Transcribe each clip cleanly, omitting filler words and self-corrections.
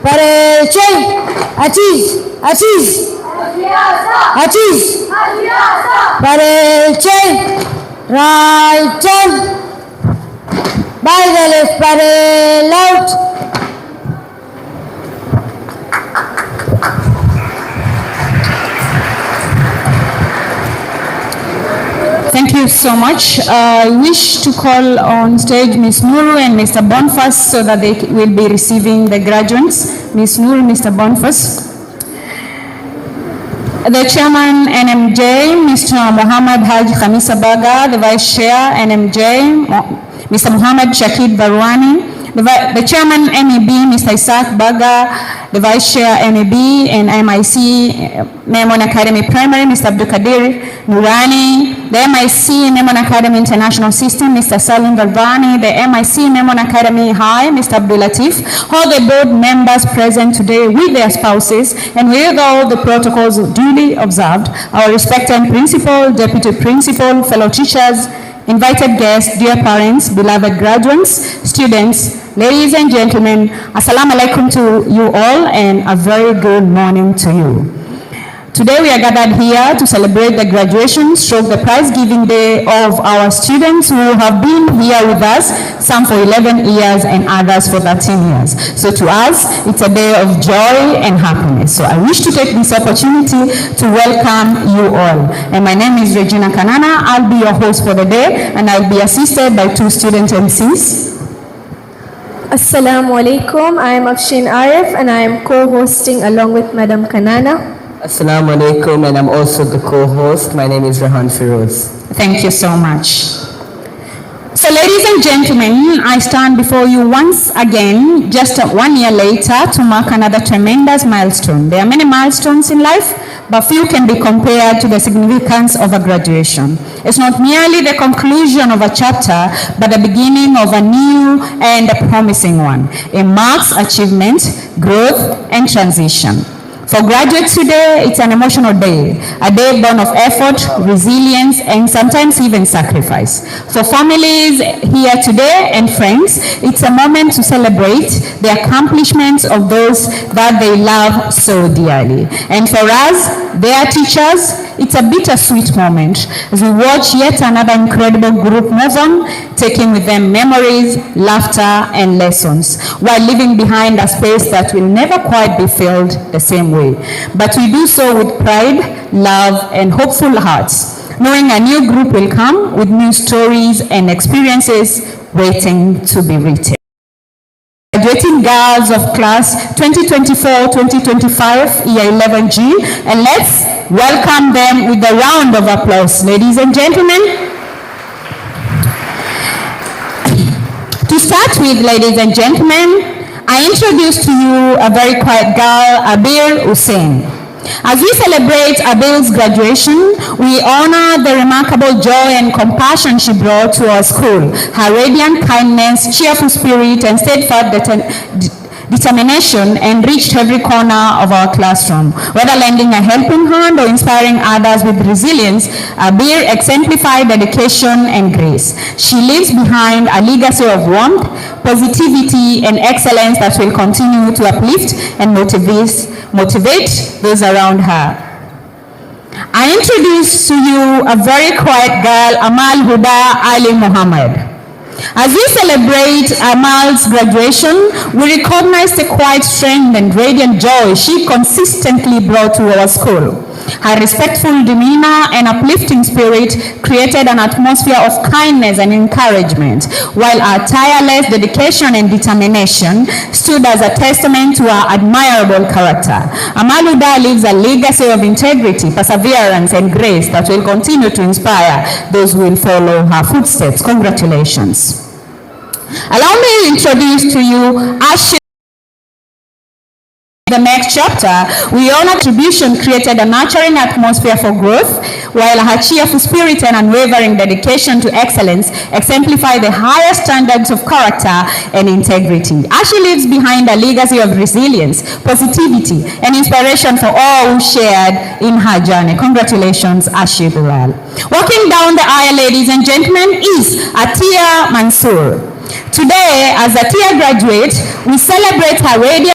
Pareche, Achiz, Achiz, Achiz, Pareche, right turn, by the left, pare left. Thank you so much. I wish to call on stage Ms. Nuru and Mr. Bonfas so that they will be receiving the graduates. Ms. Nuru, Mr. Bonfas. The Chairman, NMJ, Mr. Muhammad Haj Khamisa Baga, the Vice Chair, NMJ, Mr. Muhammad Shakid Barwani, the Chairman, MEB, Mr. Isaac Baga, the Vice Chair, MEB, and MIC, Memon Academy Primary, Mr. Abdul Kadir Nurani, the MIC, Memon Academy International System, Mr. Salim Galvani, the MIC, Memon Academy High, Mr. Abdul Latif, all the board members present today with their spouses, and with all the protocols duly observed, our respected principal, deputy principal, fellow teachers, invited guests, dear parents, beloved graduates, students, ladies and gentlemen, Assalamu alaikum to you all and a very good morning to you. Today we are gathered here to celebrate the graduation stroke the prize giving day of our students who have been here with us, some for 11 years and others for 13 years. So to us, it's a day of joy and happiness. So I wish to take this opportunity to welcome you all. And my name is Regina Kanana. I'll be your host for the day and I'll be assisted by two student MCs. Assalamu alaikum. I am Afshin Arif and I am co-hosting along with Madam Kanana. Assalamu alaikum, and I'm also the co-host. My name is Rahan Firoz. Thank you so much. So ladies and gentlemen, I stand before you once again, just 1 year later, to mark another tremendous milestone. There are many milestones in life, but few can be compared to the significance of a graduation. It's not merely the conclusion of a chapter, but the beginning of a new and a promising one. It marks achievement, growth, and transition. For graduates today, it's an emotional day, a day born of effort, resilience, and sometimes even sacrifice. For families here today and friends, it's a moment to celebrate the accomplishments of those that they love so dearly. And for us, their teachers, it's a bittersweet moment as we watch yet another incredible group move on, taking with them memories, laughter, and lessons, while leaving behind a space that will never quite be filled the same way. But we do so with pride, love, and hopeful hearts, knowing a new group will come with new stories and experiences waiting to be written. Graduating girls of class 2024-2025, year 11G, and let's welcome them with a round of applause, ladies and gentlemen. To start with, ladies and gentlemen, I introduce to you a very quiet girl, Abil Hussein. As we celebrate Abil's graduation, we honor the remarkable joy and compassion she brought to our school. Her radiant kindness, cheerful spirit, and steadfast determination enriched every corner of our classroom. Whether lending a helping hand or inspiring others with resilience, Abil exemplified dedication and grace. She leaves behind a legacy of warmth, positivity, and excellence that will continue to uplift and motivate those around her. I introduce to you a very quiet girl, Amal Huda Ali Muhammad. As we celebrate Amal's graduation, we recognize the quiet strength and radiant joy she consistently brought to our school. Her respectful demeanor and uplifting spirit created an atmosphere of kindness and encouragement, while her tireless dedication and determination stood as a testament to her admirable character. Amal Huda leaves a legacy of integrity, perseverance, and grace that will continue to inspire those who will follow her footsteps. Congratulations. Allow me to introduce to you Ashley. The next chapter, we honor contribution created a nurturing atmosphere for growth, while her cheerful spirit and unwavering dedication to excellence exemplify the highest standards of character and integrity. Ashley leaves behind a legacy of resilience, positivity, and inspiration for all who shared in her journey. Congratulations, Ashley Bilal. Walking down the aisle, ladies and gentlemen, is Atia Mansour. Today, as Atia graduates, we celebrate her radiant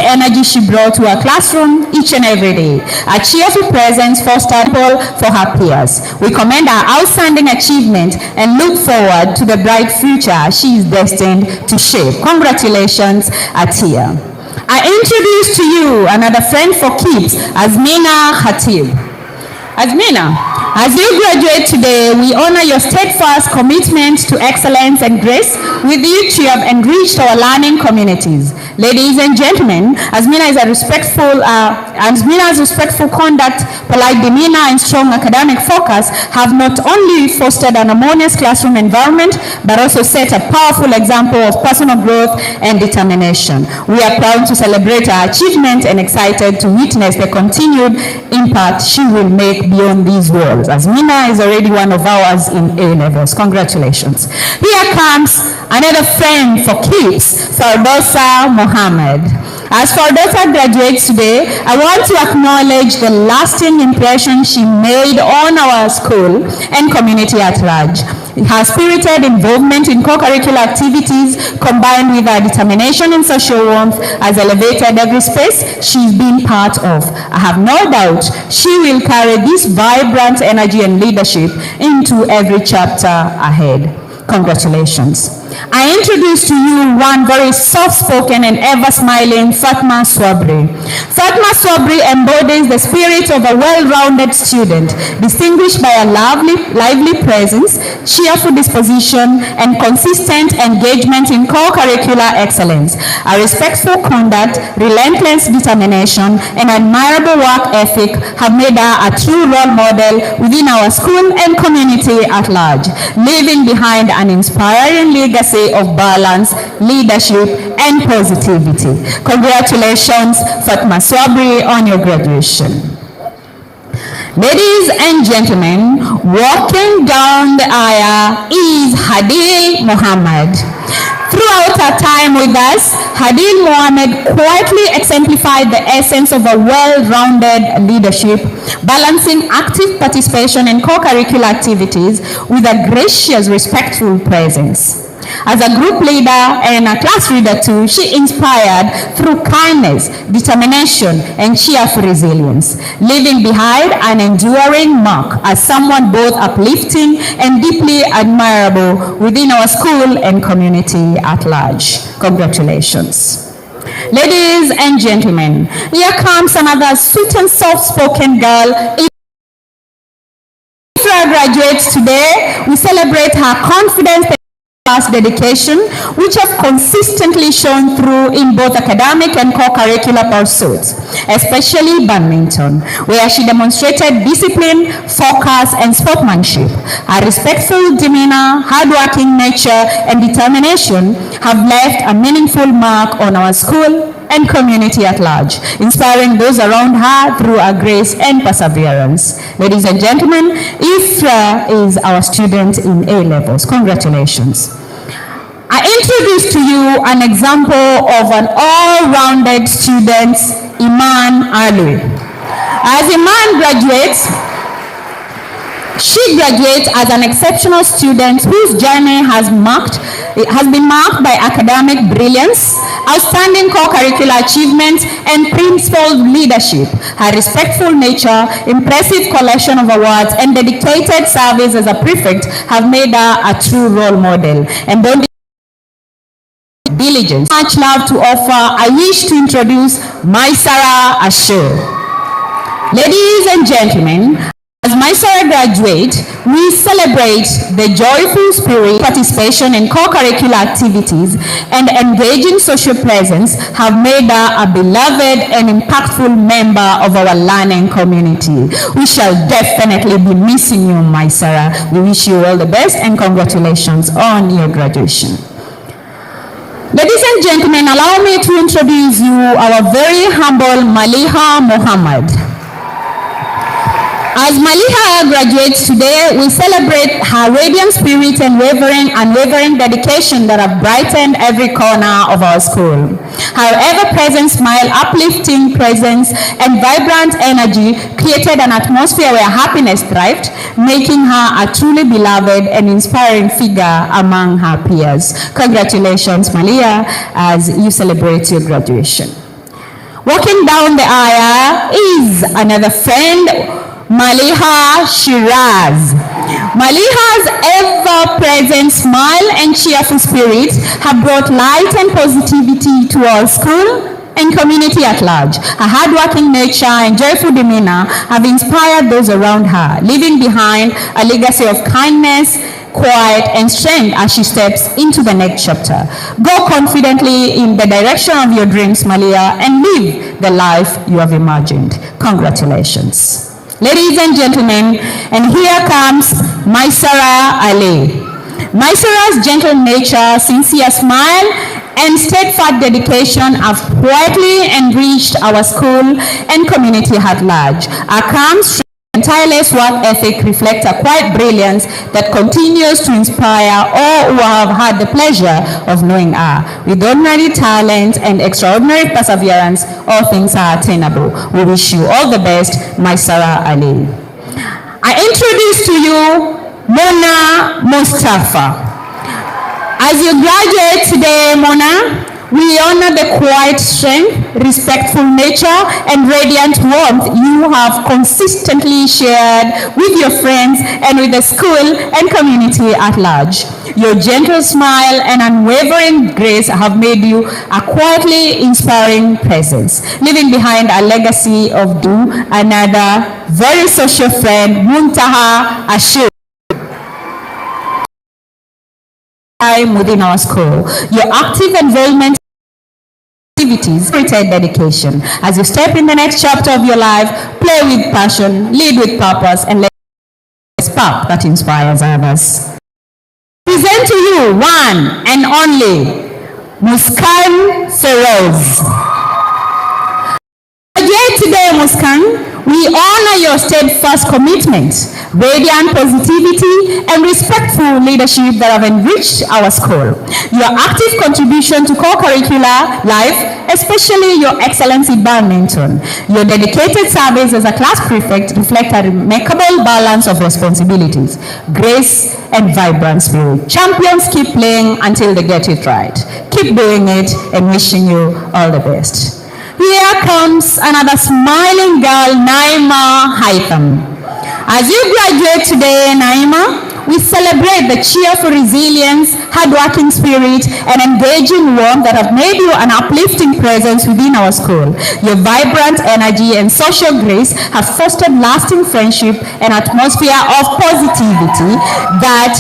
energy she brought to her classroom each and every day. Her cheerful presence fostered hope for her peers. We commend her outstanding achievement and look forward to the bright future she is destined to shape. Congratulations, Atia. I introduce to you another friend for keeps, Azmina Khatib. Azmina, as you graduate today, we honor your steadfast commitment to excellence and grace with which you have enriched our learning communities. Ladies and gentlemen, Azmina's respectful conduct, polite demeanor, and strong academic focus have not only fostered an harmonious classroom environment, but also set a powerful example of personal growth and determination. We are proud to celebrate her achievement and excited to witness the continued impact she will make beyond these walls. Azmina is already one of ours in A-levels. Congratulations. Here comes another friend for keeps, Fardosa Mohammed. As Fardosa graduates today, I want to acknowledge the lasting impression she made on our school and community at large. Her spirited involvement in co-curricular activities combined with her determination and social warmth has elevated every space she's been part of. I have no doubt she will carry this vibrant energy and leadership into every chapter ahead. Congratulations. I introduce to you one very soft-spoken and ever-smiling Fatma Swabri. Fatma Swabri embodies the spirit of a well-rounded student, distinguished by a lively presence, cheerful disposition, and consistent engagement in co-curricular excellence. A respectful conduct, relentless determination, and admirable work ethic have made her a true role model within our school and community at large, leaving behind an inspiring legacy of balance, leadership, and positivity. Congratulations, Fatma Swabri, on your graduation. Ladies and gentlemen, walking down the aisle is Hadil Muhammad. Throughout her time with us, Hadil Muhammad quietly exemplified the essence of a well-rounded leadership, balancing active participation in co-curricular activities with a gracious, respectful presence. As a group leader and a class leader too, she inspired through kindness, determination, and cheerful resilience, leaving behind an enduring mark as someone both uplifting and deeply admirable within our school and community at large. Congratulations. Ladies and gentlemen, here comes another sweet and soft-spoken girl. If our graduates today, we celebrate her confidence and past dedication, which have consistently shown through in both academic and co-curricular pursuits, especially badminton, where she demonstrated discipline, focus, and sportsmanship. Her respectful demeanor, hardworking nature, and determination have left a meaningful mark on our school and community at large, inspiring those around her through her grace and perseverance. Ladies and gentlemen, Ifra is our student in A-levels. Congratulations. I introduce to you an example of an all-rounded student, Iman Ali. As Iman graduates, she graduates as an exceptional student whose journey has been marked by academic brilliance, outstanding co-curricular achievements, and principled leadership. Her respectful nature, impressive collection of awards, and dedicated service as a prefect have made her a true role model. And don't diligence. Much love to offer. I wish to introduce Maisara Ashur. Ladies and gentlemen, as Maisara graduates, we celebrate the joyful spirit, participation in co-curricular activities, and engaging social presence have made her a beloved and impactful member of our learning community. We shall definitely be missing you, Maisara. We wish you all the best and congratulations on your graduation. Ladies and gentlemen, allow me to introduce you our very humble Maliha Muhammad. As Maliha graduates today, we celebrate her radiant spirit and unwavering dedication that have brightened every corner of our school. Her ever-present smile, uplifting presence, and vibrant energy created an atmosphere where happiness thrived, making her a truly beloved and inspiring figure among her peers. Congratulations, Maliha, as you celebrate your graduation. Walking down the aisle is another friend, Maliha Shiraz. Maliha's ever-present smile and cheerful spirit have brought light and positivity to our school and community at large. Her hardworking nature and joyful demeanor have inspired those around her, leaving behind a legacy of kindness, quiet, and strength as she steps into the next chapter. Go confidently in the direction of your dreams, Malia, and live the life you have imagined. Congratulations. Ladies and gentlemen, and here comes Maisara Ali. Maisara's gentle nature, sincere smile, and steadfast dedication have quietly enriched our school and community at large. Our calm, strength, and tireless work ethic reflect a quiet brilliance that continues to inspire all who have had the pleasure of knowing her. With ordinary talent and extraordinary perseverance, all things are attainable. We wish you all the best, Maisara Ali. I introduce to you Mona Mustafa. As you graduate today, Mona, we honor the quiet strength, respectful nature, and radiant warmth you have consistently shared with your friends and with the school and community at large. Your gentle smile and unwavering grace have made you a quietly inspiring presence, leaving behind a legacy of another very social friend, Muntaha Ashur. Within our school, your active involvement activities, spirited dedication. As you step in the next chapter of your life, play with passion, lead with purpose, and let the spark that inspires others. Present to you one and only Muskan Feroz. Today, Muskan, we honor your steadfast commitment, radiant positivity, and respectful leadership that have enriched our school. Your active contribution to co-curricular life, especially your excellence in badminton. Your dedicated service as a class prefect reflect a remarkable balance of responsibilities, grace, and vibrant spirit. Champions keep playing until they get it right. Keep doing it, and wishing you all the best. Here comes another smiling girl, Naima Haitham. As you graduate today, Naima, we celebrate the cheerful resilience, hardworking spirit, and engaging warmth that have made you an uplifting presence within our school. Your vibrant energy and social grace have fostered lasting friendship and atmosphere of positivity that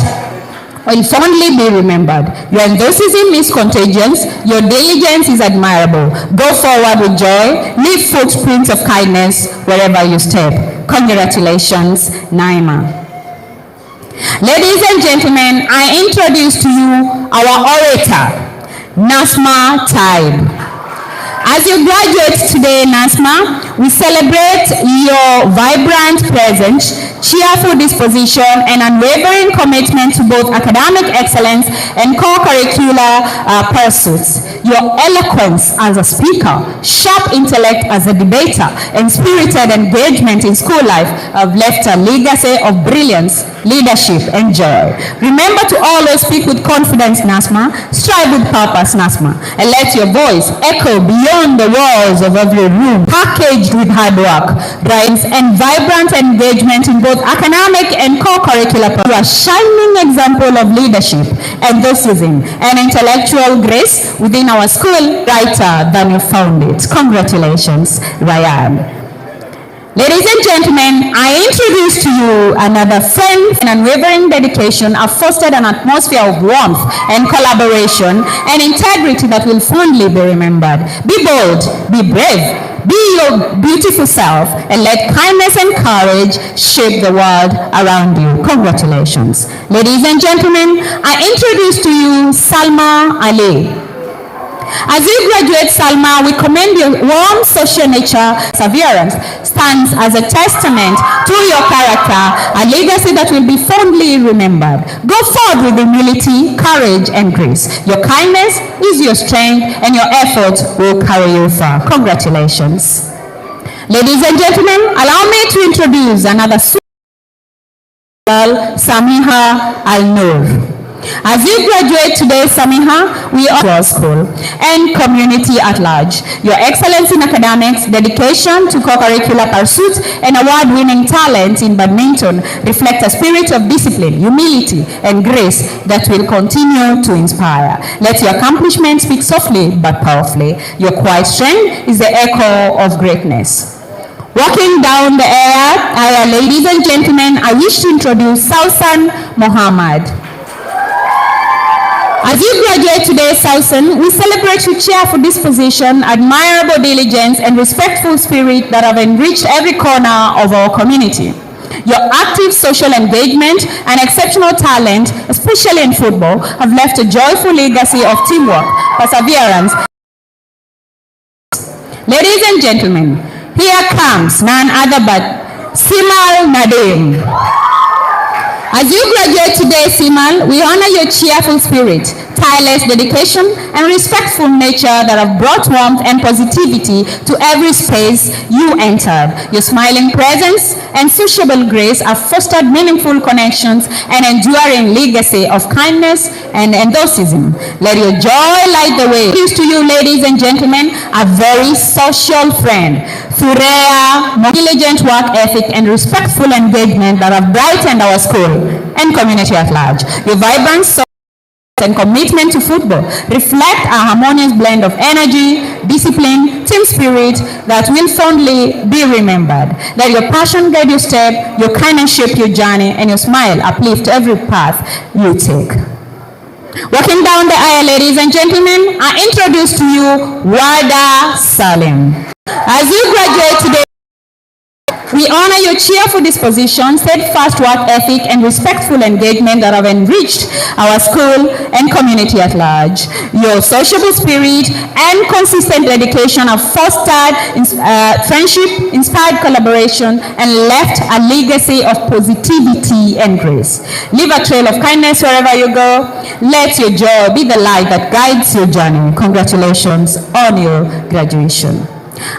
will fondly be remembered. Your enthusiasm is contagious. Your diligence is admirable. Go forward with joy. Leave footprints of kindness wherever you step. Congratulations, Naima. Ladies and gentlemen, I introduce to you our orator, Nasma Taib. As you graduate today, Nasma, we celebrate your vibrant presence, cheerful disposition, and unwavering commitment to both academic excellence and co-curricular pursuits. Your eloquence as a speaker, sharp intellect as a debater, and spirited engagement in school life have left a legacy of brilliance, leadership, and joy. Remember to always speak with confidence, Nasma. Strive with purpose, Nasma, and let your voice echo beyond the walls of every room, packaged with hard work, drives, and vibrant engagement in both academic and co-curricular. You are a shining example of leadership, enthusiasm, and intellectual grace within our school, brighter than you found it. Congratulations, Ryan. Ladies and gentlemen, I introduce to you another friend and unwavering dedication have fostered an atmosphere of warmth and collaboration and integrity that will fondly be remembered. Be bold, be brave, be your beautiful self, and let kindness and courage shape the world around you. Congratulations. Ladies and gentlemen, I introduce to you Salma Ali. As you graduate, Salma, we commend your warm social nature. Perseverance stands as a testament to your character, a legacy that will be fondly remembered. Go forward with humility, courage, and grace. Your kindness is your strength, and your efforts will carry you far. Congratulations. Ladies and gentlemen, allow me to introduce another girl, Samiha Al-Noor. As you graduate today, Samiha, we are our school and community at large. Your excellence in academics, dedication to co-curricular pursuits, and award-winning talent in badminton reflect a spirit of discipline, humility, and grace that will continue to inspire. Let your accomplishments speak softly but powerfully. Your quiet strength is the echo of greatness. Walking down the aisle, ladies and gentlemen, I wish to introduce Sausan Mohammed. As you graduate today, Sausan, we celebrate your cheerful disposition, admirable diligence, and respectful spirit that have enriched every corner of our community. Your active social engagement and exceptional talent, especially in football, have left a joyful legacy of teamwork, perseverance. Ladies and gentlemen, here comes none other but Simal Nadim. As you graduate today, Simal, we honor your cheerful spirit, tireless dedication, and respectful nature that have brought warmth and positivity to every space you entered. Your smiling presence and sociable grace have fostered meaningful connections and enduring legacy of kindness and enthusiasm. Let your joy light the way. Here's to you, ladies and gentlemen, a very social friend. Thurea, diligent work ethic, and respectful engagement that have brightened our school and community at large. Your vibrance and commitment to football reflect a harmonious blend of energy, discipline, team spirit that will fondly be remembered. Let your passion guide your step, your kindness shape your journey, and your smile uplift every path you take. Walking down the aisle, ladies and gentlemen, I introduce to you Wada Salim. As you graduate today, we honor your cheerful disposition, steadfast work ethic, and respectful engagement that have enriched our school and community at large. Your sociable spirit and consistent dedication have fostered friendship, inspired collaboration, and left a legacy of positivity and grace. Leave a trail of kindness wherever you go. Let your joy be the light that guides your journey. Congratulations on your graduation.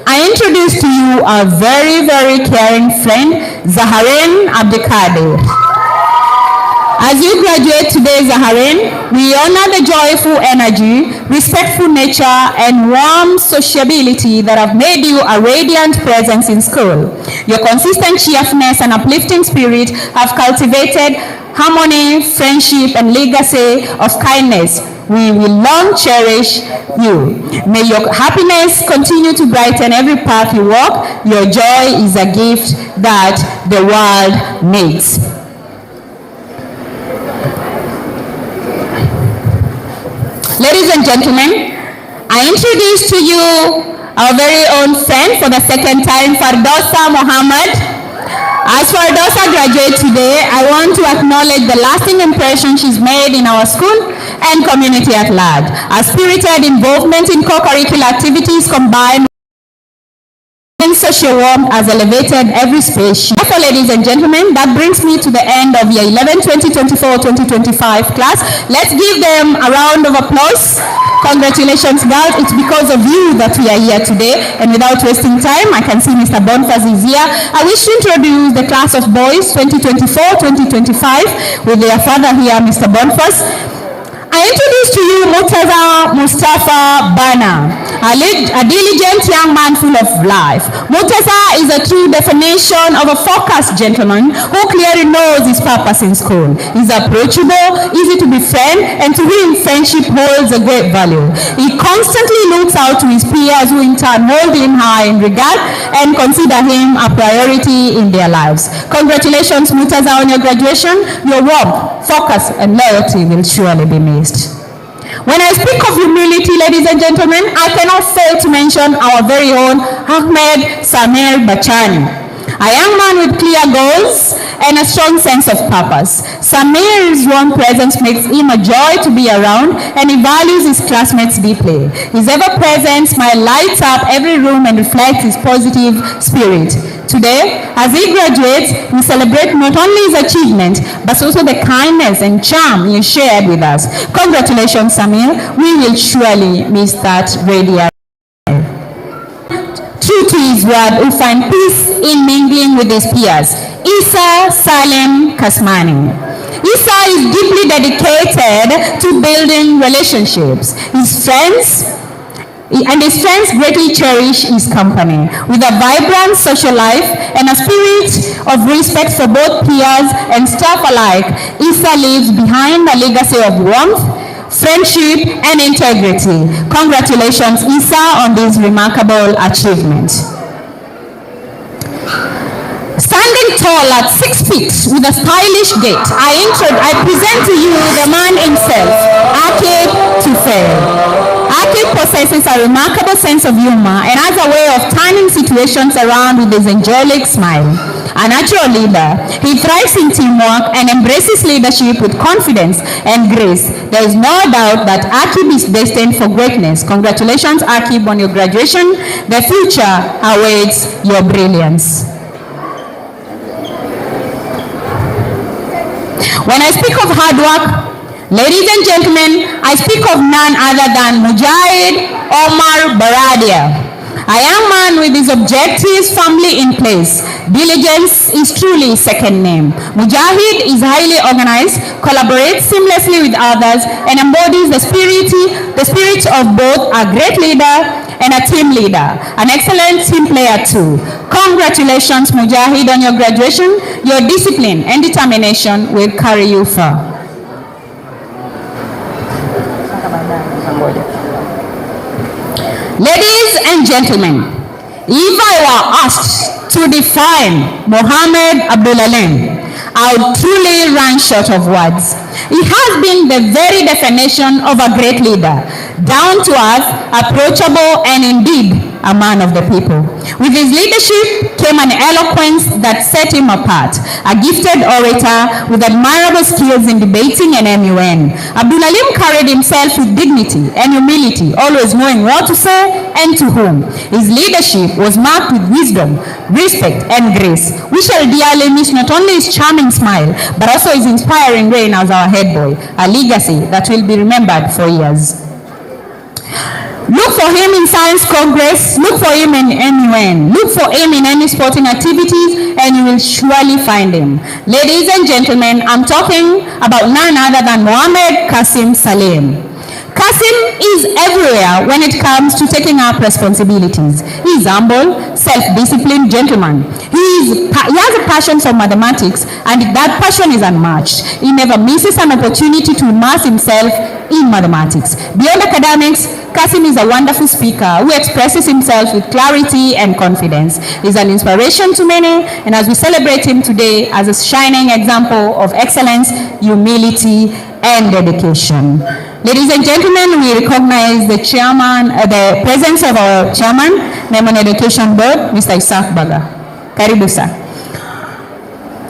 I introduce to you our very, very caring friend, Zaharin Abdikadir. As you graduate today, Zaharin, we honor the joyful energy, respectful nature, and warm sociability that have made you a radiant presence in school. Your consistent cheerfulness and uplifting spirit have cultivated harmony, friendship, and legacy of kindness. We will long cherish you. May your happiness continue to brighten every path you walk. Your joy is a gift that the world needs. Ladies and gentlemen, I introduce to you our very own friend for the second time, Fardosa Mohammed. As Fardosa graduates today, I want to acknowledge the lasting impression she's made in our school and community at large. Her spirited involvement in co-curricular activities combined with social warmth has elevated every space. Therefore, ladies and gentlemen, that brings me to the end of year 11 2024-2025 class. Let's give them a round of applause. Congratulations, girls. It's because of you that we are here today. And without wasting time, I can see Mr. Bonfaz is here. I wish to introduce the class of boys 2024-2025 with their father here, Mr. Bonfaz. I introduce to you Murtaza Mustafa Bana, a diligent young man full of life. Murtaza is a true definition of a focused gentleman who clearly knows his purpose in school. He's approachable, easy to befriend, and to him friendship holds a great value. He constantly looks out to his peers who in turn hold him high in regard and consider him a priority in their lives. Congratulations, Murtaza, on your graduation. Your warmth, focus, and loyalty will surely be missed. When I speak of humility, ladies and gentlemen, I cannot fail to mention our very own Ahmed Samir Bachani, a young man with clear goals and a strong sense of purpose. Samir's warm presence makes him a joy to be around, and he values his classmates deeply. His ever-present smile lights up every room and reflects his positive spirit. Today, as he graduates, we celebrate not only his achievement, but also the kindness and charm he shared with us. Congratulations, Samir. We will surely miss that radiant. True to his word, we find peace in mingling with his peers. Isa Salem Kasmani. Isa is deeply dedicated to building relationships. His friends greatly cherish his company. With a vibrant social life and a spirit of respect for both peers and staff alike, Isa leaves behind a legacy of warmth, friendship, and integrity. Congratulations, Isa, on this remarkable achievement. Standing tall at 6 feet with a stylish gait, I present to you the man himself, Akib Tufel. Akib possesses a remarkable sense of humor and has a way of turning situations around with his angelic smile. A natural leader, he thrives in teamwork and embraces leadership with confidence and grace. There is no doubt that Akib is destined for greatness. Congratulations, Akib, on your graduation. The future awaits your brilliance. When I speak of hard work, ladies and gentlemen, I speak of none other than Mujahid Omar Baradia, a young man with his objectives firmly in place. Diligence is truly his second name. Mujahid is highly organized, collaborates seamlessly with others, and embodies the spirit of both a great leader and a team leader, an excellent team player too. Congratulations, Mujahid, on your graduation. Your discipline and determination will carry you far. Ladies and gentlemen, if I were asked to define Mohammed Abdullalim, I would truly run short of words. He has been the very definition of a great leader, down to earth, approachable, and indeed a man of the people. With his leadership came an eloquence that set him apart, a gifted orator with admirable skills in debating and MUN. Abdullalim carried himself with dignity and humility, always knowing what to say and to whom. His leadership was marked with wisdom, respect, and grace. We shall dearly miss not only his charming smile, but also his inspiring reign as our head boy, a legacy that will be remembered for years. Look for him in Science Congress, look for him in MUN, look for him in any sporting activities, and you will surely find him. Ladies and gentlemen, I'm talking about none other than Mohammed Qasim Salim. Qasim is everywhere when it comes to taking up responsibilities. He is humble, self-disciplined gentleman. He has a passion for mathematics, and that passion is unmatched. He never misses an opportunity to immerse himself in mathematics. Beyond academics, Qasim is a wonderful speaker who expresses himself with clarity and confidence. He's an inspiration to many, and as we celebrate him today as a shining example of excellence, humility, and dedication. Ladies and gentlemen, we recognize the presence of our chairman, Memon Education Board, Mr. Isaac Baga. Karibu sir.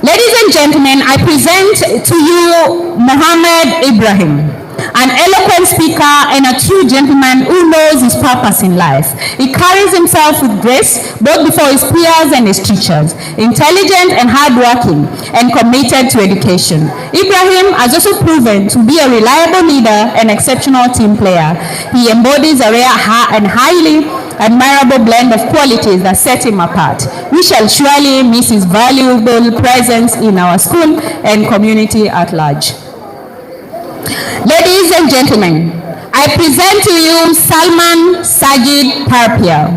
Ladies and gentlemen, I present to you Muhammad Ibrahim, an eloquent speaker and a true gentleman who knows his purpose in life. He carries himself with grace, both before his peers and his teachers, intelligent and hardworking, and committed to education. Ibrahim has also proven to be a reliable leader and exceptional team player. He embodies a rare and highly admirable blend of qualities that set him apart. We shall surely miss his valuable presence in our school and community at large. Ladies and gentlemen, I present to you Salman Sajid Parpia,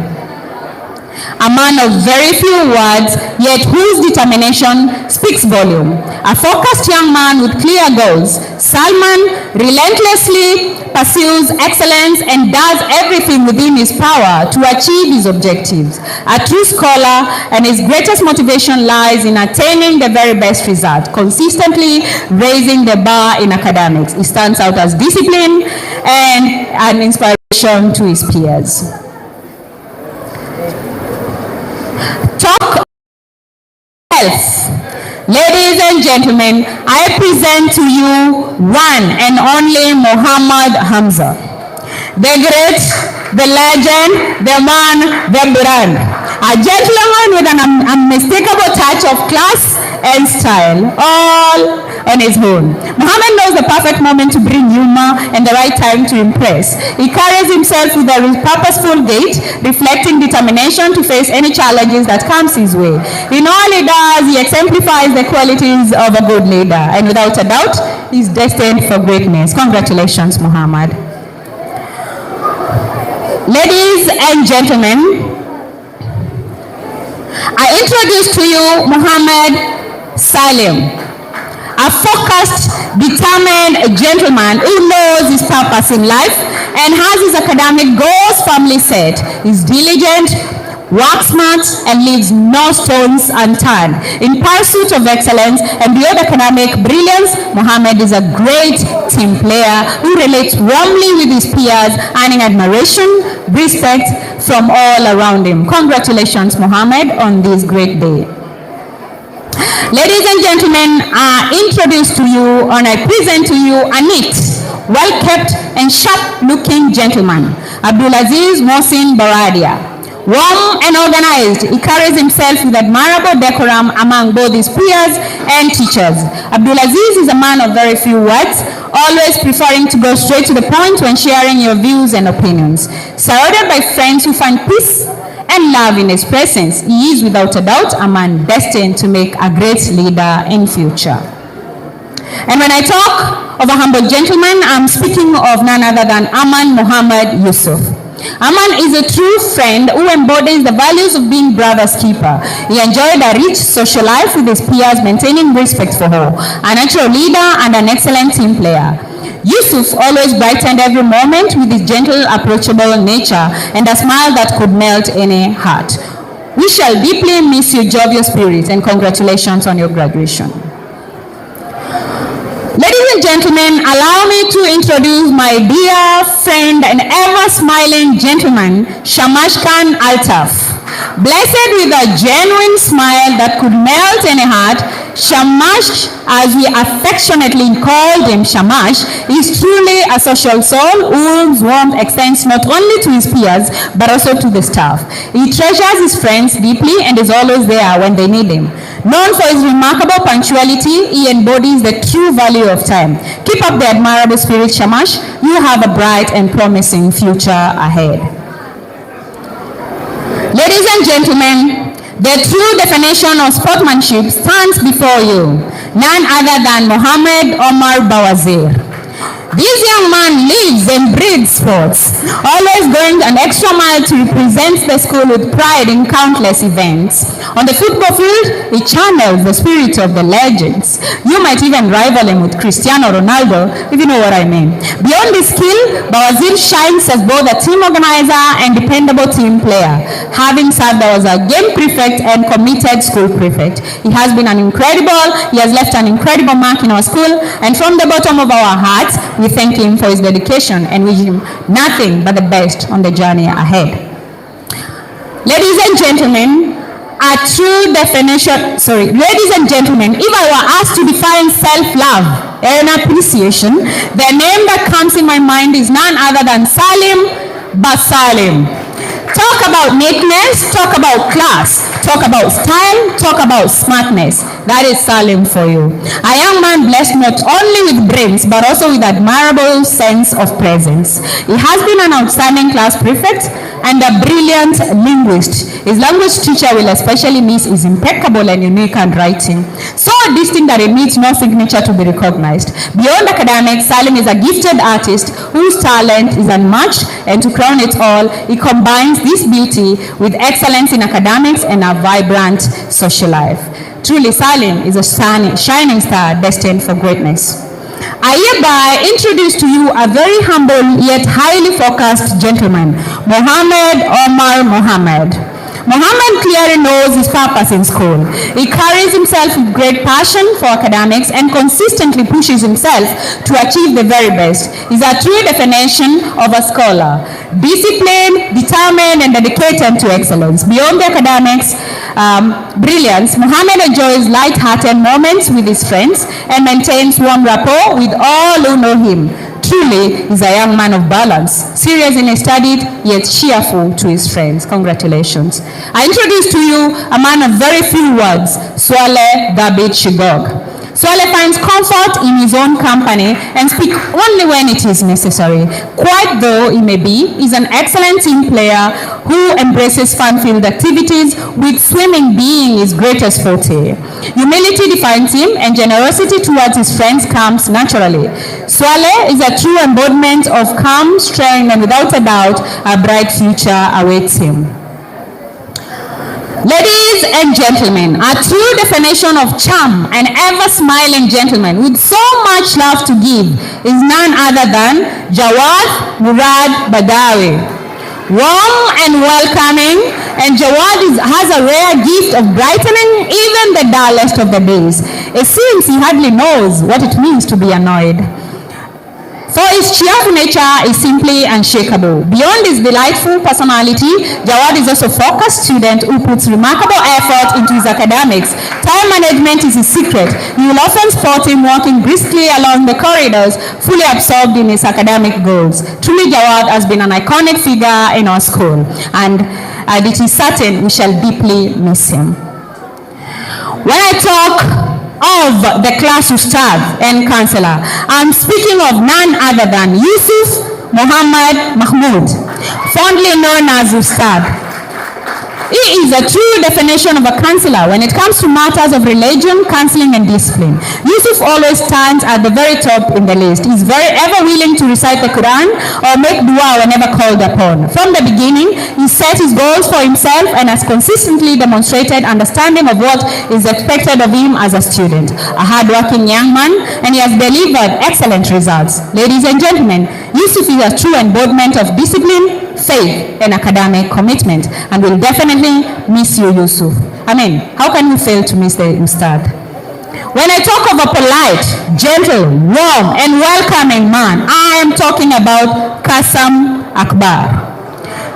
a man of very few words, yet whose determination speaks volume. A focused young man with clear goals, Salman relentlessly pursues excellence and does everything within his power to achieve his objectives. A true scholar, and his greatest motivation lies in attaining the very best result, consistently raising the bar in academics. He stands out as discipline and an inspiration to his peers. Talk health. Ladies and gentlemen, I present to you one and only Muhammad Hamza, the great, the legend, the man, the brand, a gentleman with an unmistakable touch of class and style. and his own. Muhammad knows the perfect moment to bring humor and the right time to impress. He carries himself with a purposeful gait, reflecting determination to face any challenges that comes his way. In all he does, he exemplifies the qualities of a good leader, and without a doubt, he's destined for greatness. Congratulations, Muhammad. Ladies and gentlemen, I introduce to you Muhammad Salim, a focused, determined gentleman who knows his purpose in life and has his academic goals firmly set. He's diligent, works smart, and leaves no stones unturned. In pursuit of excellence and beyond academic brilliance, Muhammad is a great team player who relates warmly with his peers, earning admiration, respect from all around him. Congratulations, Muhammad, on this great day. Ladies and gentlemen, I introduce to you and I present to you a neat, well-kept and sharp-looking gentleman, Abdulaziz Mohsin Baradia. Warm and organized, he carries himself with admirable decorum among both his peers and teachers. Abdulaziz is a man of very few words, always preferring to go straight to the point when sharing your views and opinions. Surrounded by friends who find peace and love in his presence, he is without a doubt a man destined to make a great leader in future. And when I talk of a humble gentleman, I'm speaking of none other than Aman Muhammad Yusuf. Aman is a true friend who embodies the values of being brother's keeper. He enjoyed a rich social life with his peers, maintaining respect for all, a natural leader and an excellent team player. Yusuf always brightened every moment with his gentle, approachable nature and a smile that could melt any heart. We shall deeply miss your jovial spirit, and congratulations on your graduation. Ladies and gentlemen, allow me to introduce my dear friend and ever-smiling gentleman, Shamash Khan Altaf. Blessed with a genuine smile that could melt any heart, Shamash, as we affectionately called him Shamash, is truly a social soul whose warmth extends not only to his peers, but also to the staff. He treasures his friends deeply and is always there when they need him. Known for his remarkable punctuality, he embodies the true value of time. Keep up the admirable spirit, Shamash. You have a bright and promising future ahead. Ladies and gentlemen, the true definition of sportsmanship stands before you, none other than Muhammad Omar Bawazir. This young man lives and breathes sports, always going an extra mile to represent the school with pride in countless events. On the football field, he channels the spirit of the legends. You might even rival him with Cristiano Ronaldo, if you know what I mean. Beyond his skill, Bawazir shines as both a team organizer and dependable team player, having served as a game prefect and committed school prefect. He has left an incredible mark in our school, and from the bottom of our hearts, we thank him for his dedication and wish him nothing but the best on the journey ahead. Ladies and gentlemen, ladies and gentlemen, if I were asked to define self-love and appreciation, the name that comes in my mind is none other than Salim Basalim. Talk about neatness, talk about class, talk about style, talk about smartness. That is Salim for you. A young man blessed not only with brains, but also with admirable sense of presence. He has been an outstanding class prefect and a brilliant linguist. His language teacher will especially miss his impeccable and unique handwriting, so distinct that it needs no signature to be recognized. Beyond academics, Salim is a gifted artist whose talent is unmatched, and to crown it all, he combines this beauty with excellence in academics and a vibrant social life. Truly, Salim is a shining star destined for greatness. I hereby introduce to you a very humble yet highly focused gentleman, Muhammad Omar Muhammad. Muhammad clearly knows his purpose in school. He carries himself with great passion for academics and consistently pushes himself to achieve the very best. He's a true definition of a scholar. Disciplined, determined, and dedicated to excellence. Beyond the academics brilliance, Muhammad enjoys light-hearted moments with his friends and maintains warm rapport with all who know him. Truly, he's a young man of balance, serious in his studies, yet cheerful to his friends. Congratulations. I introduce to you a man of very few words, Swale David Shigog. Swale finds comfort in his own company and speaks only when it is necessary. Quiet though he may be, he is an excellent team player who embraces fun-filled activities, with swimming being his greatest forte. Humility defines him, and generosity towards his friends comes naturally. Swale is a true embodiment of calm strength, and without a doubt, a bright future awaits him. Ladies and gentlemen, a true definition of charm, an ever-smiling gentleman with so much love to give, is none other than Jawad Murad Badawi. Warm and welcoming, and Jawad has a rare gift of brightening even the dullest of the days. It seems he hardly knows what it means to be annoyed. For his cheerful nature is simply unshakable. Beyond his delightful personality, Jawad is also a focused student who puts remarkable effort into his academics. Time management is his secret. You will often spot him walking briskly along the corridors, fully absorbed in his academic goals. Truly, Jawad has been an iconic figure in our school, and it is certain we shall deeply miss him. When I talk of the class Ustad and counselor, I'm speaking of none other than Yusuf Muhammad Mahmoud, fondly known as Ustad. He is a true definition of a counselor when it comes to matters of religion, counseling, and discipline. Yusuf always stands at the very top in the list. He is very ever willing to recite the Quran or make dua whenever called upon. From the beginning, he set his goals for himself and has consistently demonstrated understanding of what is expected of him as a student. A hardworking young man, and he has delivered excellent results. Ladies and gentlemen, Yusuf is a true embodiment of discipline, faith, and academic commitment, and will definitely miss you, Yusuf. I mean, how can we fail to miss the Ustad? When I talk of a polite, gentle, warm, and welcoming man, I am talking about Kasam Akbar.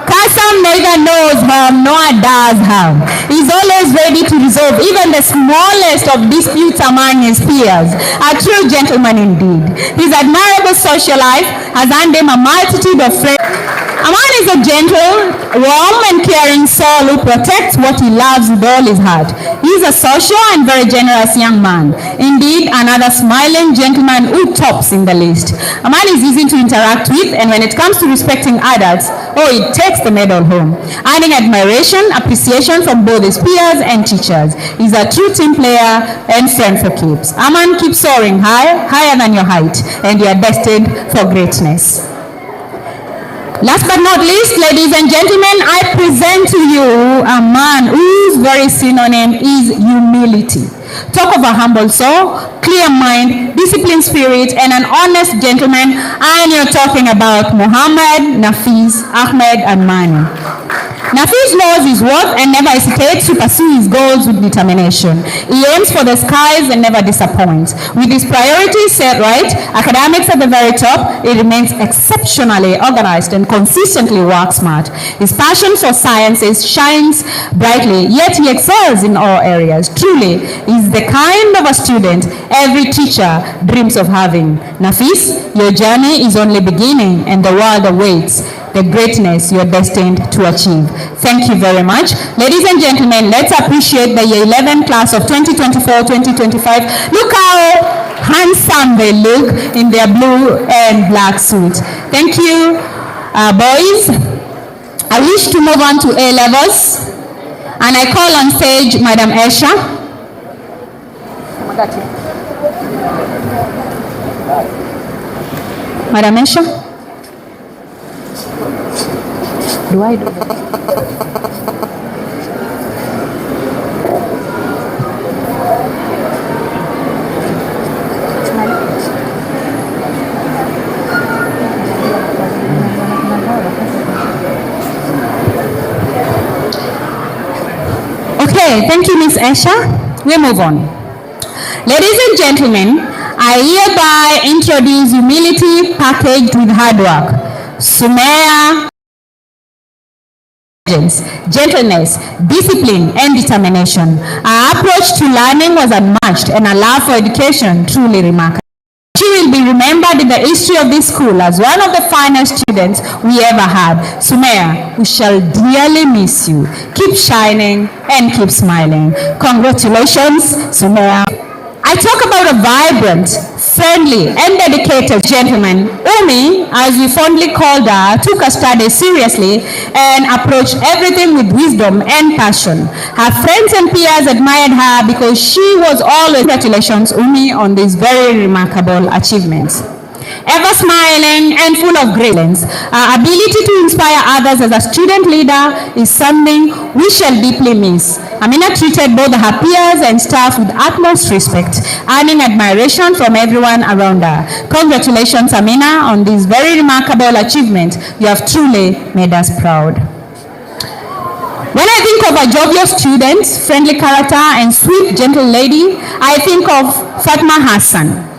Kasam neither knows harm nor does harm. He is always ready to resolve even the smallest of disputes among his peers. A true gentleman indeed. His admirable social life has earned him a multitude of friends. A man is a gentle, warm, and caring soul who protects what he loves with all his heart. He is a social and very generous young man. Indeed, another smiling gentleman who tops in the list. A man is easy to interact with, and when it comes to respecting adults, it takes the medal home. Earning admiration, appreciation from both his peers and teachers. He is a true team player and friend for keeps. A man keeps soaring higher than your height, and you are destined for greatness. Last but not least, ladies and gentlemen, I present to you a man whose very synonym is humility. Talk of a humble soul, clear mind, disciplined spirit, and an honest gentleman, and you're talking about Muhammad, Nafis, Ahmed, and Mani. Nafis knows his worth and never hesitates to pursue his goals with determination. He aims for the skies and never disappoints. With his priorities set right, academics at the very top, he remains exceptionally organized and consistently works smart. His passion for sciences shines brightly, yet he excels in all areas. Truly, he is the kind of a student every teacher dreams of having. Nafis, your journey is only beginning and the world awaits the greatness you're destined to achieve. Thank you very much. Ladies and gentlemen, let's appreciate the year 11 class of 2024-2025. Look how handsome they look in their blue and black suits. Thank you, boys. I wish to move on to A levels, and I call on stage Madam Esha. Madam Esha. Do I do that? Okay, thank you, Ms. Esha. We move on. Ladies and gentlemen, I hereby introduce humility packaged with hard work. Sumaya, gentleness, discipline, and determination. Our approach to learning was unmatched, and our love for education truly remarkable. She will be remembered in the history of this school as one of the finest students we ever had. Sumaya, we shall dearly miss you. Keep shining and keep smiling. Congratulations, Sumaya. I talk about a vibrant, friendly, and dedicated gentleman. Umi, as we fondly called her, took her studies seriously and approached everything with wisdom and passion. Her friends and peers admired her because she was always. Congratulations, Umi, on these very remarkable achievements. Ever smiling and full of grace, her ability to inspire others as a student leader is something we shall deeply miss. Amina treated both her peers and staff with utmost respect, earning admiration from everyone around her. Congratulations, Amina, on this very remarkable achievement. You have truly made us proud. When I think of a jovial student, friendly character, and sweet, gentle lady, I think of Fatma Hassan.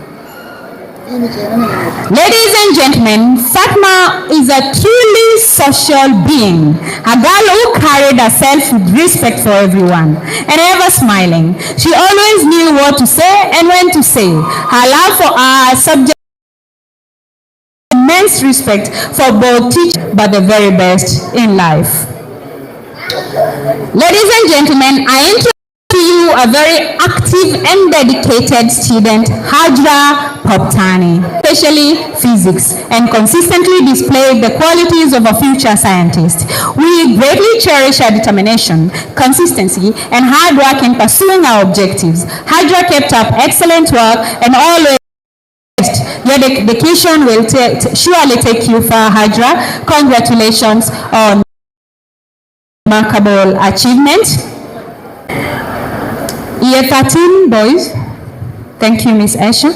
Ladies and gentlemen, Fatma is a truly social being, a girl who carried herself with respect for everyone and ever smiling. She always knew what to say and when to say. Her love for our subject, immense respect for both teachers, but the very best in life. Ladies and gentlemen, I introduce to you a very active and dedicated student, Hajra Poptani, especially physics, and consistently displayed the qualities of a future scientist. We greatly cherish her determination, consistency, and hard work in pursuing our objectives. Hajra kept up excellent work and always your dedication will surely take you far, Hajra. Congratulations on remarkable achievement. Year 13, boys. Thank you, Miss Asha.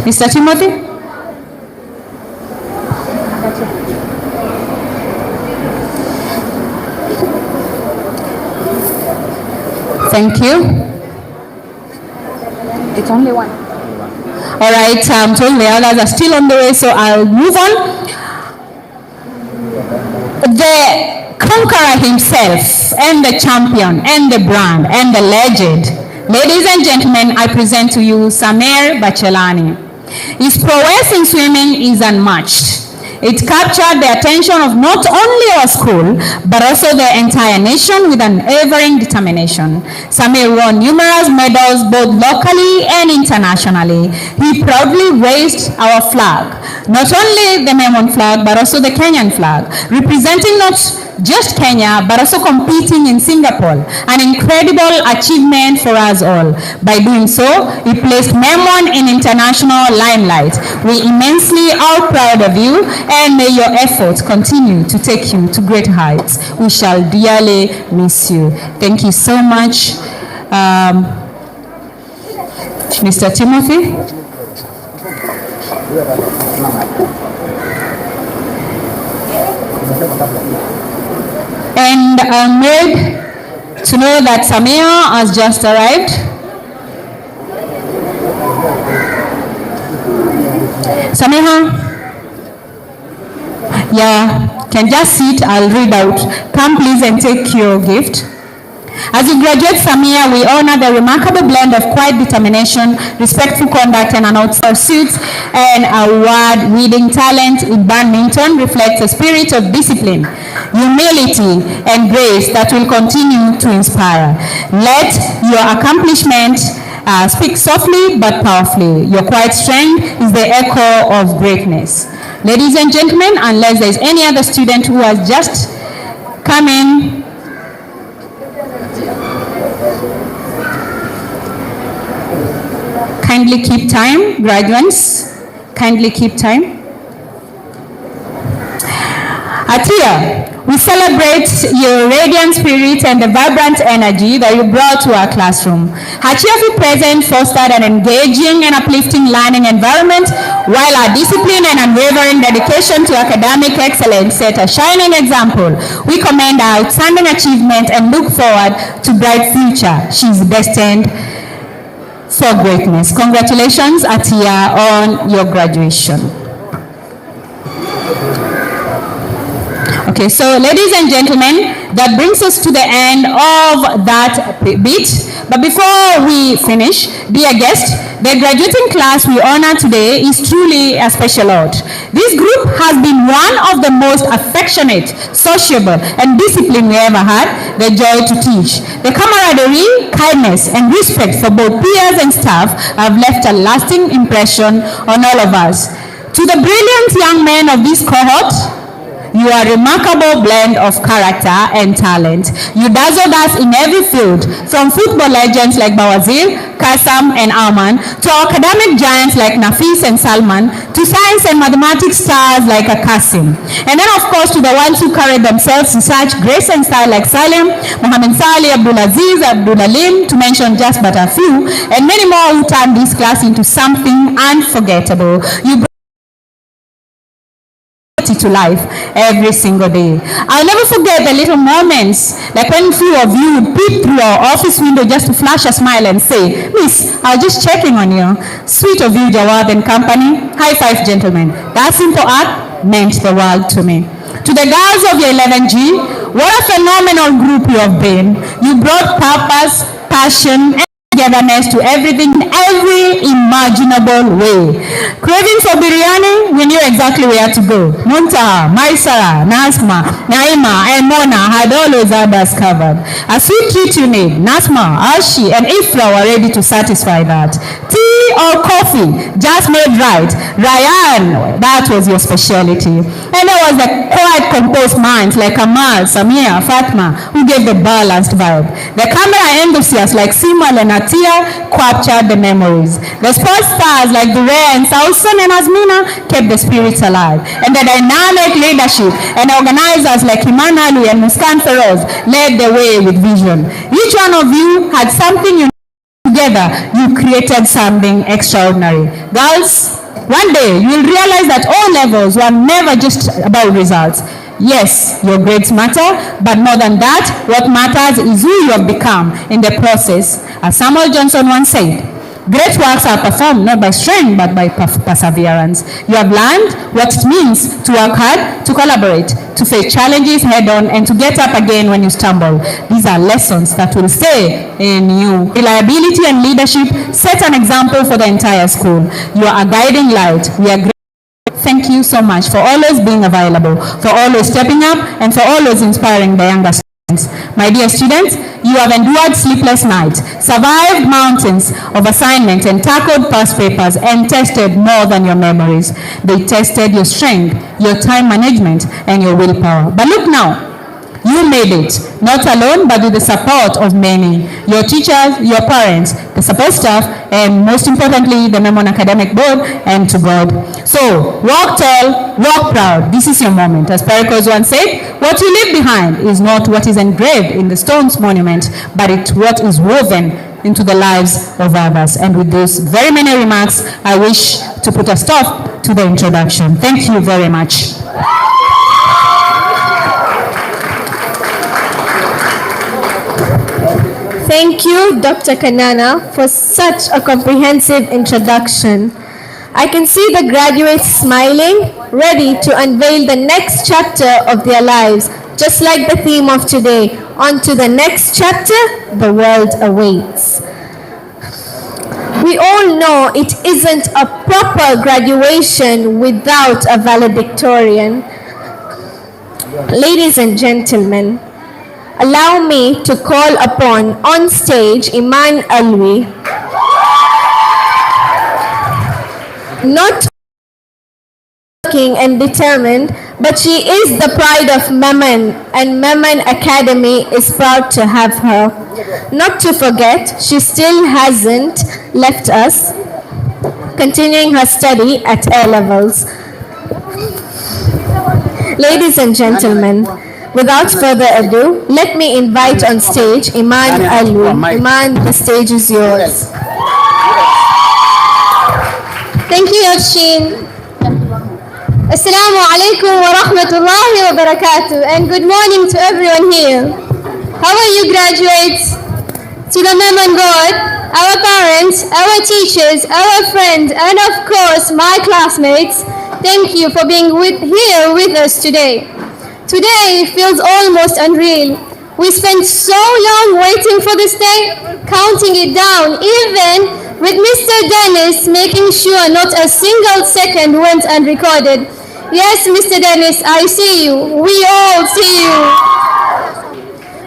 Mr. Timothy? Thank you. It's only one. All right, I'm told the others are still on the way, so I'll move on. The conqueror himself, and the champion, and the brand, and the legend. Ladies and gentlemen, I present to you Sameer Bachelani. His prowess in swimming is unmatched. It captured the attention of not only our school, but also the entire nation with unwavering determination. Sameer won numerous medals both locally and internationally. He proudly raised our flag, not only the Memon flag, but also the Kenyan flag, representing not just Kenya, but also competing in Singapore, an incredible achievement for us all. By doing so, he placed Memon in international limelight. We immensely are proud of you, and may your efforts continue to take you to great heights. We shall dearly miss you. Thank you so much, Mr. Timothy. And I'm made to know that Samia has just arrived. Samia? Yeah, can just sit, I'll read out. Come please and take your gift. As you graduate, Samia, we honor the remarkable blend of quiet determination, respectful conduct, and outside pursuits, and award-winning talent in badminton reflects a spirit of discipline, humility, and grace that will continue to inspire. Let your accomplishment speak softly but powerfully. Your quiet strength is the echo of greatness. Ladies and gentlemen, unless there is any other student who has just come in, kindly keep time, graduates, kindly keep time. Atia, we celebrate your radiant spirit and the vibrant energy that you brought to our classroom. Her cheerful presence fostered an engaging and uplifting learning environment, while our discipline and unwavering dedication to academic excellence set a shining example. We commend our outstanding achievement and look forward to bright future. She is destined for greatness. Congratulations, Atia, on your graduation. Okay, so ladies and gentlemen, that brings us to the end of that bit. But before we finish, dear guest, the graduating class we honor today is truly a special lot. This group has been one of the most affectionate, sociable, and disciplined we ever had the joy to teach. The camaraderie, kindness, and respect for both peers and staff have left a lasting impression on all of us. To the brilliant young men of this cohort, you are a remarkable blend of character and talent. You dazzled us in every field, from football legends like Bawazir, Kasam, and Arman, to academic giants like Nafis and Salman, to science and mathematics stars like Akasim. And then, of course, to the ones who carried themselves in such grace and style like Salim, Mohammed Saleh, Abdulaziz, Abdul Alim, to mention just but a few, and many more who turned this class into something unforgettable. You to life every single day. I'll never forget the little moments, like when few of you would peep through our office window just to flash a smile and say, "Miss, I was just checking on you." Sweet of you, Jawad and company. High five, gentlemen. That simple act meant the world to me. To the girls of your 11G, what a phenomenal group you have been. You brought purpose, passion, and togetherness to everything in every imaginable way. Craving for biryani, we knew exactly where to go. Muntaha, Maisara, Nasma, Naima, and Mona had always had us covered. A sweet treat you need, Nasma, Ashi, and Ifra were ready to satisfy that. Tea or coffee, just made right. Ryan, that was your specialty. And there was the quiet, composed minds like Amal, Samia, Fatma, who gave the balanced vibe. The camera enthusiasts like Simal and Atia captured the memories. The sports stars like Dure and Sausan and Azmina kept the spirits alive. And the dynamic leadership and organizers like Iman Ali and Muskan Feroz led the way with vision. Each one of you had something unique. Together, you created something extraordinary. Girls, one day you'll realize that all levels were never just about results. Yes, your grades matter, but more than that, what matters is who you have become in the process. As Samuel Johnson once said, great works are performed not by strength but by perseverance. You have learned what it means to work hard, to collaborate, to face challenges head on, and to get up again when you stumble. These are lessons that will stay in you. Reliability and leadership set an example for the entire school. You are a guiding light. We are grateful. Thank you so much for always being available, for always stepping up, and for always inspiring the younger students. My dear students, you have endured sleepless nights, survived mountains of assignments, and tackled past papers, and tested more than your memories. They tested your strength, your time management, and your willpower. But look now, you made it, not alone, but with the support of many. Your teachers, your parents, the support staff, and most importantly, the Memon Academic Board, and to God. So, walk tall, walk proud. This is your moment. As Pericles once said, what you leave behind is not what is engraved in the stone's monument, but it's what is woven into the lives of others. And with those very many remarks, I wish to put a stop to the introduction. Thank you very much. Thank you, Dr. Kanana, for such a comprehensive introduction. I can see the graduates smiling, ready to unveil the next chapter of their lives, just like the theme of today. On to the next chapter, the world awaits. We all know it isn't a proper graduation without a valedictorian. Ladies and gentlemen, allow me to call upon on stage Iman Alwi. Not working and determined, but she is the pride of Memon, and Memon Academy is proud to have her. Not to forget, she still hasn't left us, continuing her study at A levels. Ladies and gentlemen, without further ado, let me invite on stage Iman Alwi. Iman, the stage is yours. Thank you, Yoshin. Assalamu alaikum wa rahmatullahi wa barakatuh, and good morning to everyone here. How are you, graduates? To the Memon Board, our parents, our teachers, our friends, and of course my classmates, thank you for being here with us today. Today feels almost unreal. We spent so long waiting for this day, counting it down, even with Mr. Dennis making sure not a single second went unrecorded. Yes, Mr. Dennis, I see you. We all see you.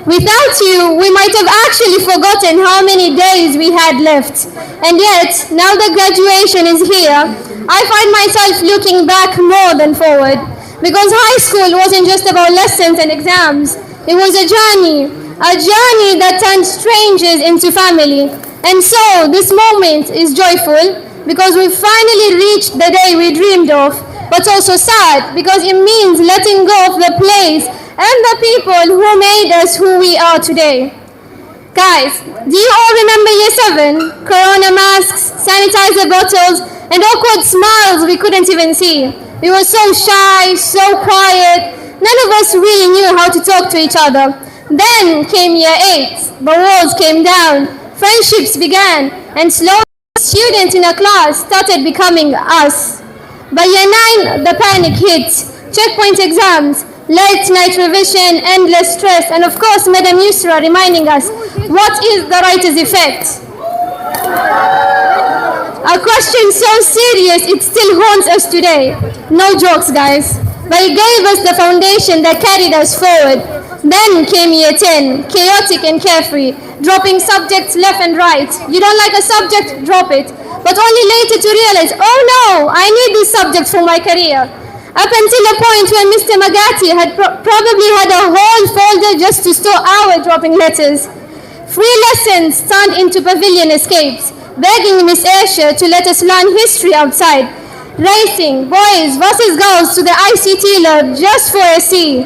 Without you, we might have actually forgotten how many days we had left. And yet, now that graduation is here, I find myself looking back more than forward. Because high school wasn't just about lessons and exams. It was a journey that turned strangers into family. And so, this moment is joyful because we finally reached the day we dreamed of, but also sad because it means letting go of the place and the people who made us who we are today. Guys, do you all remember year 7? Corona masks, sanitizer bottles, and awkward smiles we couldn't even see. We were so shy, so quiet. None of us really knew how to talk to each other. Then came year 8. The walls came down, friendships began, and slowly students in a class started becoming us. By year 9, the panic hit. Checkpoint exams, late night revision, endless stress, and of course Madam Yusra reminding us, what is the writer's effect? A question so serious it still haunts us today. No jokes, guys. But it gave us the foundation that carried us forward. Then came year 10, chaotic and carefree, dropping subjects left and right. You don't like a subject, drop it. But only later to realize, oh no, I need this subject for my career. Up until a point when Mr. Magati had probably had a whole folder just to store our dropping letters. Free lessons turned into pavilion escapes, begging Miss Aisha to let us learn history outside. Racing boys versus girls to the ICT lab just for a C.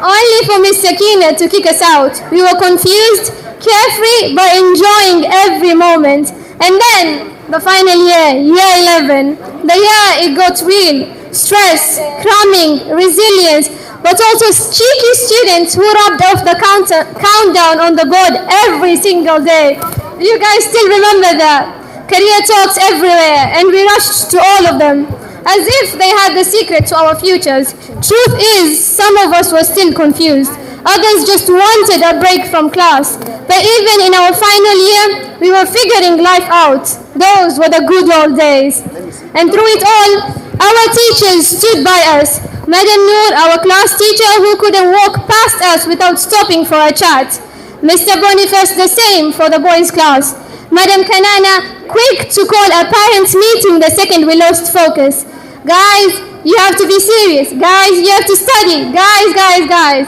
Only for Miss Sakina to kick us out. We were confused, carefree, but enjoying every moment. And then, the final year, year 11. The year it got real. Stress, cramming, resilience, but also cheeky students who rubbed off the countdown on the board every single day. Do you guys still remember that? Career talks everywhere, and we rushed to all of them, as if they had the secret to our futures. Truth is, some of us were still confused. Others just wanted a break from class. But even in our final year, we were figuring life out. Those were the good old days. And through it all, our teachers stood by us. Madam Noor, our class teacher who couldn't walk past us without stopping for a chat. Mr. Boniface the same for the boys' class. Madam Kanana, quick to call a parents' meeting the second we lost focus. Guys, you have to be serious. Guys, you have to study. Guys.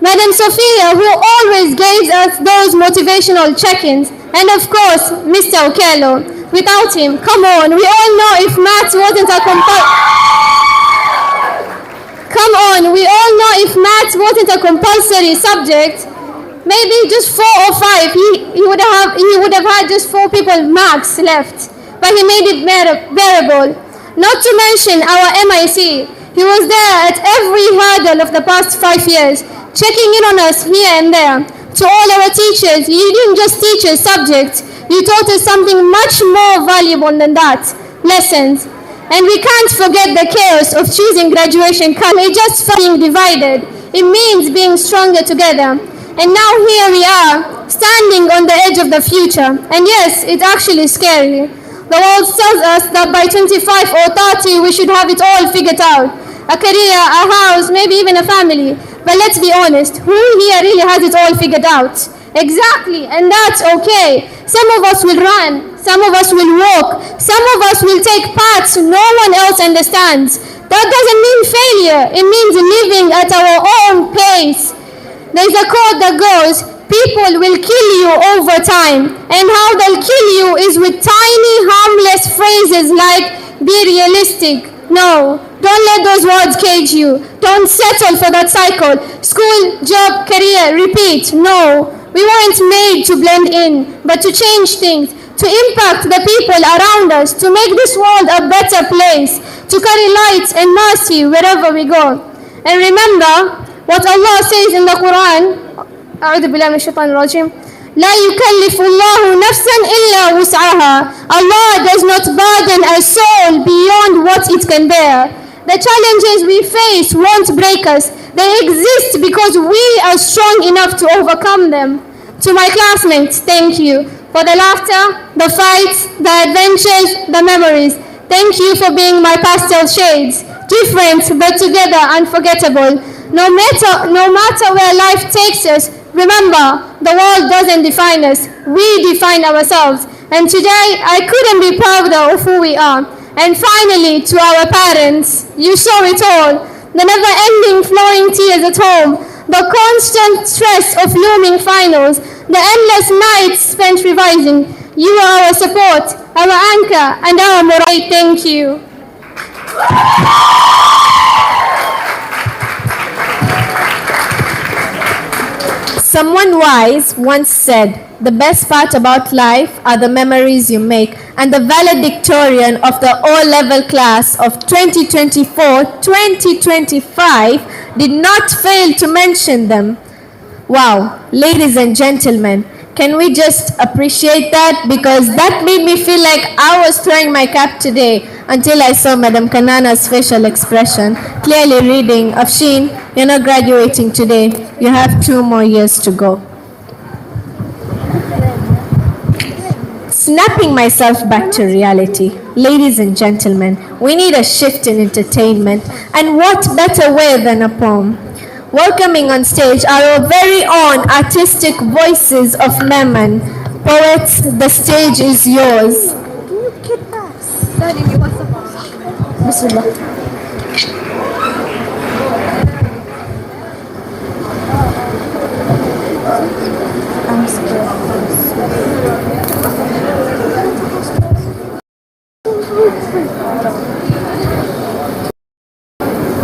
Madam Sophia, who always gave us those motivational check-ins. And of course, Mr. Okello. Without him, come on, we all know if maths wasn't a compulsory subject, maybe just 4 or 5, he would have had just 4 people marks left. But he made it bearable. Not to mention our MIC. He was there at every hurdle of the past 5 years, checking in on us here and there. To all our teachers, you didn't just teach us subjects, you taught us something much more valuable than that, lessons. And we can't forget the chaos of choosing graduation colors. Just being divided. It means being stronger together. And now here we are, standing on the edge of the future. And yes, it's actually scary. The world tells us that by 25 or 30 we should have it all figured out. A career, a house, maybe even a family. But let's be honest, who here really has it all figured out? Exactly, and that's okay. Some of us will run, some of us will walk, some of us will take paths no one else understands. That doesn't mean failure, it means living at our own pace. There's a quote that goes, people will kill you over time, and how they'll kill you is with tiny harmless phrases like, be realistic. No, don't let those words cage you. Don't settle for that cycle. School, job, career, repeat. No, we weren't made to blend in, but to change things, to impact the people around us, to make this world a better place, to carry light and mercy wherever we go. And remember what Allah says in the Quran, أعوذ بالله من الشيطان الرجيم, لا يكلف الله نفسا إلا وسعها. Allah does not burden a soul beyond what it can bear. The challenges we face won't break us. They exist because we are strong enough to overcome them. To my classmates, thank you for the laughter, the fights, the adventures, the memories. Thank you for being my pastel shades, different but together unforgettable. No matter where life takes us, remember, the world doesn't define us, we define ourselves. And today, I couldn't be prouder of who we are. And finally, to our parents, you saw it all. The never-ending flowing tears at home, the constant stress of looming finals, the endless nights spent revising. You are our support, our anchor, and our morale. Thank you. Someone wise once said, the best part about life are the memories you make, and the valedictorian of the O-level class of 2024-2025 did not fail to mention them. Wow, ladies and gentlemen, can we just appreciate that? Because that made me feel like I was throwing my cap today until I saw Madam Kanana's facial expression, clearly reading, Afshin, you're not graduating today. You have 2 more years to go. Snapping myself back to reality. Ladies and gentlemen, we need a shift in entertainment, and what better way than a poem? Welcoming on stage our very own artistic voices of Memon. Poets, the stage is yours.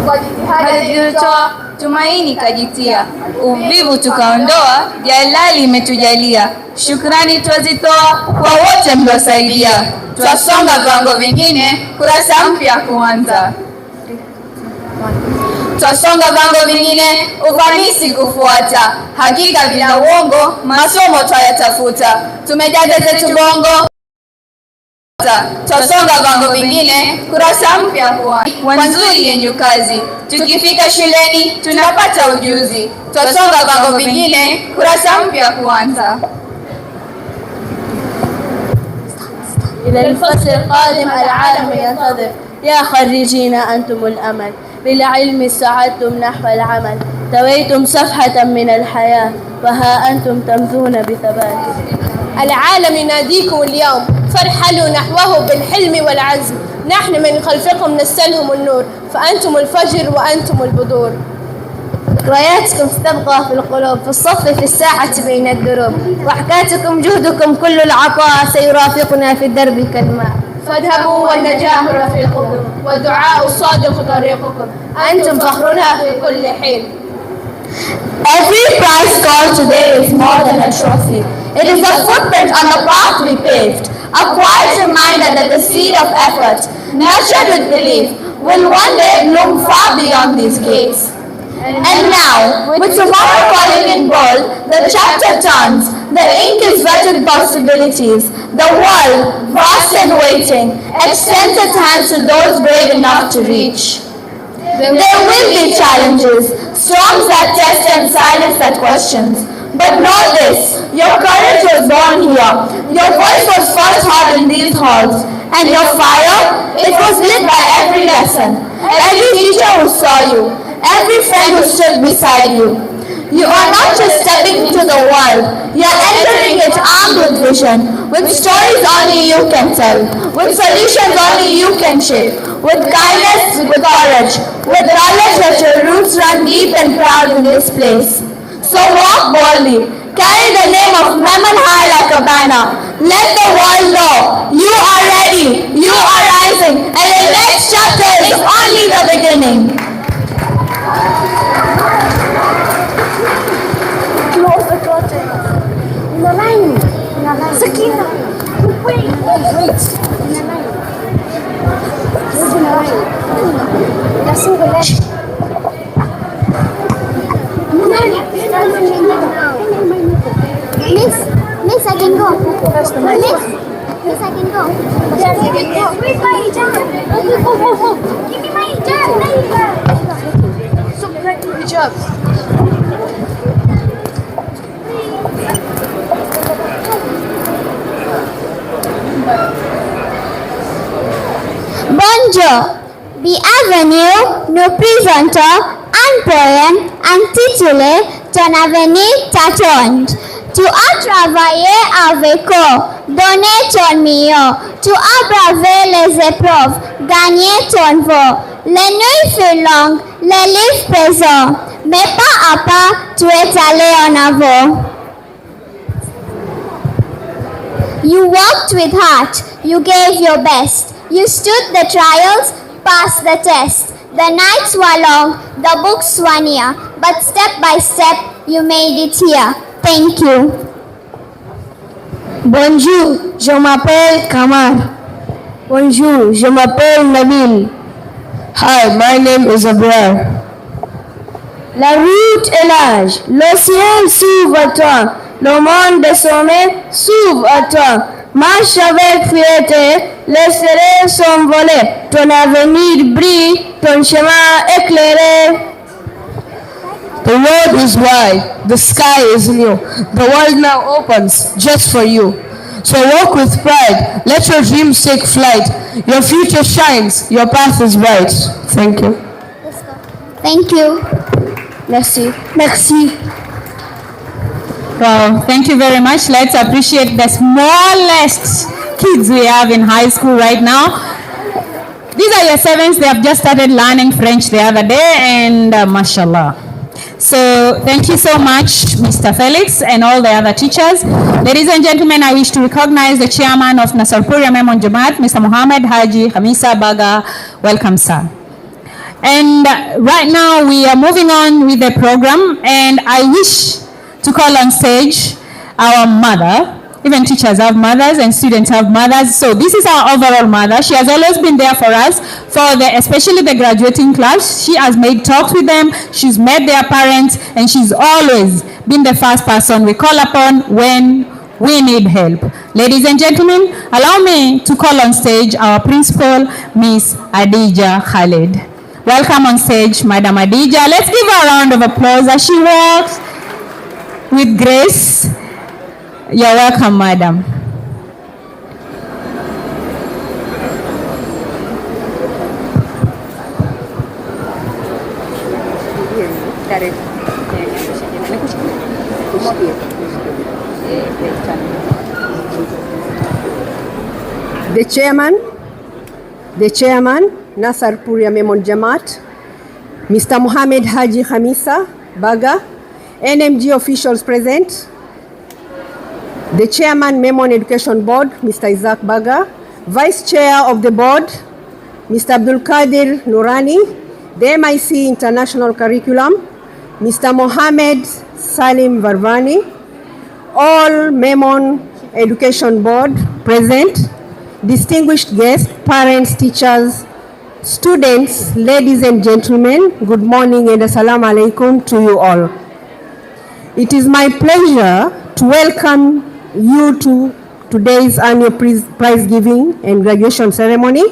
Kwa jitihada zilizotoa tumaini kajitia, uvivu tukaondoa, jalali imetujalia. Shukrani twazitoa kwa wote mliosaidia, twasonga viwango vingine, kurasa mpya kuanza. Twasonga viwango vingine, ufanisi kufuata, hakika vina uongo, masomo twayatafuta, tumejaza zetu bongo. Twasonga viwango vingine, kurasa mpya kwa nzuri yenye kazi. Tukifika shuleni tunapata ujuzi. Twasonga viwango vingine, kurasa mpya kuanza. إلى الفصل القادم العالم ينتظر يا خريجين أنتم الأمل بالعلم سعدتم نحو العمل تويتم صفحة من الحياة وها أنتم تمضون بثبات. العالم يناديكم اليوم فارحلوا نحوه بالحلم والعزم. نحن من خلفكم نسلهم النور فأنتم الفجر وأنتم البدور. راياتكم ستبقى في القلوب، في الصف في الساحة بين الدروب، وحكاتكم جهدكم كل العطاء سيرافقنا في الدرب كالماء. فاذهبوا والنجاح رفيقكم والدعاء الصادق طريقكم. أنتم فخرنا في كل حين. Every prize scored today is more than a trophy. It is a footprint on the path we paved, a quiet reminder that the seed of effort, nurtured with belief, will one day bloom far beyond these gates. And now, with tomorrow calling in bold, the chapter turns, the ink is wet with possibilities. The world, vast and waiting, extends its hands to those brave enough to reach. There will be challenges, storms that test and silence that questions. But know this, your courage was born here, your voice was first heard in these halls, and your fire, it was lit by every lesson, every teacher who saw you, every friend who stood beside you. You are not just stepping into the world, you are entering it armed with vision, with stories only you can tell, with solutions only you can shape, with kindness, with courage, with knowledge that your roots run deep and proud in this place. So walk boldly, carry the name of Memon high like a banner. Let the world know you are ready, you are rising, and the next chapter is only the beginning. Close the curtain. In a line. Sakina. Wait. In a line. That's in the left. Miss, I can go. Miss. Yes, I can go. Yes, I can go. Where's my hijab? Move. Give me my hijab. So, hijab. Bonjour. Bienvenue, nous présentons un poème intitulé Ton avenir t'attend. Tu as travaillé avec eux, donné ton mieux. Tu as bravé les épreuves, gagné ton vol. Les nuits furent longues, les livres pesants, mais pas à pas, tu es allé en avant. You worked with heart, you gave your best. You stood the trials, passed the test. The nights were long, the books were near, but step by step you made it here. Thank you. Bonjour, je m'appelle Kamar. Bonjour, je m'appelle Nabil. Hi, my name is Abrar. La route est large, le ciel s'ouvre à toi, le monde des sommets s'ouvre à toi. Marche avec fierté, les soleils sont volés, ton avenir brille, ton chemin éclairé. The road is wide, the sky is new, the world now opens just for you. So walk with pride, let your dreams take flight. Your future shines, your path is bright. Thank you. Thank you. Merci. Merci. Wow, thank you very much. Let's appreciate the smallest kids we have in high school right now. These are your sevens. They have just started learning French the other day, and mashallah. So thank you so much, Mr. Felix, and all the other teachers. Ladies and gentlemen, I wish to recognize the chairman of Nasarpuria Memon Jamaat, Mr. Muhammad Haji Hamisa Baga. Welcome, sir. And right now we are moving on with the program, and I wish to call on stage our mother. Even teachers have mothers and students have mothers. So this is our overall mother. She has always been there for us, especially the graduating class. She has made talks with them. She's met their parents, and she's always been the first person we call upon when we need help. Ladies and gentlemen, allow me to call on stage our principal, Miss Adija Khalid. Welcome on stage, Madam Adija. Let's give her a round of applause as she walks with grace. You're welcome, madam. The chairman, Nasarpuria Memon Jamaat, Mr. Muhammad Haji Hamisa Baga, NMG officials present, the chairman, Memon Education Board, Mr. Isaac Baga, vice chair of the board, Mr. Abdul Qadir Nurani, the MIC International Curriculum, Mr. Mohammed Salim Varvani, all Memon Education Board present, distinguished guests, parents, teachers, students, ladies and gentlemen, good morning and assalamu alaikum to you all. It is my pleasure to welcome you to today's annual prize giving and graduation ceremony,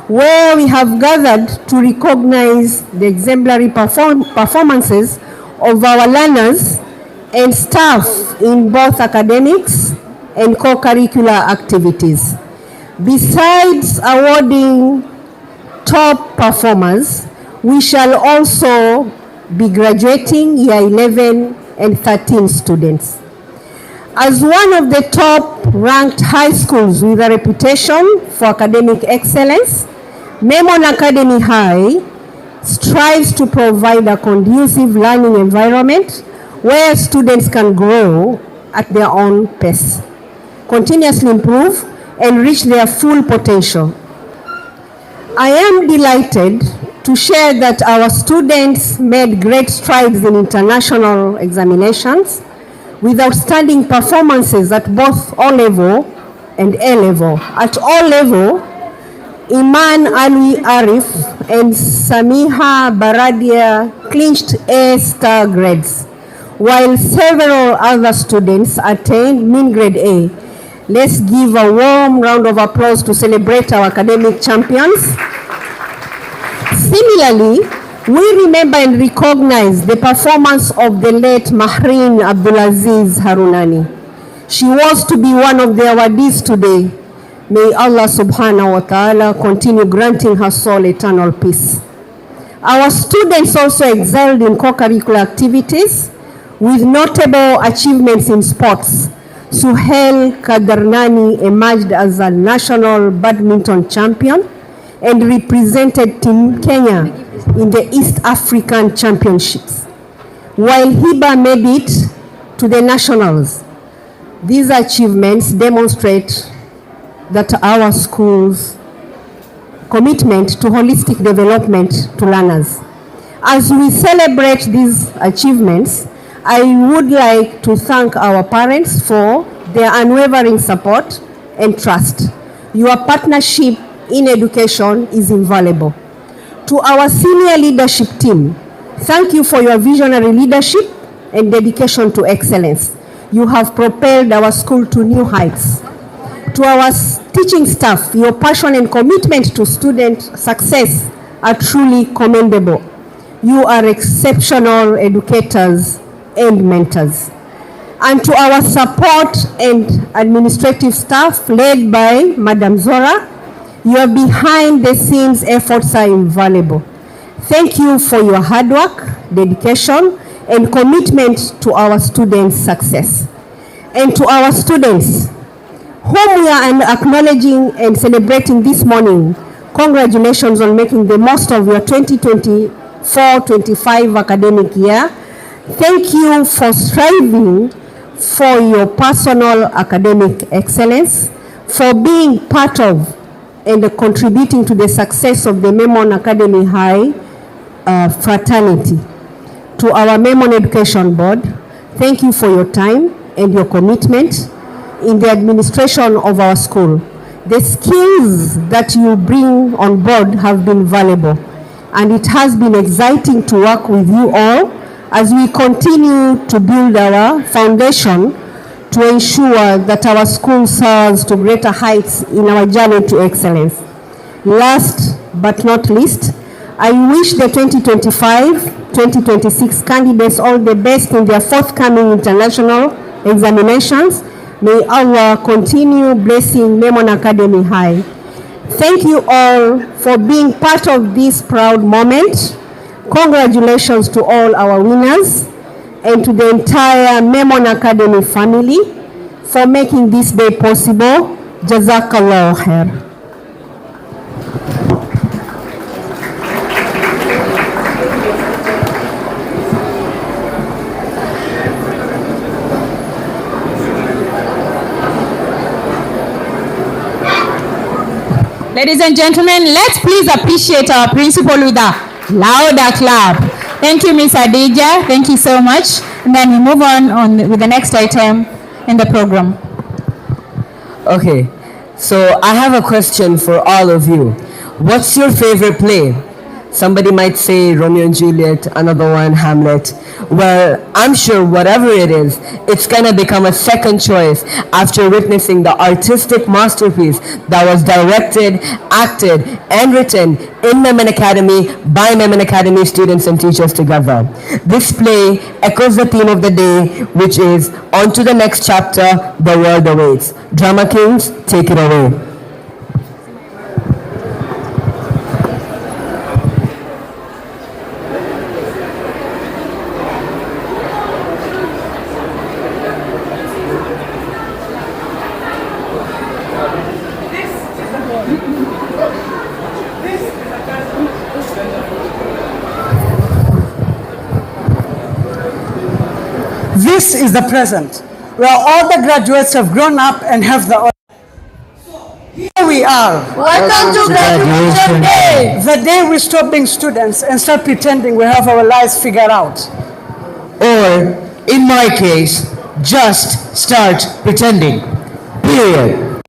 where we have gathered to recognize the exemplary performances of our learners and staff in both academics and co-curricular activities. Besides awarding top performers, we shall also be graduating year 11 and 13 students. As one of the top ranked high schools with a reputation for academic excellence, Memon Academy High strives to provide a conducive learning environment where students can grow at their own pace, continuously improve, and reach their full potential. I am delighted to share that our students made great strides in international examinations with outstanding performances at both O-level and A-level. At O-level, Iman Ali Arif and Samiha Baradia clinched A-star grades, while several other students attained mean grade A. Let's give a warm round of applause to celebrate our academic champions. Similarly, we remember and recognize the performance of the late Mahreen Abdulaziz Harunani. She was to be one of the awardees today. May Allah subhanahu wa ta'ala continue granting her soul eternal peace. Our students also excelled in co-curricular activities with notable achievements in sports. Suhail Kadarnani emerged as a national badminton champion and represented Team Kenya in the East African Championships, while Hiba made it to the nationals. These achievements demonstrate that our school's commitment to holistic development to learners. As we celebrate these achievements, I would like to thank our parents for their unwavering support and trust. Your partnership in education is invaluable. To our senior leadership team, thank you for your visionary leadership and dedication to excellence. You have propelled our school to new heights. To our teaching staff, your passion and commitment to student success are truly commendable. You are exceptional educators and mentors. And to our support and administrative staff led by Madam Zora, your behind-the-scenes efforts are invaluable. Thank you for your hard work, dedication, and commitment to our students' success. And to our students, whom we are acknowledging and celebrating this morning, congratulations on making the most of your 2024-25 academic year. Thank you for striving for your personal academic excellence, for being part of and contributing to the success of the Memon Academy High fraternity. To our Memon Education Board, thank you for your time and your commitment in the administration of our school. The skills that you bring on board have been valuable, and it has been exciting to work with you all as we continue to build our foundation to ensure that our school soars to greater heights in our journey to excellence. Last but not least, I wish the 2025-2026 candidates all the best in their forthcoming international examinations. May Allah continue blessing Memon Academy High. Thank you all for being part of this proud moment. Congratulations to all our winners and to the entire Memon Academy family for making this day possible. Jazakallah khair. Ladies and gentlemen, let's please appreciate our principal with a louder clap. Thank you, Ms. Adija. Thank you so much. And then we move on with the next item in the program. Okay, so I have a question for all of you. What's your favorite play? Somebody might say Romeo and Juliet, another one Hamlet. Well, I'm sure whatever it is, it's gonna become a second choice after witnessing the artistic masterpiece that was directed, acted, and written in Memon Academy by Memon Academy students and teachers together. This play echoes the theme of the day, which is on to the next chapter, the world awaits. Drama Kings, take it away. This is the present, where all the graduates have grown up and have the... Here we are. Welcome to Graduation Day. The day we stop being students and start pretending we have our lives figured out. Or, in my case, just start pretending. Period.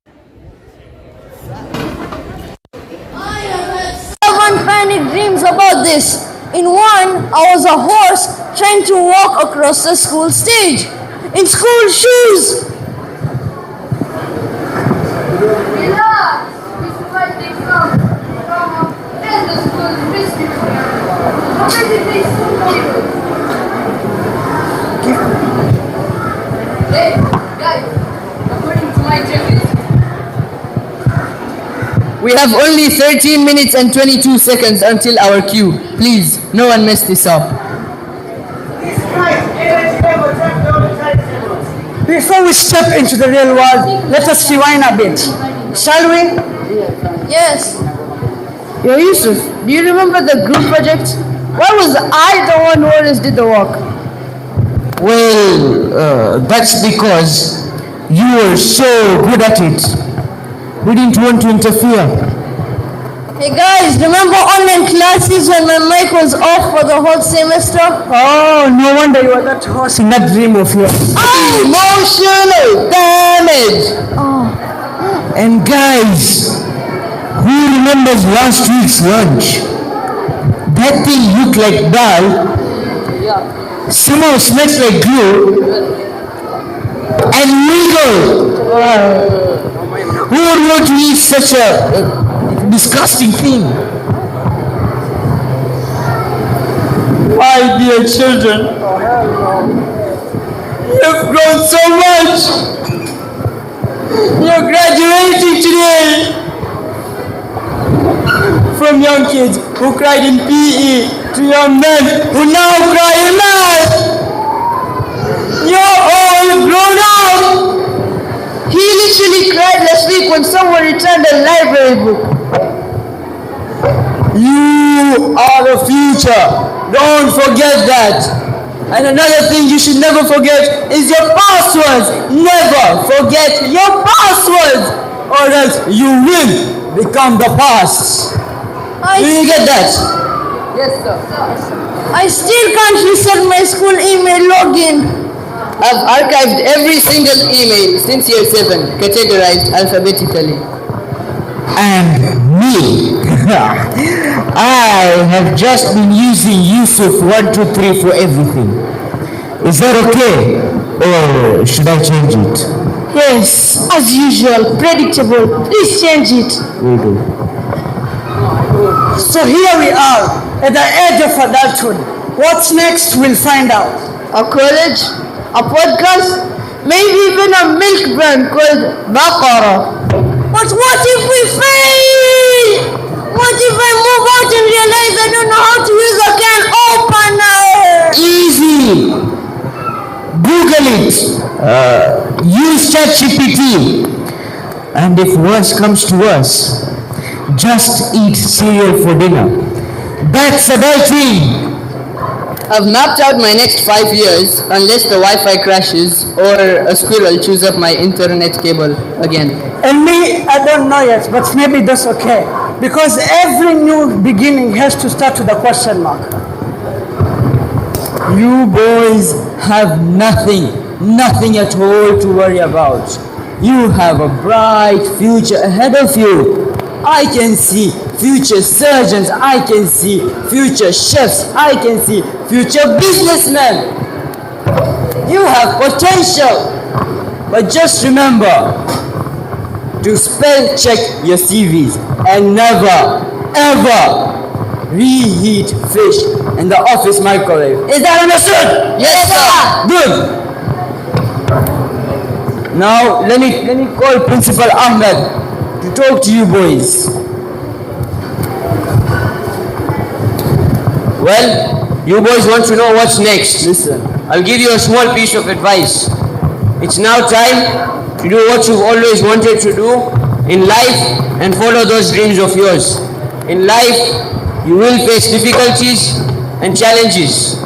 I have had 7 panic dreams about this. In one, I was a horse trying to walk across the school stage in school shoes. Relax. We survived the exam, drama, and the school's mystery. Hey, guys, according to my checklist, We have only 13 minutes and 22 seconds until our cue. Please, no one mess this up. Before we step into the real world, let us rewind a bit. Shall we? Yes. Yo, Yusuf, do you remember the group project? Why was I the one who always did the work? Well, that's because you were so good at it. We didn't want to interfere. Hey guys, remember online classes when my mic was off for the whole semester? Oh, no wonder you were that horse in that dream of yours. Emotional damage. And guys, who remembers last week's lunch? That thing looked like dal, somehow smells like glue, and wiggle. Who would want to eat such a disgusting thing? My dear children, you've grown so much. You're graduating today. From young kids who cried in PE to young men who now cry in math. You're all grown up. He literally cried last week when someone returned a library book. You are the future. Don't forget that. And another thing you should never forget is your passwords. Never forget your passwords, or else you will become the past. Do you get that? Yes, sir. I still can't reset my school email login. I've archived every single email since year 7, categorized alphabetically. And me, I have just been using Yusuf 123 for everything. Is that okay? Or should I change it? Yes, as usual, predictable. Please change it. Will do. So here we are, at the edge of adulthood. What's next, we'll find out. A college, a podcast, maybe even a milk brand called Baqara. But what if we fail? What if I move out and realize I don't know how to use a can opener? Easy. Google it. Use ChatGPT. And if worse comes to worse, just eat cereal for dinner. That's adultery. I've mapped out my next 5 years unless the Wi-Fi crashes or a squirrel chews up my internet cable again. And me, I don't know yet, but maybe that's okay. Because every new beginning has to start with a question mark. You boys have nothing at all to worry about. You have a bright future ahead of you. I can see future surgeons, I can see future chefs, I can see future businessmen. You have potential. But just remember to spell check your CVs and never, ever reheat fish in the office microwave. Is that understood? Yes, sir. Good. Now let me call Principal Ahmed to talk to you boys. Well, you boys want to know what's next. Listen, I'll give you a small piece of advice. It's now time to do what you've always wanted to do in life and follow those dreams of yours. In life, you will face difficulties and challenges.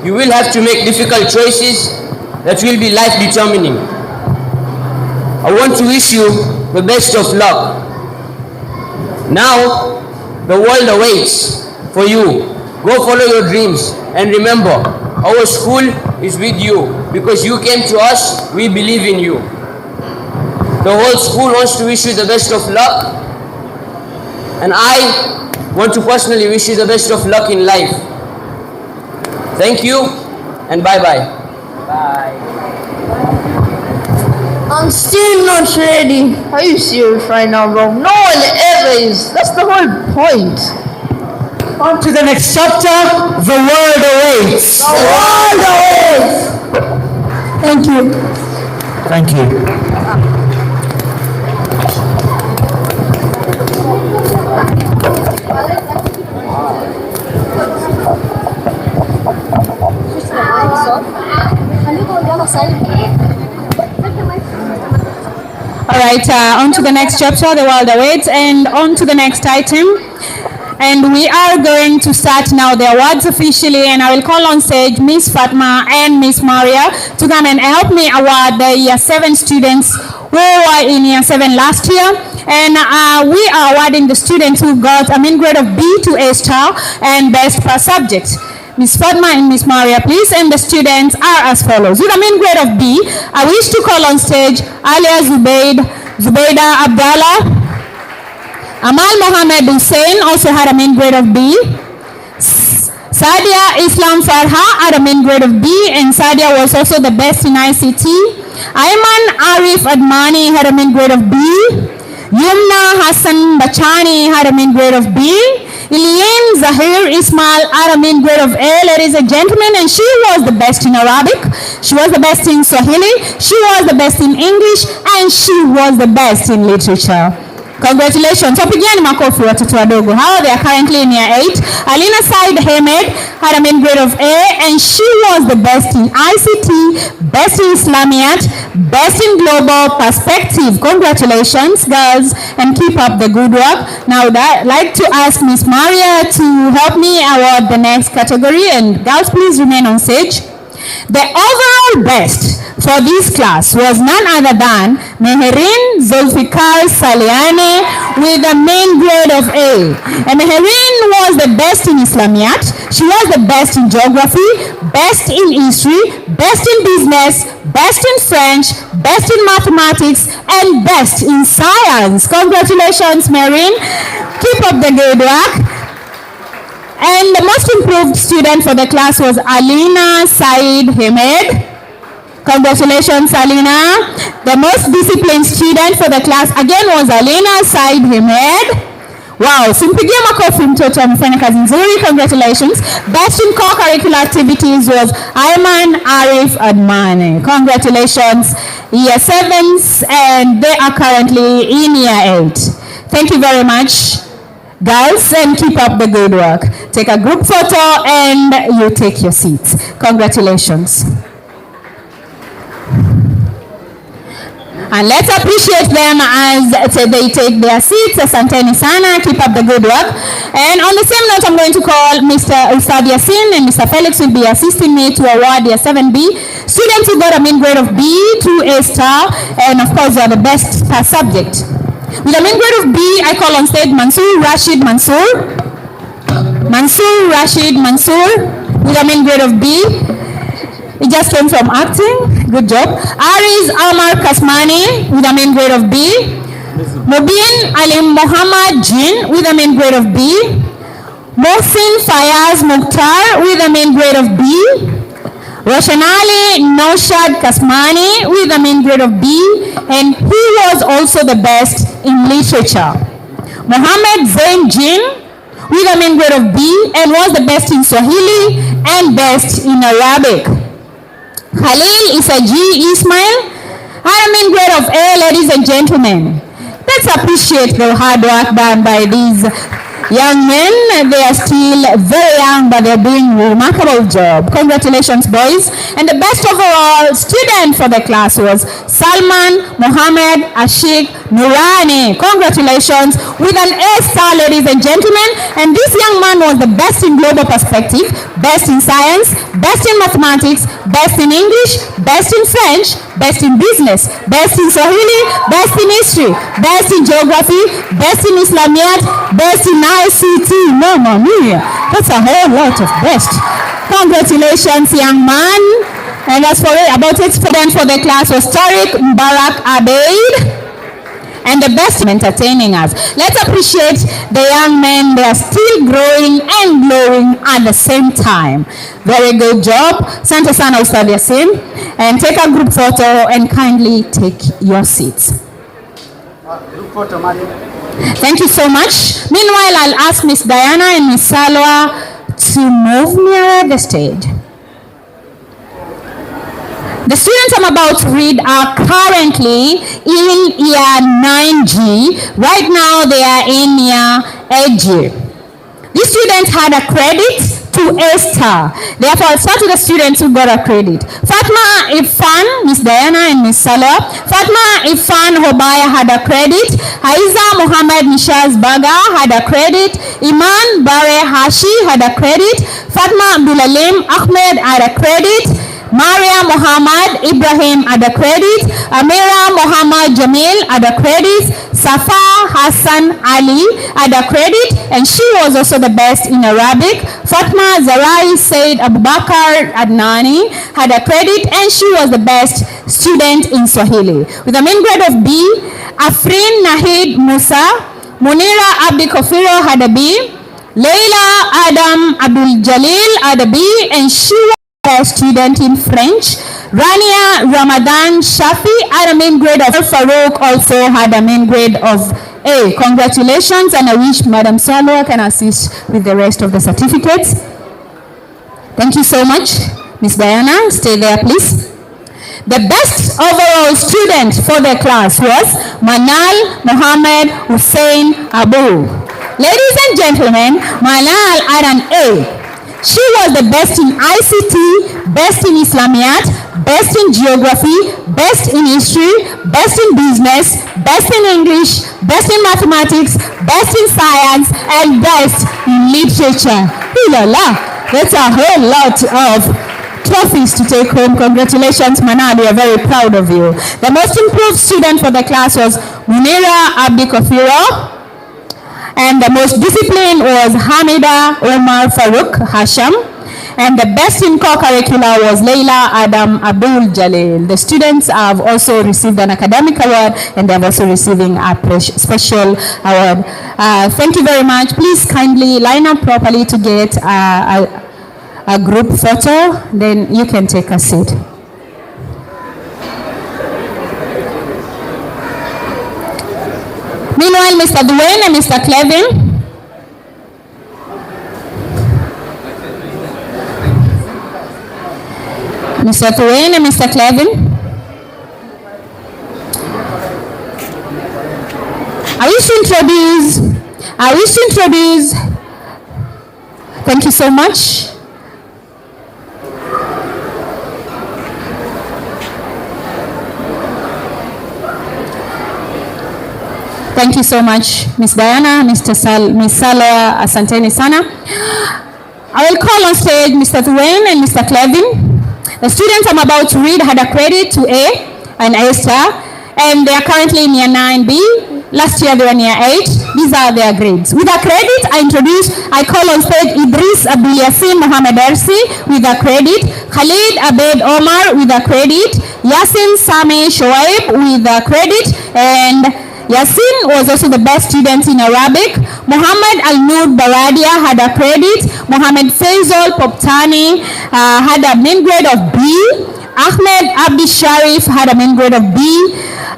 You will have to make difficult choices that will be life determining. I want to wish you the best of luck. Now, the world awaits for you. Go follow your dreams and remember, our school is with you because you came to us, we believe in you. The whole school wants to wish you the best of luck, and I want to personally wish you the best of luck in life. Thank you and bye-bye. Bye. I'm still not ready. Are you serious right now, bro? No one ever is. That's the whole point. On to the next chapter. The world awaits. The world awaits. Thank you. Thank you. All right, on to the next chapter, the world awaits, and on to the next item. And we are going to start now the awards officially, and I will call on stage Miss Fatma and Miss Maria to come and help me award the Year 7 students who were in Year 7 last year. And we are awarding the students who got a mean grade of B to A star and best per subject. Miss Fatma and Miss Maria, please, and the students are as follows. With a mean grade of B, I wish to call on stage Alia Zubaida Abdallah. Amal Mohammed Hussein also had a mean grade of B. Sadia Islam Farha had a mean grade of B, and Sadia was also the best in ICT. Ayman Arif Admani had a mean grade of B. Yumna Hassan Bachani had a mean grade of B. Ilian Zahir Ismail had a mean grade of A, ladies and gentlemen, and she was the best in Arabic, she was the best in Swahili, she was the best in English, and she was the best in literature. Congratulations. Wapigiani makofi watoto wadogo. How they are currently in Year 8. Alina Said Hamed had a mean grade of A, and she was the best in ICT, best in Islamic, best in global perspective. Congratulations, girls, and keep up the good work. Now I'd like to ask Miss Maria to help me award the next category, and girls, please remain on stage. The overall best for this class was none other than Meherin Zulfikar Saliane with a main grade of A. And Meherin was the best in Islamiyat, she was the best in geography, best in history, best in business, best in French, best in mathematics, and best in science. Congratulations, Meherin. Keep up the good work. And the most improved student for the class was Alina Said Hamed. Congratulations, Alina. The most disciplined student for the class again was Alina Said Hamed. Wow, simpigia makofi mtoto amefanya kazi nzuri. Congratulations. Best in co-curricular activities was Ayman Arif Admani. Congratulations, Year 7s, and they are currently in Year 8. Thank you very much, girls, and keep up the good work. Take a group photo and you take your seats. Congratulations. And let's appreciate them as they take their seats. Asanteni sana, keep up the good work. And on the same note, I'm going to call Mr. Ustad Yassin, and Mr. Felix will be assisting me to award their 7B. Students who got a mean grade of B to A star, and of course, are the best per subject. With a mean grade of B, I call on stage Mansoor Rashid Mansoor. Mansoor Rashid Mansoor with a mean grade of B. He just came from acting. Good job. Ariz Amar Kasmani with a mean grade of B. Mubin Ali Muhammad Jin with a mean grade of B. Mohsin Fayaz Mukhtar with a mean grade of B. Roshanali Noshad Kasmani with a mean grade of B, and he was also the best in literature. Mohammed Zain Jin with a mean grade of B and was the best in Swahili and best in Arabic. Khalil Isaji Ismail had a mean grade of A, ladies and gentlemen. Let's appreciate the hard work done by these young men. They are still very young, but they're doing a remarkable job. Congratulations, boys. And the best overall student for the class was Salman Mohammed Ashik Nurani. Congratulations with an A star, ladies and gentlemen. And this young man was the best in global perspective, best in science, best in mathematics, best in English, best in French, best in business, best in Swahili, best in history, best in geography, best in Islamiyat, best in ICT. Mamma mia, that's a whole lot of best. Congratulations, young man. And as for about 8 students for the class was Tariq Mubarak Abeid, and the best in entertaining us. Let's appreciate the young men. They are still growing and glowing at the same time. Very good job. Asante sana Ustadh Yasin. And take a group photo and kindly take your seats. Group photo, madam. Thank you so much. Meanwhile, I'll ask Miss Diana and Miss Salwa to move nearer the stage. The students I'm about to read are currently in year 9G. Right now they are in year 8G. These students had a credit to A-star. Therefore, I'll start with the students who got a credit. Fatma Ifan, Miss Diana and Miss Salwa. Fatma Ifan Hobaya had a credit. Haiza Muhammad Nishaz Baga had a credit. Iman Bare Hashi had a credit. Fatma Abdulalim Ahmed had a credit. Maria Muhammad Ibrahim had a credit. Amira Muhammad Jamil had a credit. Safa Hassan Ali had a credit, and she was also the best in Arabic. Fatma Zarai Said Abubakar Adnani had a credit, and she was the best student in Swahili. With a main grade of B, Afrin Nahid Musa, Munira Abdi Kofiro had a B. Leila Adam Abdul Jalil had a B, and she was a student in French. Rania Ramadan Shafi had a main grade of Farouk also had a main grade of A. Congratulations, and I wish Madam Salwa can assist with the rest of the certificates. Thank you so much. Miss Diana, stay there please. The best overall student for the class was Manal Mohammed Hussein Abu. Ladies and gentlemen, Manal had an A. She was the best in ICT, best in Islamiyat, best in geography, best in history, best in business, best in English, best in mathematics, best in science, and best in literature. Ilala, that's a whole lot of trophies to take home. Congratulations, Manal, we are very proud of you. The most improved student for the class was Munira Abdi Kofiro. And the most disciplined was Hamida Omar Farouk Hasham. And the best in co-curricular was Leila Adam Abdul Jalil. The students have also received an academic award, and they're also receiving a special award. Thank you very much. Please kindly line up properly to get a group photo. Then you can take a seat. Meanwhile, Mr. Dwayne and Mr. Clevin. Mr. Dwayne and Mr. Clevin. I wish to introduce, thank you so much. Thank you so much, Miss Diana, Miss Salwa, asanteni sana. I will call on stage Mr. Dwayne and Mr. Clevin. The students I'm about to read had a credit to A and A-star, and they are currently in year 9B. Last year they were in year 8. These are their grades. With a credit, I call on stage Idris Abdul Yassin Mohammed Ersi with a credit, Khalid Abed Omar with a credit, Yasin Sami Shoaib with a credit, and Yasin was also the best student in Arabic. Muhammad Al-Nur Baradia had a credit. Muhammad Faisal Poptani had a main grade of B. Ahmed Abdi Sharif had a main grade of B.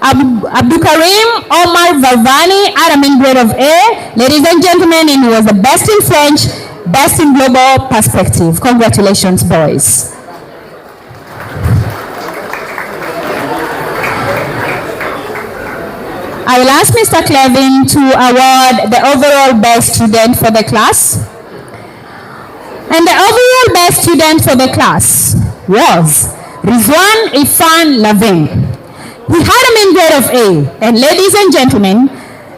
Abdul Karim Omar Varvani had a main grade of A. Ladies and gentlemen, he was the best in French, best in global perspective. Congratulations, boys. I will ask Mr. Clevin to award the overall best student for the class. And the overall best student for the class was Rizwan Ifan Lavin. He had a main grade of A. And ladies and gentlemen,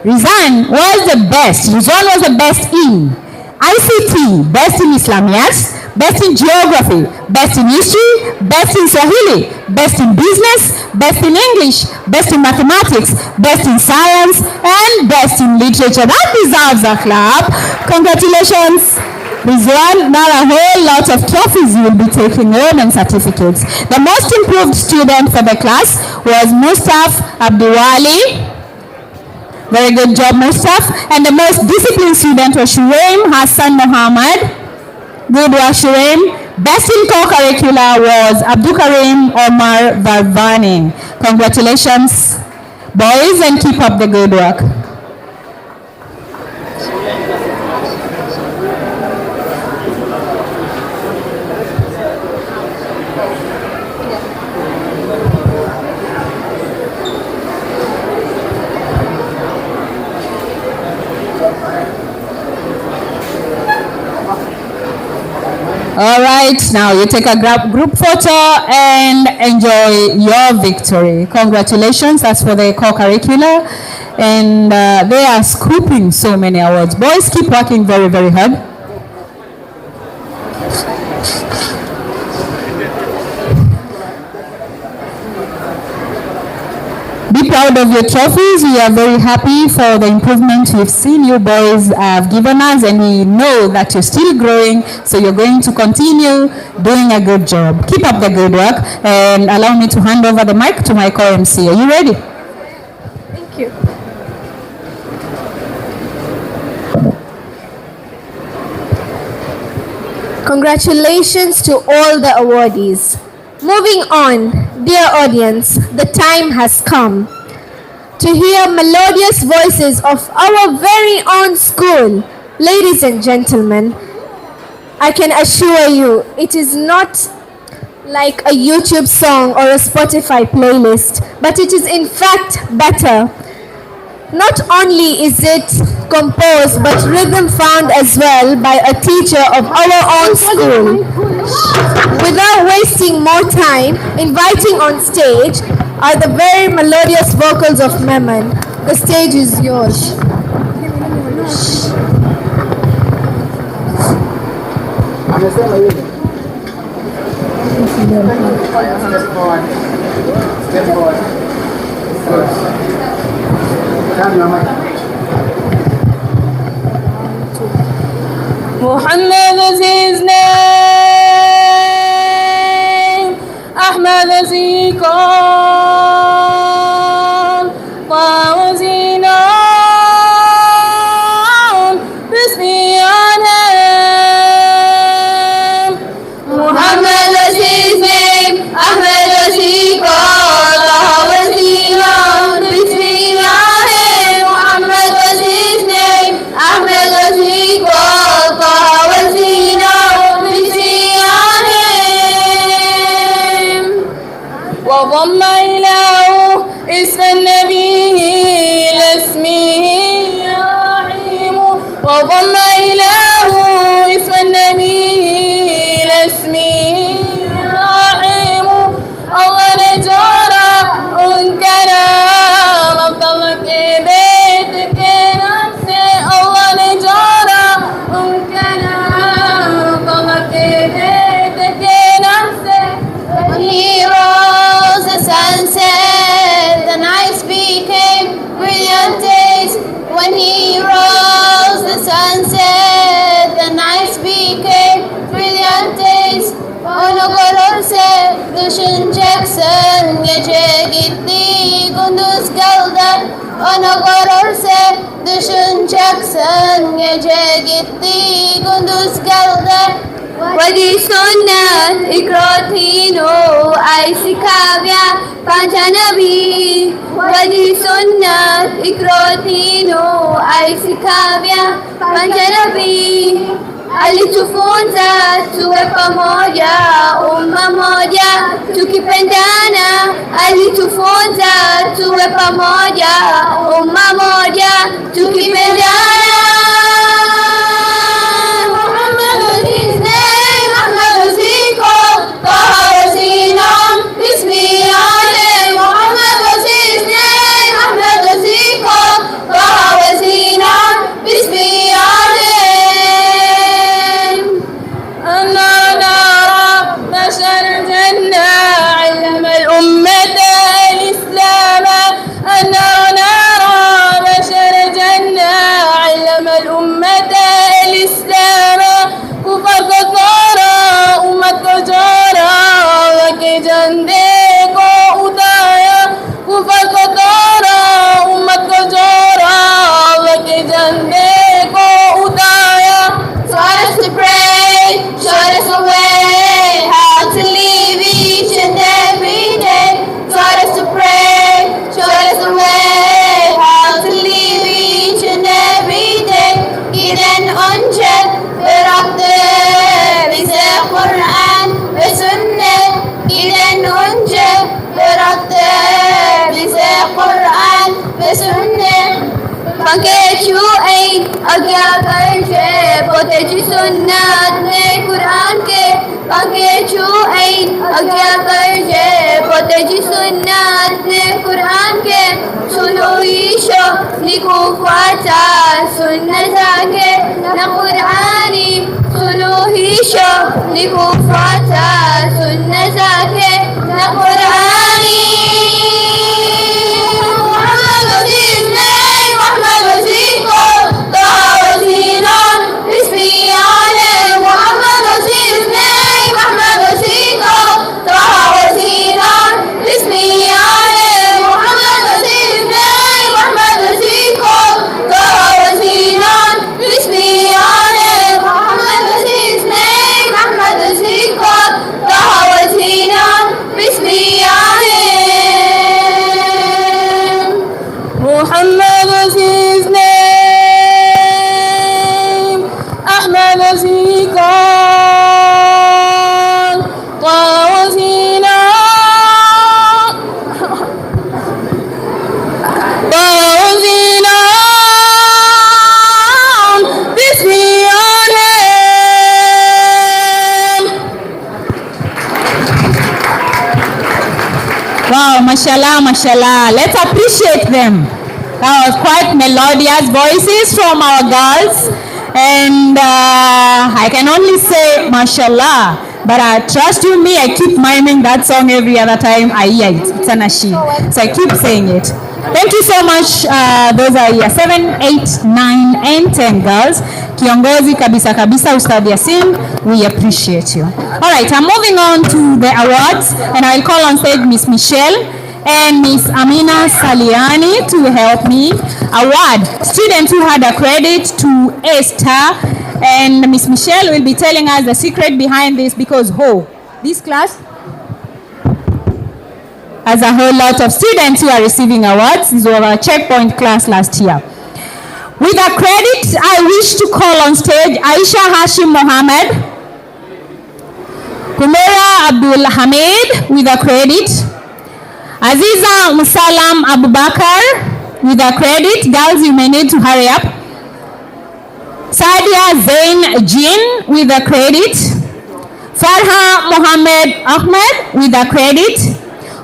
Rizwan was the best. Rizwan was the best in ICT, best in Islamiyat, best in geography, best in history, best in Swahili, best in business, best in English, best in mathematics, best in science, and best in literature. That deserves a clap. Congratulations, Rizwan. Now a whole lot of trophies you will be taking home and certificates. The most improved student for the class was Mustaf Abdiwali. Very good job, Mustaf. And the most disciplined student was Shuraim Hassan Muhammad. Good work, Shuraim. Best in co-curricular was Abdul Karim Omar Varvani. Congratulations, boys, and keep up the good work. All right, now you take a group photo and enjoy your victory. Congratulations, that's for the co-curricular. And they are scooping so many awards. Boys, keep working very, very hard. Be proud of your trophies. We are very happy for the improvement we've seen you boys have given us, and we know that you're still growing, so you're going to continue doing a good job. Keep up the good work, and allow me to hand over the mic to my co-MC. Are you ready? Thank you. Congratulations to all the awardees. Moving on, dear audience, the time has come to hear melodious voices of our very own school. Ladies and gentlemen, I can assure you it is not like a YouTube song or a Spotify playlist, but it is in fact better. Not only is it composed, but rhythm found as well by a teacher of our own school. Without wasting more time, inviting on stage are the very melodious vocals of Memon. The stage is yours. Muhammad is his name, Ahmad is he called, Wa was he known, peace be on him. Muhammad is his name, Ahmad is he called, Wa was he known, peace be on him. Muhammad was his name, Ahmad was he called. وضم إله اسم النبي إلى اسمه رحيم وضم إله اسم النبي إلى اسمه رحيم الله نجارة أنكنا مبطلك بيتك نفسي الله نجارة أنكنا مبطلك بيتك نفسي sunset, the nights became brilliant days. When he rose, the sunset, the nights became brilliant days. Onu görürse düşüneceksin, gece gitti gündüz geldi. Onu görürse düşüneceksin, gece gitti gündüz geldi. Wadi sunnat ikrotino ay sikavya panjanabi. Wadi sunnat ikrotino ay sikavya panjanabi. Alitufunza tuwe pamoja, umma moja, tukipendana. Alitufunza tuwe pamoja, umma moja, tukipendana. Jande ko utaya kufar ko tara ummat ko jora zake, suluhisho ni kufuata sunna zake, na Qur'ani suluhisho ni kufuata sunna zake, na Qur'ani. Muhammad was his name, Muhammad was his call, Taha was his name, peace be on him. Muhammad was his name, Muhammad was his call, Taha was his name, peace be on him. Muhammad was his name, Muhammad was his call, Taha was his name, peace be on him. Muhammad was his name, Muhammad was his call, Taha was his name, peace be on him. Muhammad was his name, Ahmad was his call, Taha was his name, Taha was his name, peace be on him. Wow, mashallah, mashallah. Let's appreciate them. That was quite melodious voices from our girls. And I can only say mashallah. But trust you me, I keep miming that song every other time I hear it. It's a nasheed. So I keep saying it. Thank you so much. Those are year 7, 8, 9, and 10 girls. Kiongozi kabisa kabisa, Ustad Yasin, we appreciate you. All right, I'm moving on to the awards, and I'll call on stage Miss Michelle and Miss Amina Saliani to help me award students who had a credit to A star. And Miss Michelle will be telling us the secret behind this, because this class has a whole lot of students who are receiving awards. This was our checkpoint class last year. With a credit, I wish to call on stage Aisha Hashim Mohammed, Kumera Abdul Hamid with a credit, Aziza Musalam Abubakar with a credit. Girls, you may need to hurry up. Sadia Zain Jin with a credit, Farha Mohammed Ahmed with a credit,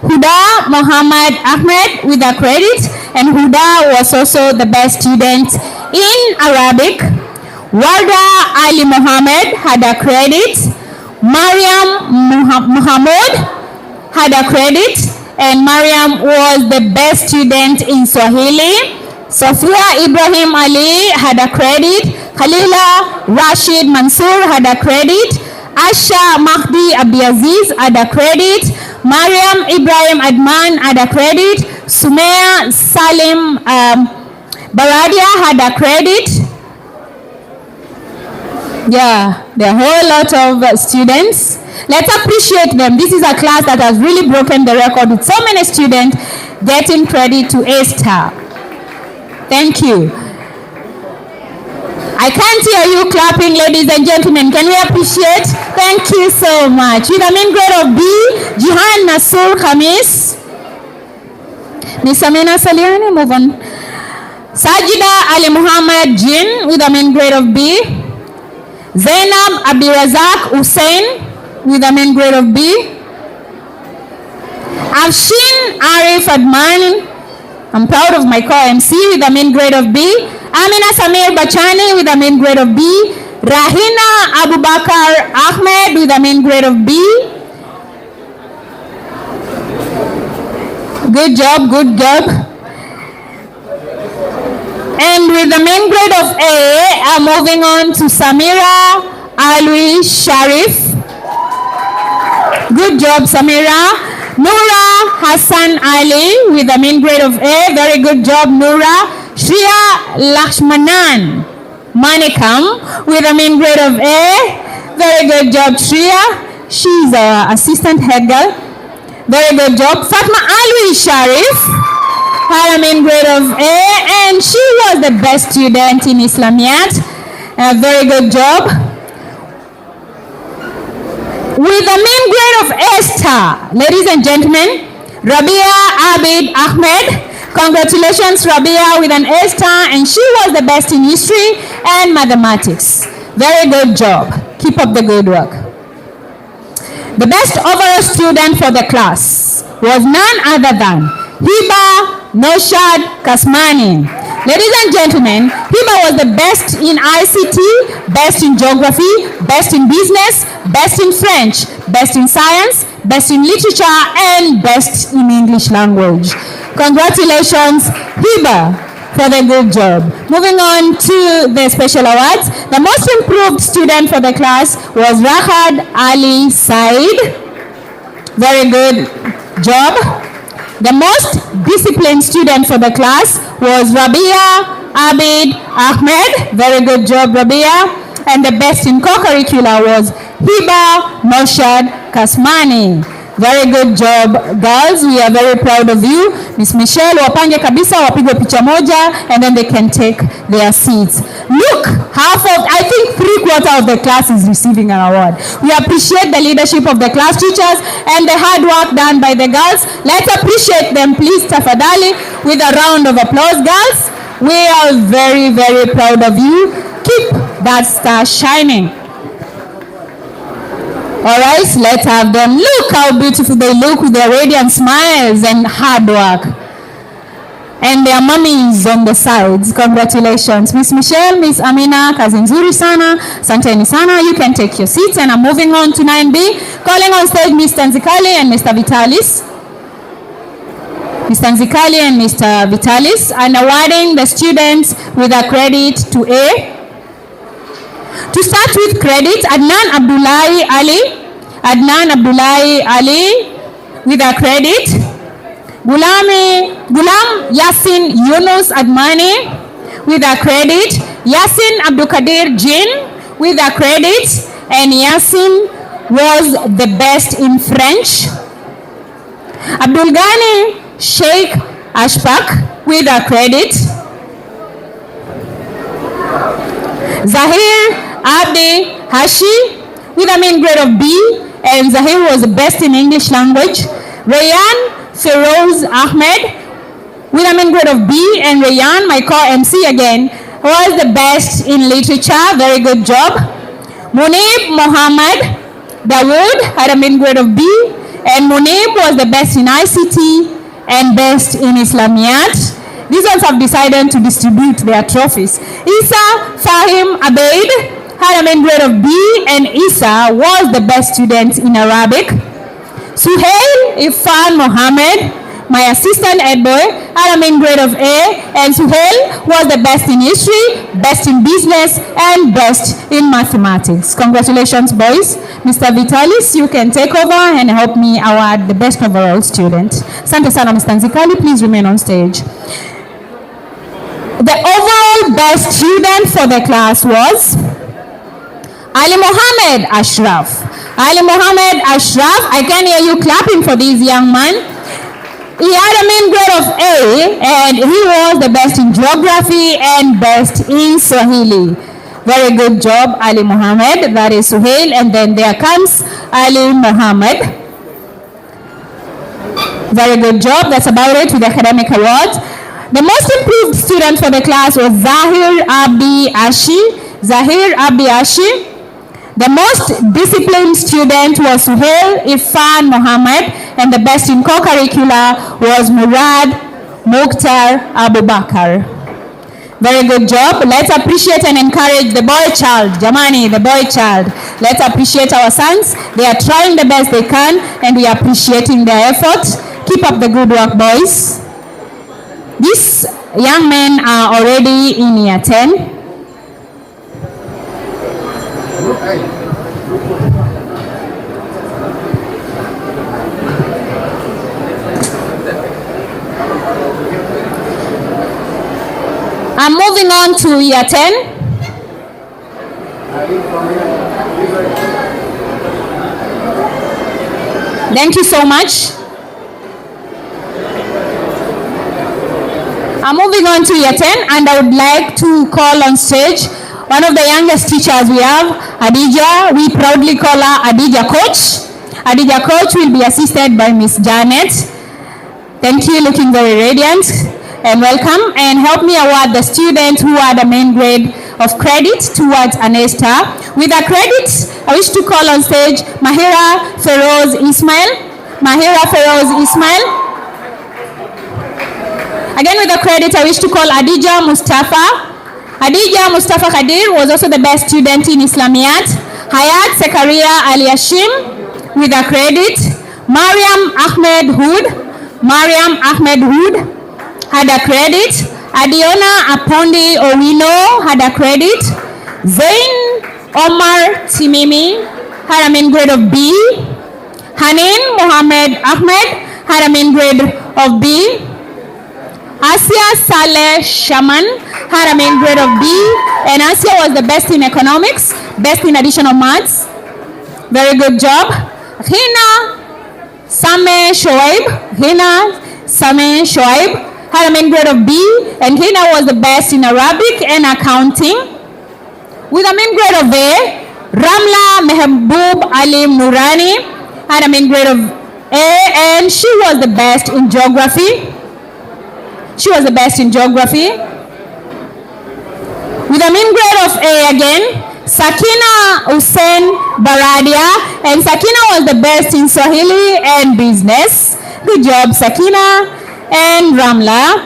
Huda Mohammed Ahmed with a credit, and Huda was also the best student in Arabic. Warda Ali Mohammed had a credit, Mariam Muhammad had a credit, and Mariam was the best student in Swahili. Sofia Ibrahim Ali had a credit, Khalila Rashid Mansour had a credit, Asha Mahdi Abdiaziz had a credit, Mariam Ibrahim Adman had a credit, Sumaya Salim Baradia had a credit. Yeah, there are a whole lot of students. Let's appreciate them. This is a class that has really broken the record with so many students getting credit to A star. Thank you. I can't hear you clapping, ladies and gentlemen. Can we appreciate? Thank you so much. With a main grade of B, Jihan Nasur Khamis. Miss Amina Saliani, move on. Sajida Ali Muhammad Jin with a main grade of B. Zainab Abdirazak Hussein with a main grade of B. Afshin Arif Adman, I'm proud of my co-MC, with a main grade of B. Amina Samir Bachani with a main grade of B. Rahina Abubakar Ahmed with a main grade of B. Good job, good job. And with the main grade of A, I'm moving on to Samira Alwi Sharif. Good job, Samira. Noura Hassan Ali with the main grade of A. Very good job, Noura. Shriya Lakshmanan Manikam with the main grade of A. Very good job, Shriya. She's our assistant head girl. Very good job. Fatma Alwi Sharif had a main grade of A, and she was the best student in Islamiyat. Very good job. With the main grade of A star, ladies and gentlemen, Rabia Abid Ahmed. Congratulations, Rabia, with an A star, and she was the best in history and mathematics. Very good job. Keep up the good work. The best overall student for the class was none other than Hiba Noshad Kasmani. Ladies and gentlemen, Hiba was the best in ICT, best in geography, best in business, best in French, best in science, best in literature, and best in English language. Congratulations, Hiba, for the good job. Moving on to the special awards. The most improved student for the class was Rahad Ali Said. Very good job. The most disciplined student for the class was Rabia Abid Ahmed. Very good job, Rabia. And the best in co-curricular was Hiba Noshad Kasmani. Very good job, girls. We are very proud of you. Miss Michelle, wapange kabisa, wapigwe picha moja, and then they can take their seats. Look, I think 3/4 of the class is receiving an award. We appreciate the leadership of the class teachers and the hard work done by the girls. Let's appreciate them, please, tafadhali, with a round of applause, girls. We are very, very proud of you. Keep that star shining. All right, let's have them. Look how beautiful they look with their radiant smiles and hard work. And their mummies on the sides. Congratulations. Miss Michelle, Miss Amina, kazi nzuri sana. Asanteni sana. You can take your seats. And I'm moving on to 9B. Calling on stage Mr. Nzikali and Mr. Vitalis. Mr. Nzikali and Mr. Vitalis. And awarding the students with a credit to A. To start with credit, Adnan Abdullahi Ali with a credit. Gulam Yasin Yunus Admani with a credit. Yasin Abdulkadir Jin with a credit. And Yasin was the best in French. Abdul Ghani Sheikh Ashpak with a credit. Zahir Abdi Hashi with a mean grade of B, and Zahir was the best in English language. Rayan Feroz Ahmed with a mean grade of B, and Rayan, my co-MC again, was the best in literature. Very good job. Munib Mohammed Dawood had a mean grade of B, and Munib was the best in ICT and best in Islamiyat. These ones have decided to distribute their trophies. Isa Fahim Abeid had a mean grade of B, and Isa was the best student in Arabic. Suhail Ifan Mohammed, my assistant head boy, had a mean grade of A, and Suhail was the best in history, best in business, and best in mathematics. Congratulations, boys. Mr. Vitalis, you can take over and help me award the best overall student. Asante sana, Mr. Nzikali, please remain on stage. The overall best student for the class was Ali Mohammed Ashraf. Ali Mohammed Ashraf, I can hear you clapping for this young man. He had a mean grade of A, and he was the best in geography and best in Swahili. Very good job, Ali Mohammed. That is Suhail, and then there comes Ali Mohammed. Very good job. That's about it with the academic awards. The most improved student for the class was Zahir Abdi Ashi. Zahir Abdi Ashi. The most disciplined student was Suhail Ifan Mohammed, and the best in co-curricular was Murad Mukhtar Abubakar. Very good job. Let's appreciate and encourage the boy child. Jamani, the boy child. Let's appreciate our sons. They are trying the best they can, and we are appreciating their effort. Keep up the good work, boys. These young men are already in year 10. I'm moving on to year 10. Thank you so much. I'm moving on to year 10, and I would like to call on stage one of the youngest teachers we have, Adija. We proudly call her Adija Coach. Adija Coach will be assisted by Miss Janet. Thank you, looking very radiant. And welcome, and help me award the student who had a main grade of credit towards Anesta. With a credit, I wish to call on stage Mahira Feroz Ismail. Mahira Feroz Ismail. Again with the credit, I wish to call Adija Mustafa. Adija Mustafa Kadir was also the best student in Islamiyat. Hayat Zakaria Ali Hashim with a credit. Mariam Ahmed Hood had a credit. Adiona Apondi Owino had a credit. Zain Omar Timimi had a mean grade of B. Hanin Mohammed Ahmed had a mean grade of B. Asia Saleh Shaman had a main grade of B, and Asia was the best in economics, best in additional maths. Very good job. Hina Sameh Shoaib had a main grade of B, and Hina was the best in Arabic and accounting. With a main grade of A, Ramla Mehboob Alim Nurani had a main grade of A, and she was the best in geography. With a mean grade of A again, Sakina Hussein Baradia, and Sakina was the best in Swahili and business. Good job, Sakina and Ramla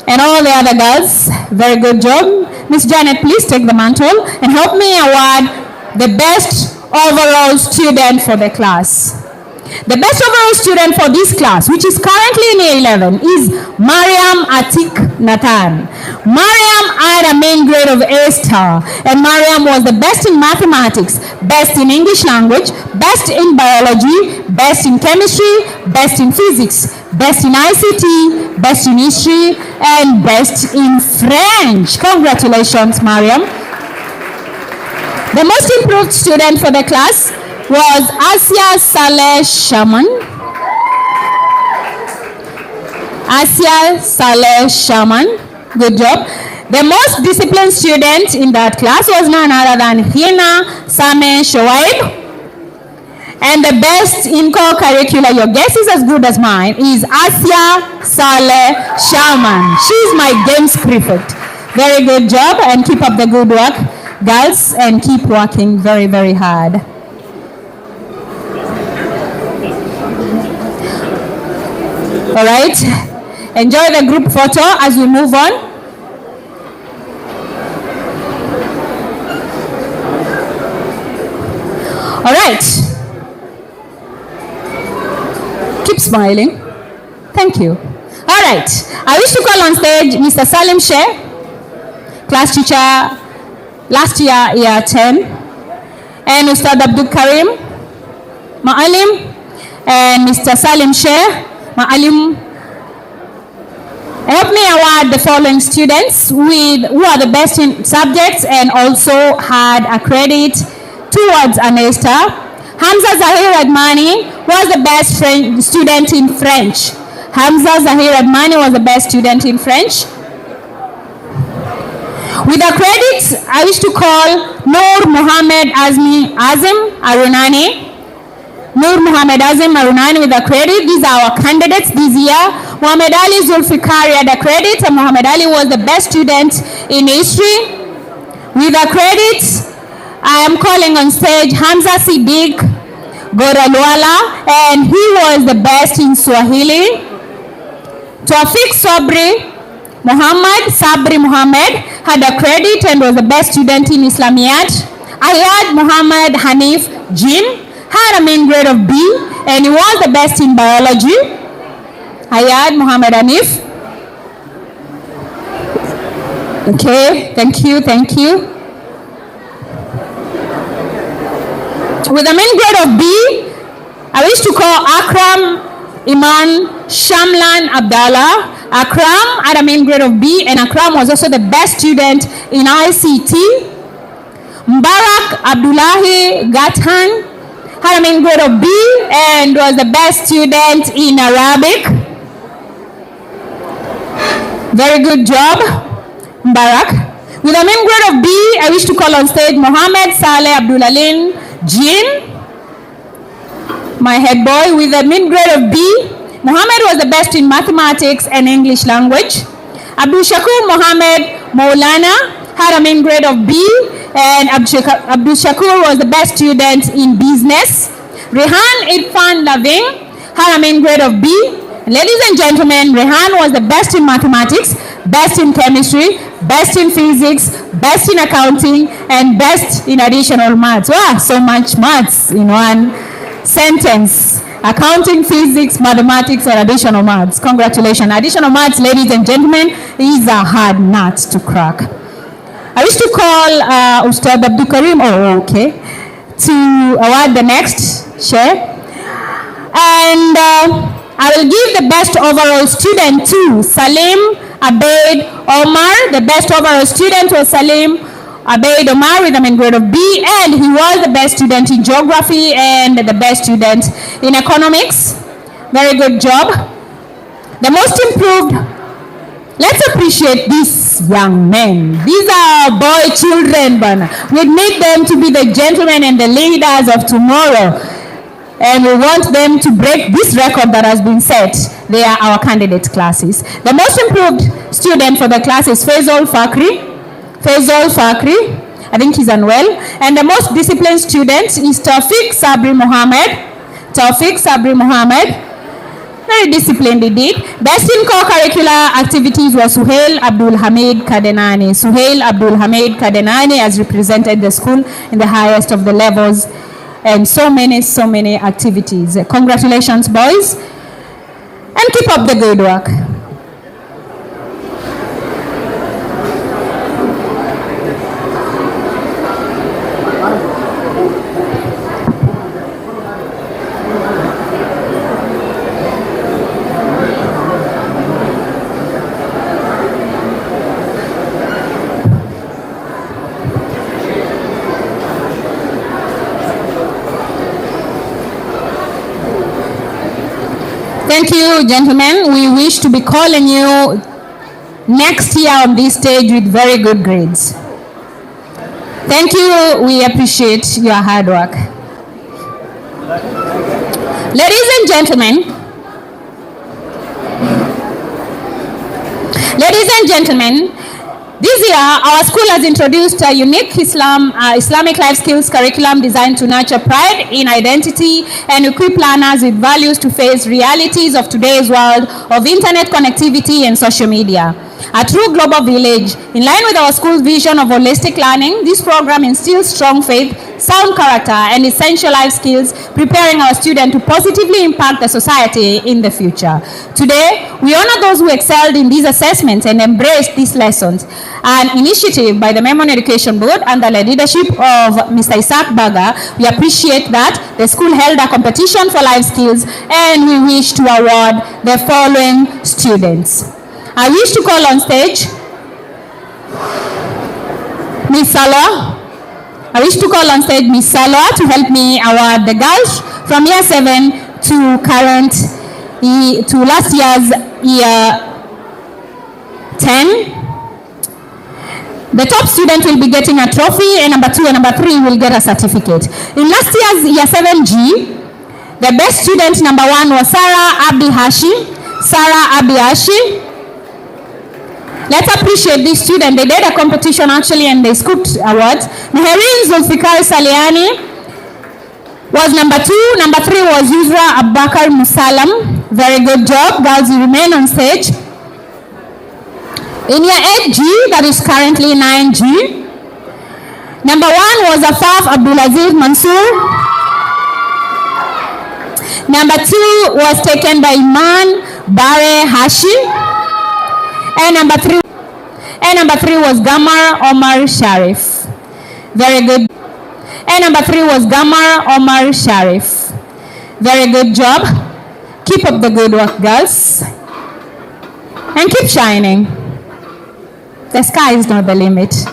and all the other girls. Very good job. Miss Janet, please take the mantle and help me award the best overall student for the class. The best overall student for this class, which is currently in year 11, is Mariam Atik Nathan. Mariam had a main grade of A star, and Mariam was the best in mathematics, best in English language, best in biology, best in chemistry, best in physics, best in ICT, best in history, and best in French. Congratulations, Mariam. The most improved student for the class was Asia Saleh Shaman. Good job. The most disciplined student in that class was none other than Hina Sameh Shoaib. And the best in co-curricular, your guess is as good as mine, is Asia Saleh Shaman. She's my games prefect. Very good job, and keep up the good work, girls, and keep working very, very hard. All right, enjoy the group photo as we move on. All right, keep smiling. Thank you. All right, I wish to call on stage Mr. Salim Sheikh, class teacher last year, year 10, and Ustad Abdul Karim Ma'alim, and Mr. Salim Sheikh Ma'alim. Help me award the following students who are the best in subjects and also had a credit towards an A star. Hamza Zahir Admani was the best student in French. Hamza Zahir Admani was the best student in French. With a credit, I wish to call Noor Muhammad Azim Arunani. Noor Muhammad Azim Arunani with a credit. These are our candidates this year. Muhammad Ali Zulfikari had a credit, and Muhammad Ali was the best student in history. With a credit, I am calling on stage Hamza Siddiq Goralwala, and he was the best in Swahili. Tawfiq Sabri Muhammad had a credit and was the best student in Islamiyat. Ayad Muhammad Hanif Jin had a main grade of B, and he was the best in biology. Ayad Muhammad Hanif. Okay, thank you. With a main grade of B, I wish to call Akram Iman Shamlan Abdallah. Akram had a main grade of B, and Akram was also the best student in ICT. Mbarak Abdullahi Gathan had a main grade of B and was the best student in Arabic. Very good job, Mbarak. With a main grade of B, I wish to call on stage Mohammed Saleh Abdulalin Jin, my head boy. With a main grade of B, Mohammed was the best in mathematics and English language. Abdul Shakur Mohammed Maulana had a main grade of B, and Abdul Shakur was the best student in business. Rehan Irfan Laving had a main grade of B, Ladies and gentlemen, Rehan was the best in mathematics, best in chemistry, best in physics, best in accounting, and best in additional maths. Wow, so much maths in one sentence. Accounting, physics, mathematics, and additional maths. Congratulations. Additional maths, ladies and gentlemen, is a hard nut to crack. I wish to call Ustad Abdul Karim, to award the next share. And I will give the best overall student to Salim Abeid Omar. The best overall student was Salim Abeid Omar with a mean grade of B, and he was the best student in geography and the best student in economics. Very good job. The most improved, let's appreciate these young men. These are boy children, but we need them to be the gentlemen and the leaders of tomorrow. And we want them to break this record that has been set. They are our candidate classes. The most improved student for the class is Faisal Fakri. I think he's unwell. And the most disciplined student is Tawfiq Sabri Mohammed. Very disciplined indeed. Best in co-curricular activities was Suhail Abdul Hamid Kadenani has represented the school in the highest of the levels, and so many activities. Congratulations, boys, and keep up the good work. Thank you, gentlemen. We wish to be calling you next year on this stage with very good grades. Thank you. We appreciate your hard work. Ladies and gentlemen, this year our school has introduced a unique Islamic life skills curriculum designed to nurture pride in identity and equip learners with values to face realities of today's world of internet connectivity and social media. A true global village. In line with our school's vision of holistic learning, this program instills strong faith, sound character, and essential life skills, preparing our students to positively impact the society in the future. Today, we honor those who excelled in these assessments and embraced these lessons. An initiative by the Memon Education Board under the leadership of Mr. Isaac Baga, we appreciate that the school held a competition for life skills, and we wish to award the following students. I wish to call on stage Miss Salwa. Miss Salwa to help me award the girls from year 7 to last year's year 10. The top student will be getting a trophy, and number 2 and number 3 will get a certificate. In last year's year 7G, the best student number 1 was Sarah Abdi Hashi. Let's appreciate this student. They did a competition actually and they scooped awards. Meherin Zulfikar Saliani was number 2. Number 3 was Yusra Abubakar Musalam. Very good job. Girls, you remain on stage. In year 8G, that is currently 9G, number 1 was Afaf Abdulaziz Mansour. Number 2 was taken by Iman Bare Hashi. And number 3 was Gamar Omar Sharif. Very good. And number 3 was Gamar Omar Sharif. Very good job. Keep up the good work, girls. And keep shining. The sky is not the limit.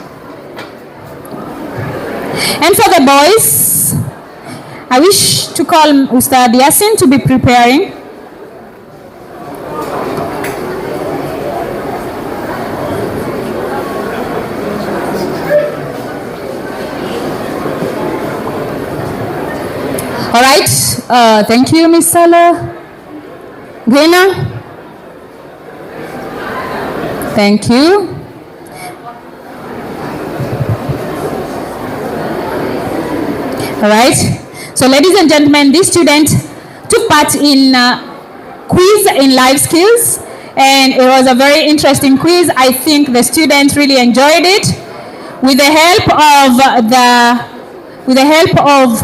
And for the boys, I wish to call Ustad Yasin to be preparing. All right, thank you, Miss Sala. Grena? Thank you. All right, so ladies and gentlemen, this student took part in quiz in life skills, and it was a very interesting quiz. I think the students really enjoyed it. With the help of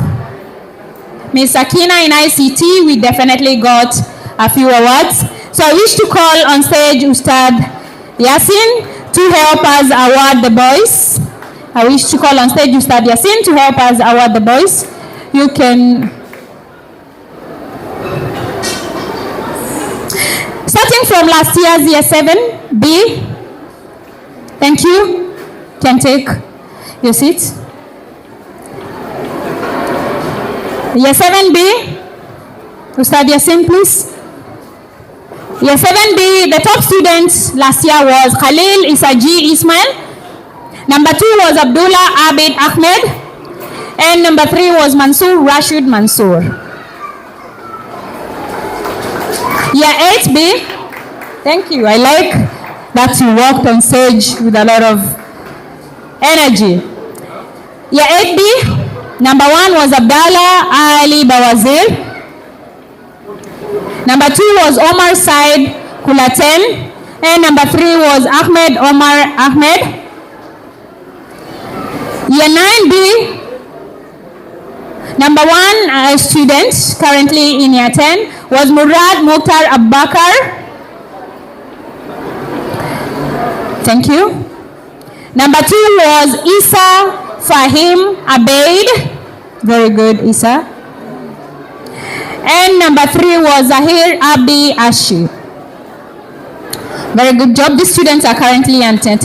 Ms. Sakina in ICT, we definitely got a few awards. So I wish to call on stage Ustad Yasin to help us award the boys. I wish to call on stage Ustad Yasin to help us award the boys. You can... Starting from last year's year 7B, thank you. Can take your seat. Year 7B, Ustad Yasin, please. Year 7B, the top students last year was Khalil Isaji Ismail. Number 2 was Abdullah Abid Ahmed. And number 3 was Mansoor Rashid Mansoor. Year 8B, thank you. I like that you walked on stage with a lot of energy. Year 8B, number 1 was Abdallah Ali Bawazir. Number 2 was Omar Said Kulaten. And number 3 was Ahmed Omar Ahmed. Year 9B, number 1 student currently in year 10 was Murad Mukhtar Abbakar. Thank you. Number 2 was Isa Fahim Abeid. Very good, Isa. And number 3 was Zahir Abdi Ashi. Very good job. These students are currently in 10.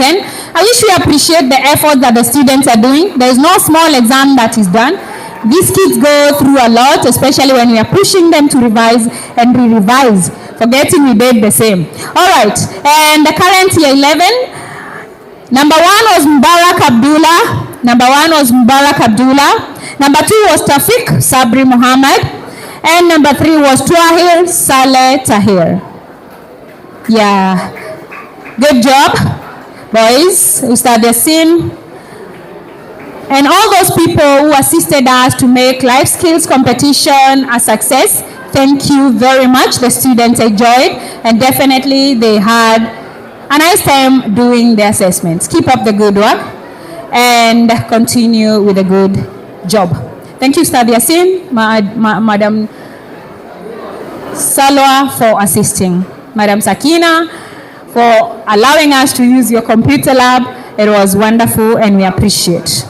I wish we appreciate the effort that the students are doing. There is no small exam that is done. These kids go through a lot, especially when we are pushing them to revise and re-revise. Forgetting we did the same. All right. And the current year 11, number 1 was Mubarak Abdullah. Number 1 was Mubarak Abdullah. Number 2 was Tafik Sabri Muhammad. And number 3 was Tuahir Saleh Tahir. Yeah. Good job, boys. Ustad Yasin. And all those people who assisted us to make life skills competition a success. Thank you very much. The students enjoyed, and definitely they had a nice time doing the assessments. Keep up the good work and continue with a good job. Thank you, Ustad Yasin, Madam Salwa for assisting, Madam Sakina for allowing us to use your computer lab. It was wonderful and we appreciate.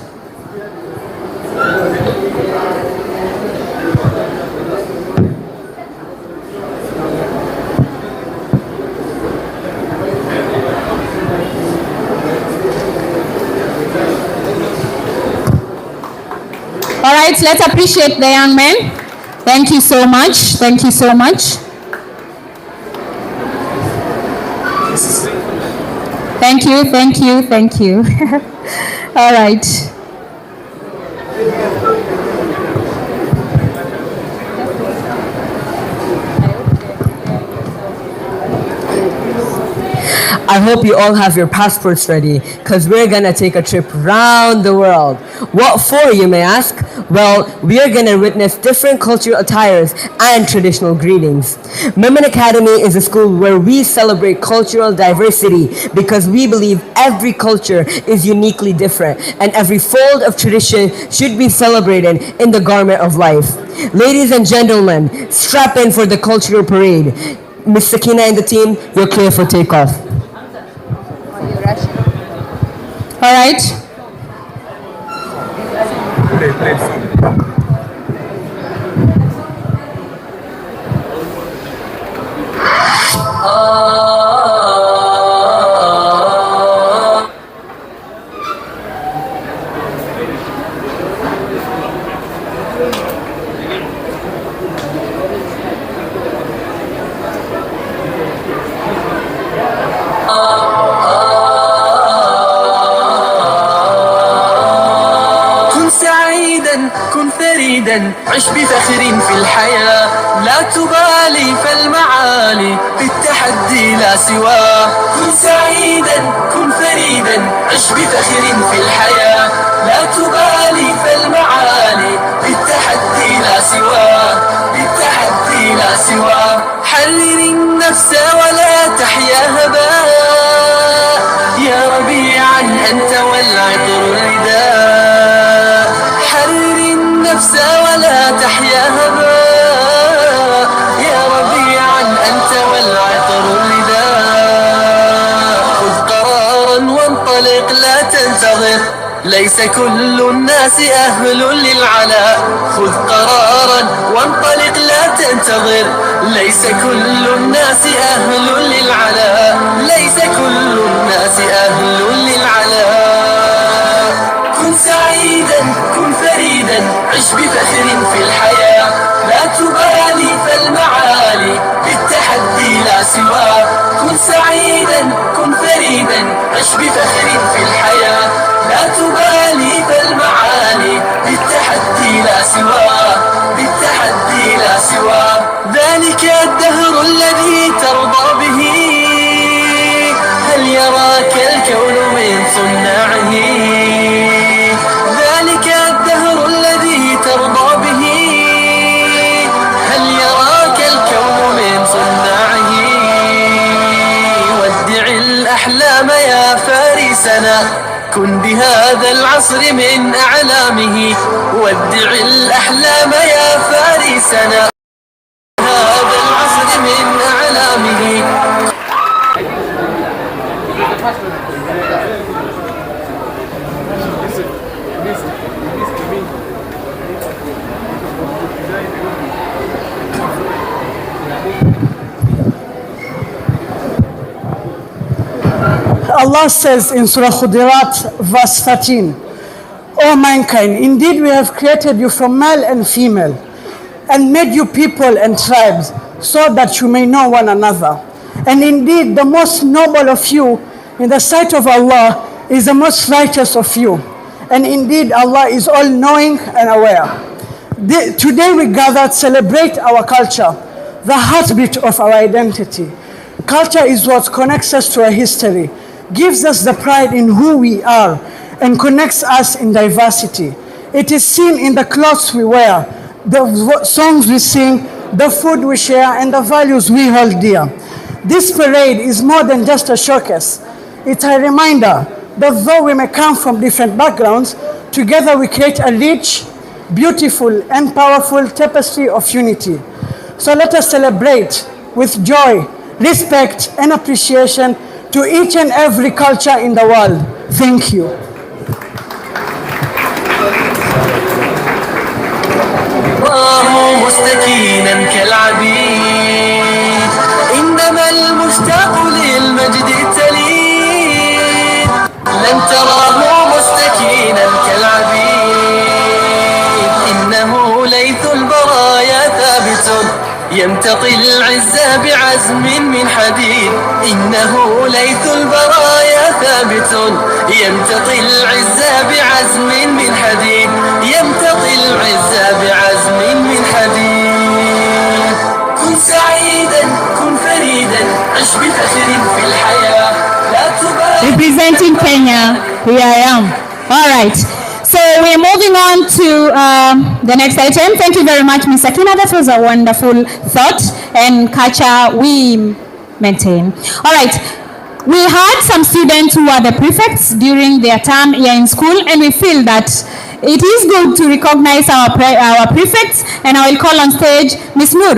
All right, let's appreciate the young men. Thank you so much. Thank you so much. Thank you, thank you, thank you. All right. I hope you all have your passports ready, because we're going to take a trip around the world. What for, you may ask? Well, we are going to witness different cultural attires and traditional greetings. Memon Academy is a school where we celebrate cultural diversity because we believe every culture is uniquely different and every fold of tradition should be celebrated in the garment of life. Ladies and gentlemen, strap in for the cultural parade. Ms. Sakina and the team, you're clear for takeoff. All right. عش بفخر في الحياة لا تبالي فالمعالي بالتحدي لا سواه كن سعيدا كن فريدا عش بفخر في الحياة لا تبالي فالمعالي بالتحدي لا سواه بالتحدي لا سواه حرري النفس ولا تحيا هباء يا ربيعا أنت والعطر الرداء حرر النفس ولا تحيا هباء يا ربيعا أنت والعطر الرداء خذ قرارا وانطلق لا تنتظر ليس كل الناس أهل للعلاء خذ قرارا وانطلق لا تنتظر ليس كل الناس أهل للعلاء ليس كل الناس أهل للعلاء كن سعيدا كن فريدا عش بفخر في الحياة لا تبالي فالمعالي بالتحدي لا سواه كن سعيدا كن فريدا عش بفخر في الحياة لا تبالي فالمعالي بالتحدي لا سواه بالتحدي لا سواه ذلك الدهر الذي ترضى به هل يراك الكون من صناعه ذلك الدهر الذي ترضى به هل يراك الكون من صناعه ودع الأحلام يا فارسنا كن بهذا العصر من أعلامه ودع الأحلام يا فارسنا هذا العصر من أعلامه Allah says in Surah Khudirat, verse 13, O mankind, indeed we have created you from male and female, and made you people and tribes, so that you may know one another. And indeed, the most noble of you in the sight of Allah is the most righteous of you. And indeed, Allah is all-knowing and aware. Today we gather to celebrate our culture, the heartbeat of our identity. Culture is what connects us to our history, gives us the pride in who we are, and connects us in diversity. It is seen in the clothes we wear, the songs we sing, the food we share, and the values we hold dear. This parade is more than just a showcase. It's a reminder that though we may come from different backgrounds, together we create a rich, beautiful, and powerful tapestry of unity. So let us celebrate with joy, respect, and appreciation to each and every culture in the world. Thank you. مستكينا كالعبيد إنما المشتاق للمجد التليد لن تراه مستكينا كالعبيد إنه ليث البرايا ثابت يمتطي العز بعزم من حديد إنه ليث البرايا ثابت يمتطي العز بعزم من حديد يمتطي العز بعزم من حديد كن سعيدا كن فريدا عش بفخر في الحياة لا تبالي. Representing Kenya, here I am. All right. So we're moving on to the next item. Thank you very much, Ms. Akina. That was a wonderful thought and culture we maintain. All right. We had some students who are the prefects during their time here in school, and we feel that it is good to recognize our prefects, and I will call on stage Ms. Noor,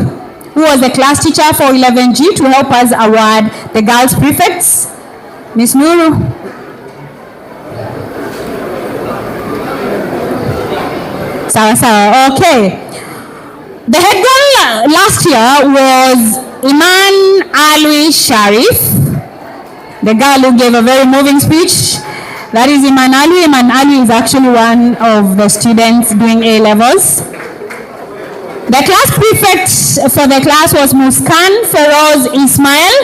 who was the class teacher for 11G, to help us award the girls prefects. Ms. Noor. Okay. The head girl last year was Iman Alwi Sharif, the girl who gave a very moving speech. That is Iman Alwi. Iman Alwi is actually one of the students doing A-levels. The class prefect for the class was Muskan Feroz Ismail,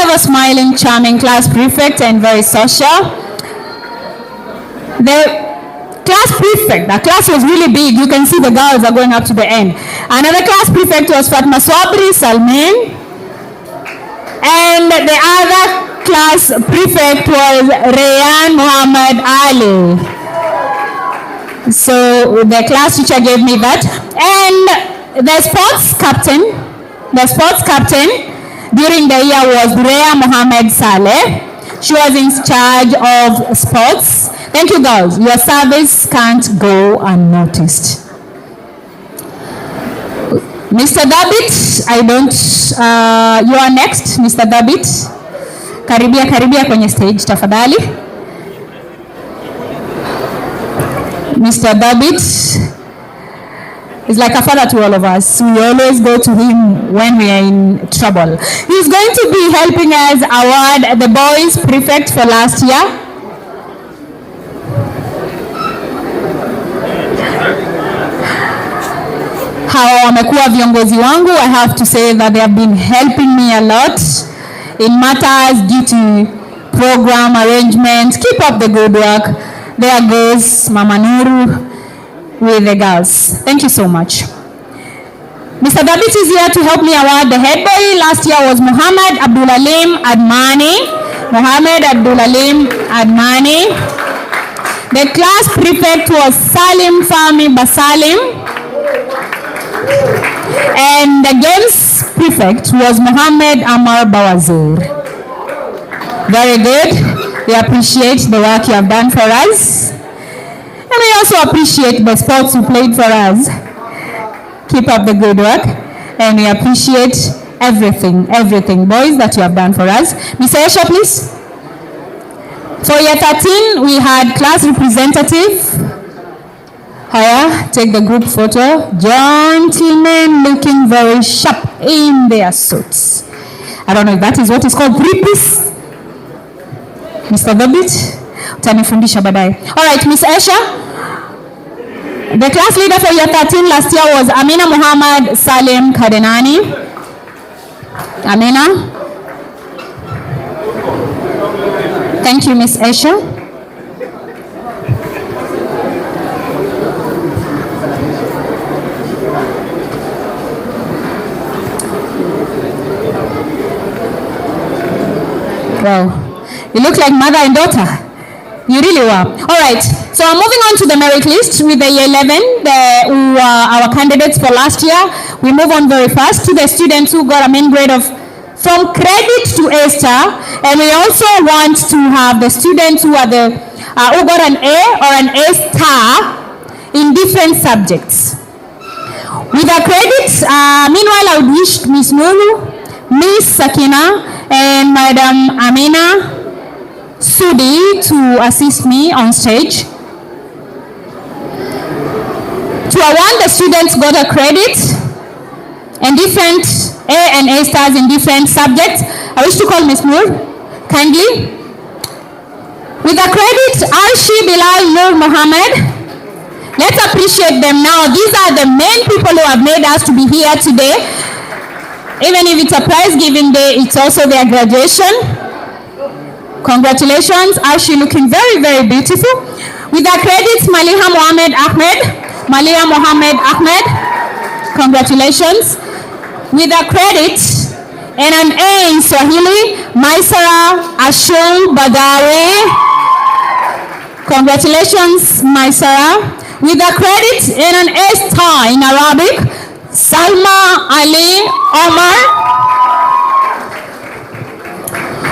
ever smiling, charming class prefect and very social. The class was really big. You can see the girls are going up to the end. Another class prefect was Fatma Swabri Salmin. And the other class prefect was Rayan Muhammad Ali. So the class teacher gave me that. And the sports captain The sports captain during the year was Durea Mohammed Saleh. She was in charge of sports. Thank you, girls. Your service can't go unnoticed. Mr. Dabit, you are next, Mr. Dabit. Karibia kwenye stage, tafadhali. Mr. Dabit is like a father to all of us. We always go to him when we are in trouble. He's going to be helping us award the boys prefect for last year. Hawa wamekuwa viongozi wangu. I have to say that they have been helping me a lot in matters due to program arrangement. Keep up the good work. There goes Mama Nuru with the girls. Thank you so much. Mr. Dabit is here to help me award the head boy. Last year was Muhammad Abdulalim Admani. Muhammad Abdulalim Admani. The class prefect was Salim Fahmi Basalim. And the games prefect was Muhammad Amar Bawazir. Very good. We appreciate the work you have done for us. And we also appreciate the sports you played for us. Keep up the good work. And we appreciate everything, boys, that you have done for us. Ms. Aisha, please. For year 13, we had class representative. Haya, take the group photo. Gentlemen looking very sharp in their suits. I don't know if that is what is called three-piece. Mr. David, utanifundisha baadaye. All right, Miss Aisha. The class leader for year 13 last year was Amina Muhammad Salim Kadenani. Amina. Thank you, Miss Aisha. Wow, you look like mother and daughter. You really were. All right, so I'm moving on to the merit list with the year 11, who are our candidates for last year. We move on very fast to the students who got a main grade of from credit to A star, and we also want to have the students who are who got an A or an A star in different subjects. With our credits, meanwhile, I would wish Miss Nulu, Miss Sakina, and Madam Amina Sudi to assist me on stage. To award the students got a credit and different A and A stars in different subjects. I wish to call Miss Noor kindly. With a credit, Arshi Bilal Nur Mohammed. Let's appreciate them now. These are the main people who have made us to be here today. Even if it's a prize giving day, it's also their graduation. Congratulations, Arshi, looking very, very beautiful. With our credits, Maliha Mohammed Ahmed. Maliha Mohammed Ahmed, congratulations. With our credits and an A in Swahili, Maisara Ashul Badawi. Congratulations, Maisara. With a credit and an A star in Arabic, Salma Ali Omar.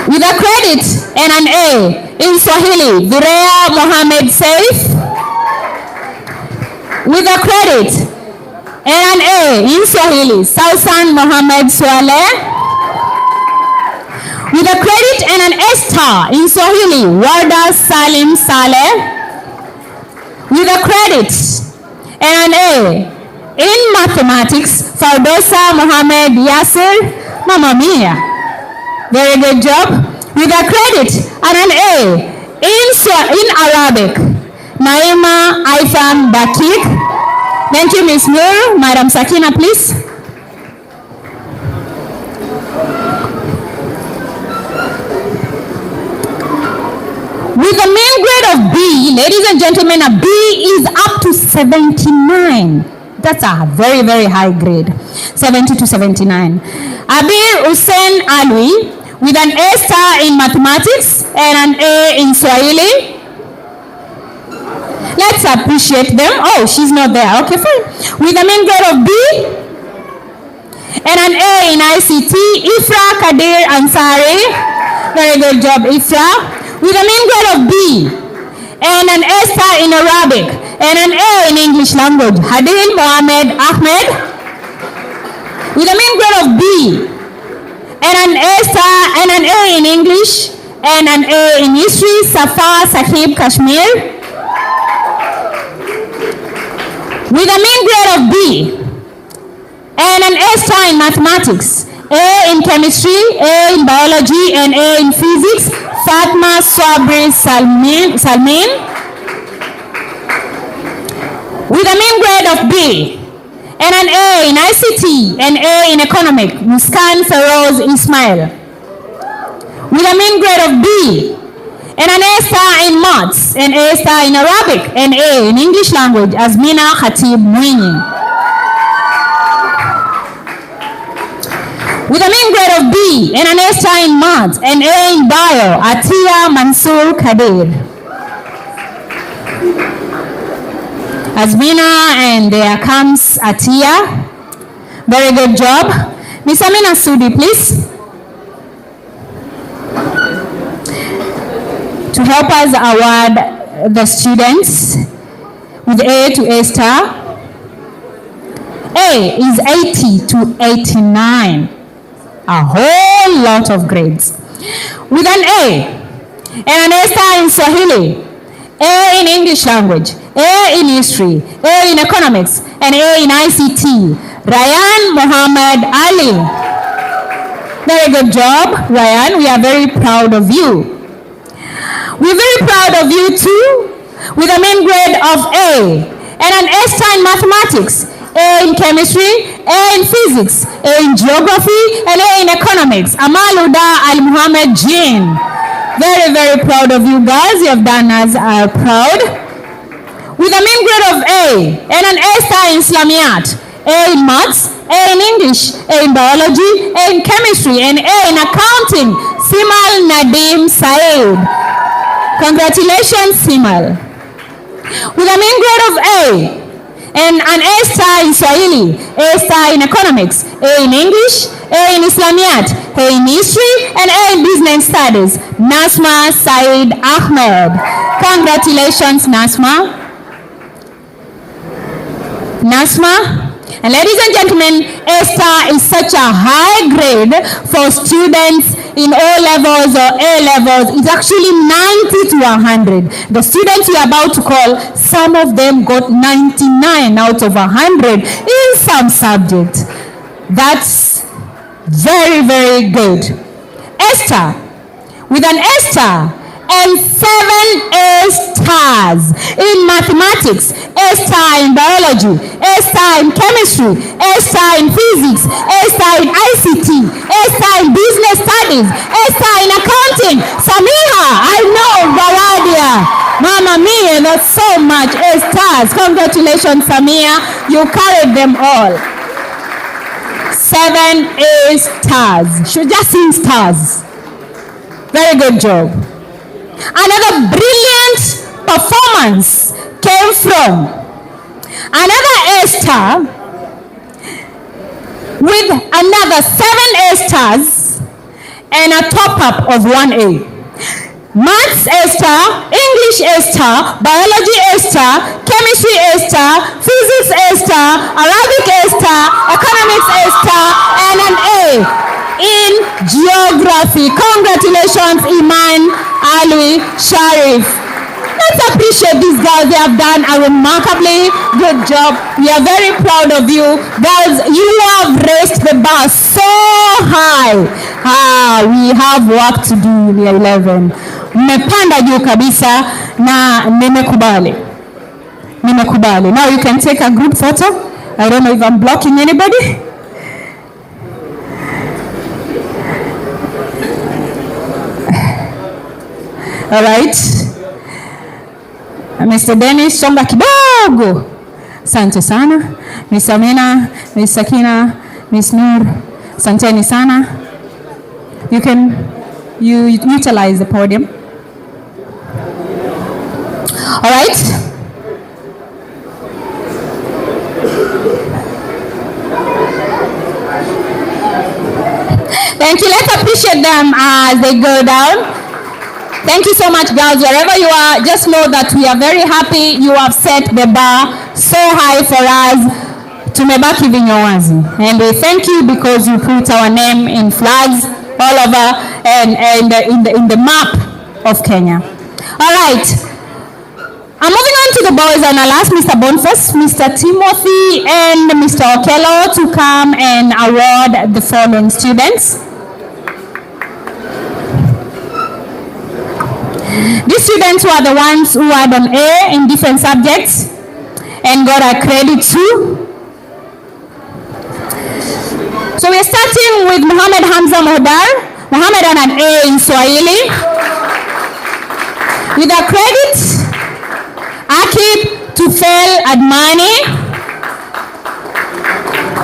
With a credit and an A in Swahili, Durea Mohammed Saif. With a credit and an A in Swahili, Sausan Mohammed Swaleh. With a credit and an A star in Swahili, Warda Salim Saleh. With a credit and an A in mathematics, Fardosa Mohammed Yasser. Mamma mia. Very good job. With a credit and an A in Arabic, Naima Aifam Bakik. Thank you, Miss Nur. Madam Sakina, please. With a main grade of B, ladies and gentlemen, a B is up to 79. That's a very, very high grade. 70 to 79. Abir Hussein Alwi with an A star in mathematics and an A in Swahili. Let's appreciate them. Oh, she's not there. Okay, fine. With a main grade of B And an A in ICT, Ifra Kadir Ansari. Very good job, Ifra. With a mean grade of B. And an A star in Arabic. And an A in English language, Hadil Mohammed Ahmed. With a mean grade of B. And an A star and an A in English. And an A in history, Safa Sahib Kashmir. With a mean grade of B. And an A star in mathematics, A in chemistry, A in biology, and A in physics, Fatma Sabri Salmin. With a mean grade of B. And an A in ICT, and A in economic, Muskan Feroz Ismail. With a mean grade of B. And an A star in maths, and A star in Arabic, and A in English language, Azmina Khatib Mwinyi. With a mean grade of B and an A star in maths and A in bio, Atia Mansour Kadir. Azmina, and there comes Atia. Very good job. Miss Amina Sudi, please. To help us award the students with A to A star. A is 80 to 89. A whole lot of grades. With an A and an A star in Swahili, A in English language, A in history, A in economics, and A in ICT, Ryan Muhammad Ali. Very good job, Ryan. We are very proud of you. We're very proud of you too, with a mean grade of A and an A star in mathematics, A in chemistry, A in physics, A in geography, and A in economics. Amaluda Al Muhammad Jean. Very, very proud of you guys. You have done us proud. With a mean grade of A and an A star in Islamiyat, A in maths, A in English, A in biology, A in chemistry, and A in accounting. Simal Nadim Saeed. Congratulations, Simal. With a mean grade of A and an A star in Swahili, A star in economics, A in English, A in Islamiyat, A in history, and A in business studies, Nasma Said Ahmed. Congratulations, Nasma. Nasma. And ladies and gentlemen, A star is such a high grade for students in O levels or A levels. It's actually 90 to 100. The students we are about to call, some of them got 99 out of 100 in some subject. That's very, very good. A star with an A star and 7 A stars in mathematics, A star in biology, A star in chemistry, A star in physics, A star in ICT, A star in business studies, A star in accounting. Samiha, I know, Baladia. Mama mia, that's so much A stars. Congratulations, Samia. You carried them all. 7 A stars. Should just sing stars. Very good job. Another brilliant performance came from another A star with another 7 A stars and a top-up of 1 A. Maths A star, English A star, biology A star, chemistry A star, physics A star, Arabic A star, economics A star, and an A in geography. Congratulations, Iman Ali Sharif. Let's appreciate these guys. They have done a remarkably good job. We are very proud of you. Guys, you have raised the bar so high. We have work to do in year 11. Mmepanda juu kabisa na nimekubali. Now you can take a group photo. I don't know if I'm blocking anybody. All right. Mr. Dennis, songa kidogo. Asante sana. Miss Amina, Miss Sakina, Miss Nur, asanteni sana. You can utilize the podium. All right. Thank you. Let's appreciate them as they go down. Thank you so much, girls. Wherever you are, just know that we are very happy you have set the bar so high for us. Tumebaki vinyowazi. And we thank you because you put our name in flags all over and in the map of Kenya. All right. I'm moving on to the boys, and I'll ask Mr. Boniface, Mr. Timothy, and Mr. Okello to come and award the following students. These students were the ones who had an A in different subjects and got a credit too. So we're starting with Muhammad Hamza Mohdar. Muhammad had an A in Swahili. With a credit, Akib Tufel Admani.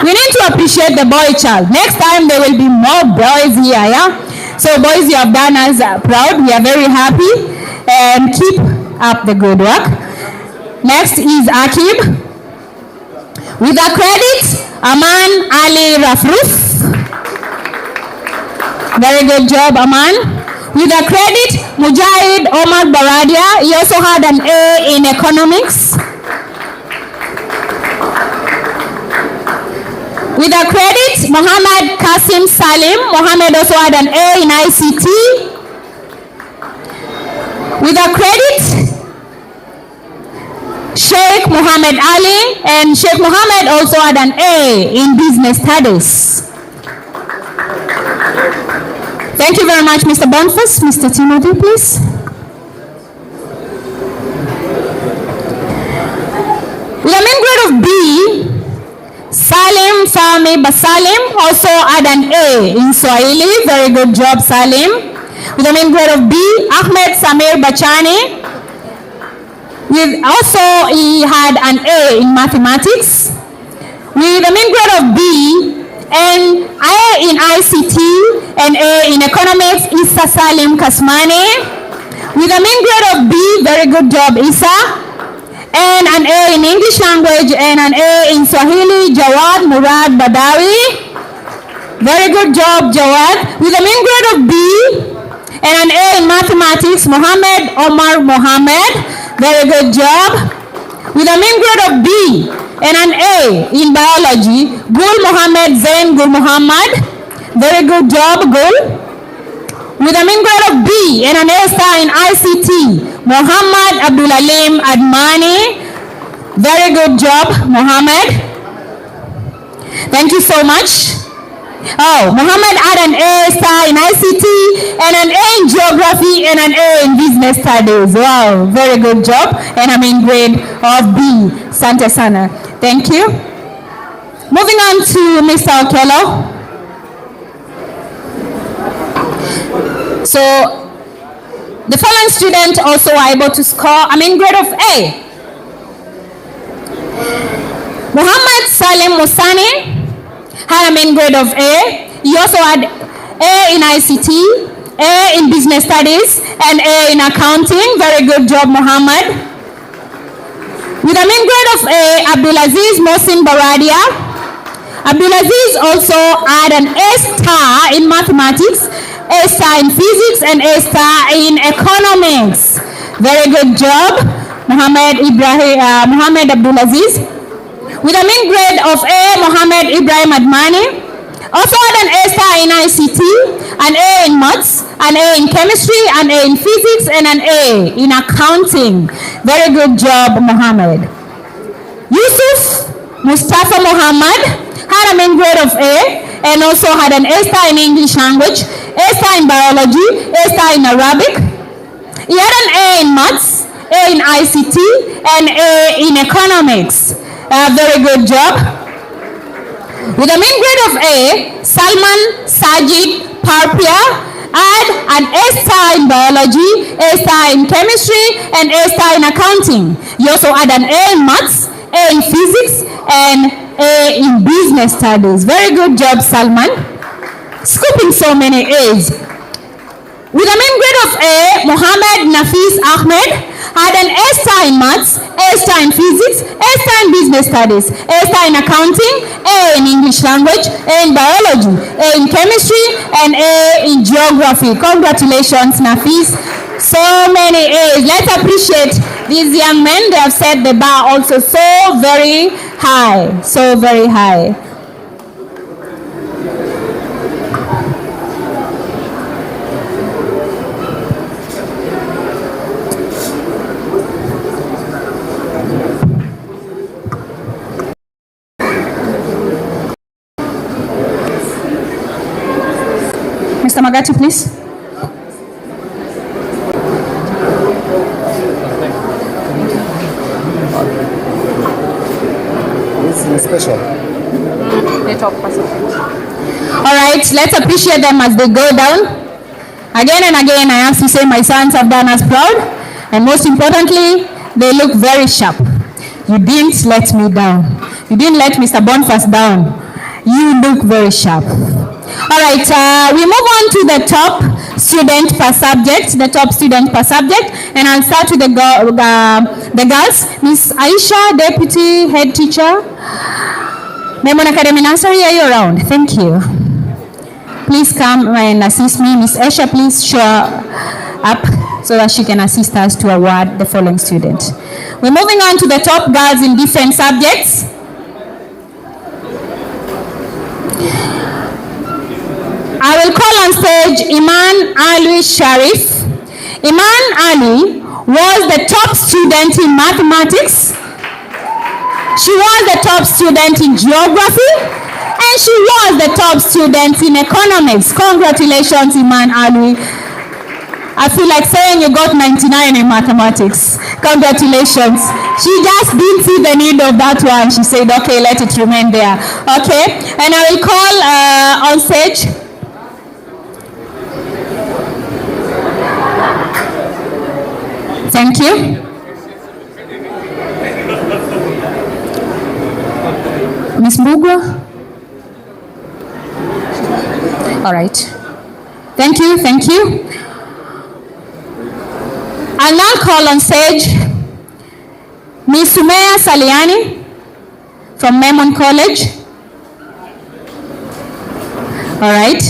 We need to appreciate the boy child. Next time there will be more boys here, yeah? So boys, you have done us proud. We are very happy and keep up the good work. Next is Akib. With a credit, Aman Ali Rafruf. Very good job, Aman. With a credit, Mujahid Omar Baradia. He also had an A in economics. With a credit, Muhammad Qasim Salim. Muhammad also had an A in ICT. With a credit, Sheikh Muhammad Ali, and Sheikh Muhammad also had an A in business studies. Thank you very much, Mr. Boniface. Mr. Timothy, please. With a main grade of B, Salim Fahmi Basalim also had an A in Swahili. Very good job, Salim. With a main grade of B, Ahmed Samir Bachani. He had an A in mathematics. With a main grade of B and A in ICT and A in economics, Issa Salim Kasmani. With a main grade of B, very good job, Issa. And an A in English language and an A in Swahili, Jawad Murad Badawi. Very good job, Jawad. With a main grade of B and an A in mathematics, Muhammad Omar Mohammed. Very good job. With a main grade of B and an A in biology, Gul Mohammed Zain Gul Muhammad. Very good job, Gul. With a main grade of B and an A star in ICT, Muhammad Abdulalim Admani. Very good job, Muhammad. Thank you so much. Oh, Muhammad had an A star in ICT and an A in geography and an A in business studies. Wow, very good job. And I'm in grade of B. Sante sana. Thank you. Moving on to Mr. Okello. So, the following students also were able to score, grade of A. Muhammad Salim Musani had a main grade of A. He also had A in ICT, A in business studies, and A in accounting. Very good job, Muhammad. With a main grade of A, Abdulaziz Mohsin Baradia. Abdulaziz also had an A star in mathematics, A star in physics, and A star in economics. Very good job, Muhammad Abdulaziz. With a main grade of A, Muhammad Ibrahim Admani. Also had an A star in ICT, an A in maths, an A in chemistry, an A in physics, and an A in accounting. Very good job, Muhammad. Yusuf Mustafa Muhammad had a main grade of A and also had an A star in English language, A star in biology, A star in Arabic. He had an A in maths, A in ICT, and A in economics. Very good job. With a main grade of A, Salman Sajid Parpia had an A star in biology, A star in chemistry, and A star in accounting. He also had an A in maths, A in physics, and A in business studies. Very good job, Salman. Scooping so many A's. With a main grade of A, Muhammad Nafis Ahmed had an A-star in maths, A-star in physics, A-star in business studies, A-star in accounting, A in English language, A in biology, A in chemistry, and A in geography. Congratulations, Nafis. So many A's. Let's appreciate these young men. They have set the bar also so very high, so very high. Mr. Magati, please. Special. All right, let's appreciate them as they go down. Again and again, I have to say my sons have done us proud, and most importantly, they look very sharp. You didn't let me down. You didn't let Mr. Bonfast down. You look very sharp. All right, we move on to the top student per subject, and I'll start with the girls. Miss Aisha, Deputy Head Teacher, Memon Academy Nursery, are you around? Thank you. Please come and assist me. Miss Aisha, please show up so that she can assist us to award the following student. We're moving on to the top girls in different subjects. I will call on stage Iman Ali Sharif. Iman Ali was the top student in mathematics. She was the top student in geography. And she was the top student in economics. Congratulations, Iman Ali. I feel like saying you got 99 in mathematics. Congratulations. She just didn't see the need of that one. She said, okay, let it remain there. Okay, and I will call on stage Thank you. Ms. Mbugwa? All right. Thank you, thank you. I'll now call on stage Ms. Sumaya Saliani from Memon College. All right.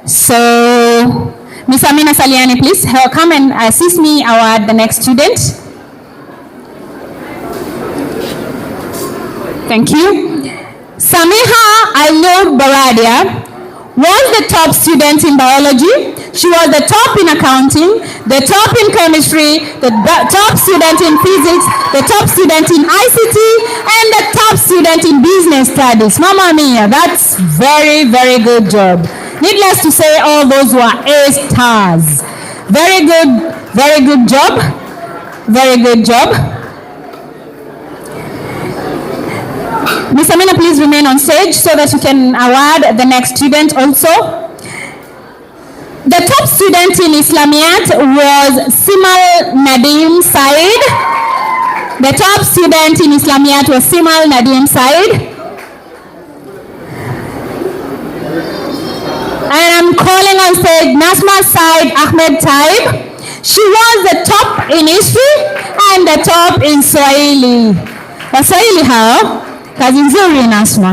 So, Ms. Amina Saliani, please come and assist me award the next student. Thank you. Samiha Ainur Baradia was the top student in biology. She was the top in accounting, the top in chemistry, the top student in physics, the top student in ICT, and the top student in business studies. Mamma mia, that's very, very good job. Needless to say, all those were A stars. Very good job. Very good job. Ms. Amina, please remain on stage so that you can award the next student also. The top student in Islamiyat was Simal Nadim Said. The top student in Islamiyat was Simal Nadim Said. And I'm calling on stage Nasma Said Ahmed Taib. She was the top in history and the top in Swahili. Waswahili hao? Kazi nzuri Nasma.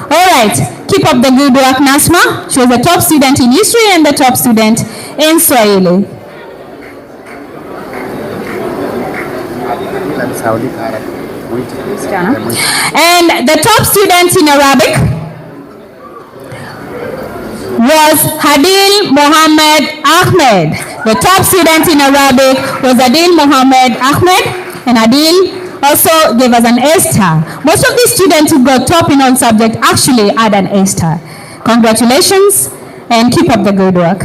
All right, keep up the good work, Nasma. She was the top student in history and the top student in Swahili. And the top student in Arabic was Hadil Mohammed Ahmed. The top student in Arabic was Adil Mohammed Ahmed, and Adil also gave us an A-star. Most of these students who got top in all subjects actually had an A-star. Congratulations and keep up the good work.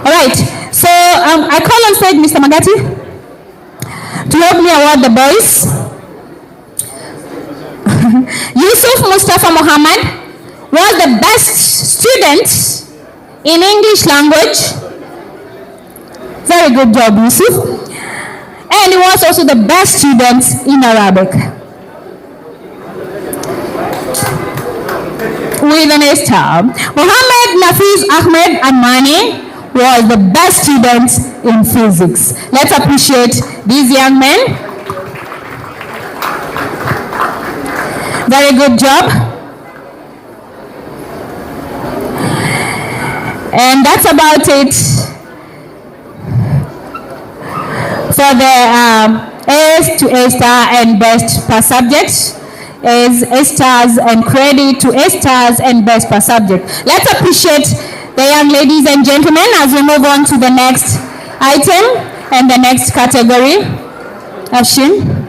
All right, so I call on stage Mr. Magati to help me award the boys. Yusuf Mustafa Muhammad was the best student in English language. Very good job, Yusuf. And he was also the best student in Arabic with an A-star. Muhammad Nafiz Ahmed Amani was the best student in physics. Let's appreciate these young men. Very good job. And that's about it for the A's to A star and best per subject. Is A stars and credit to A stars and best per subject. Let's appreciate the young ladies and gentlemen as we move on to the next item and the next category. Afshin.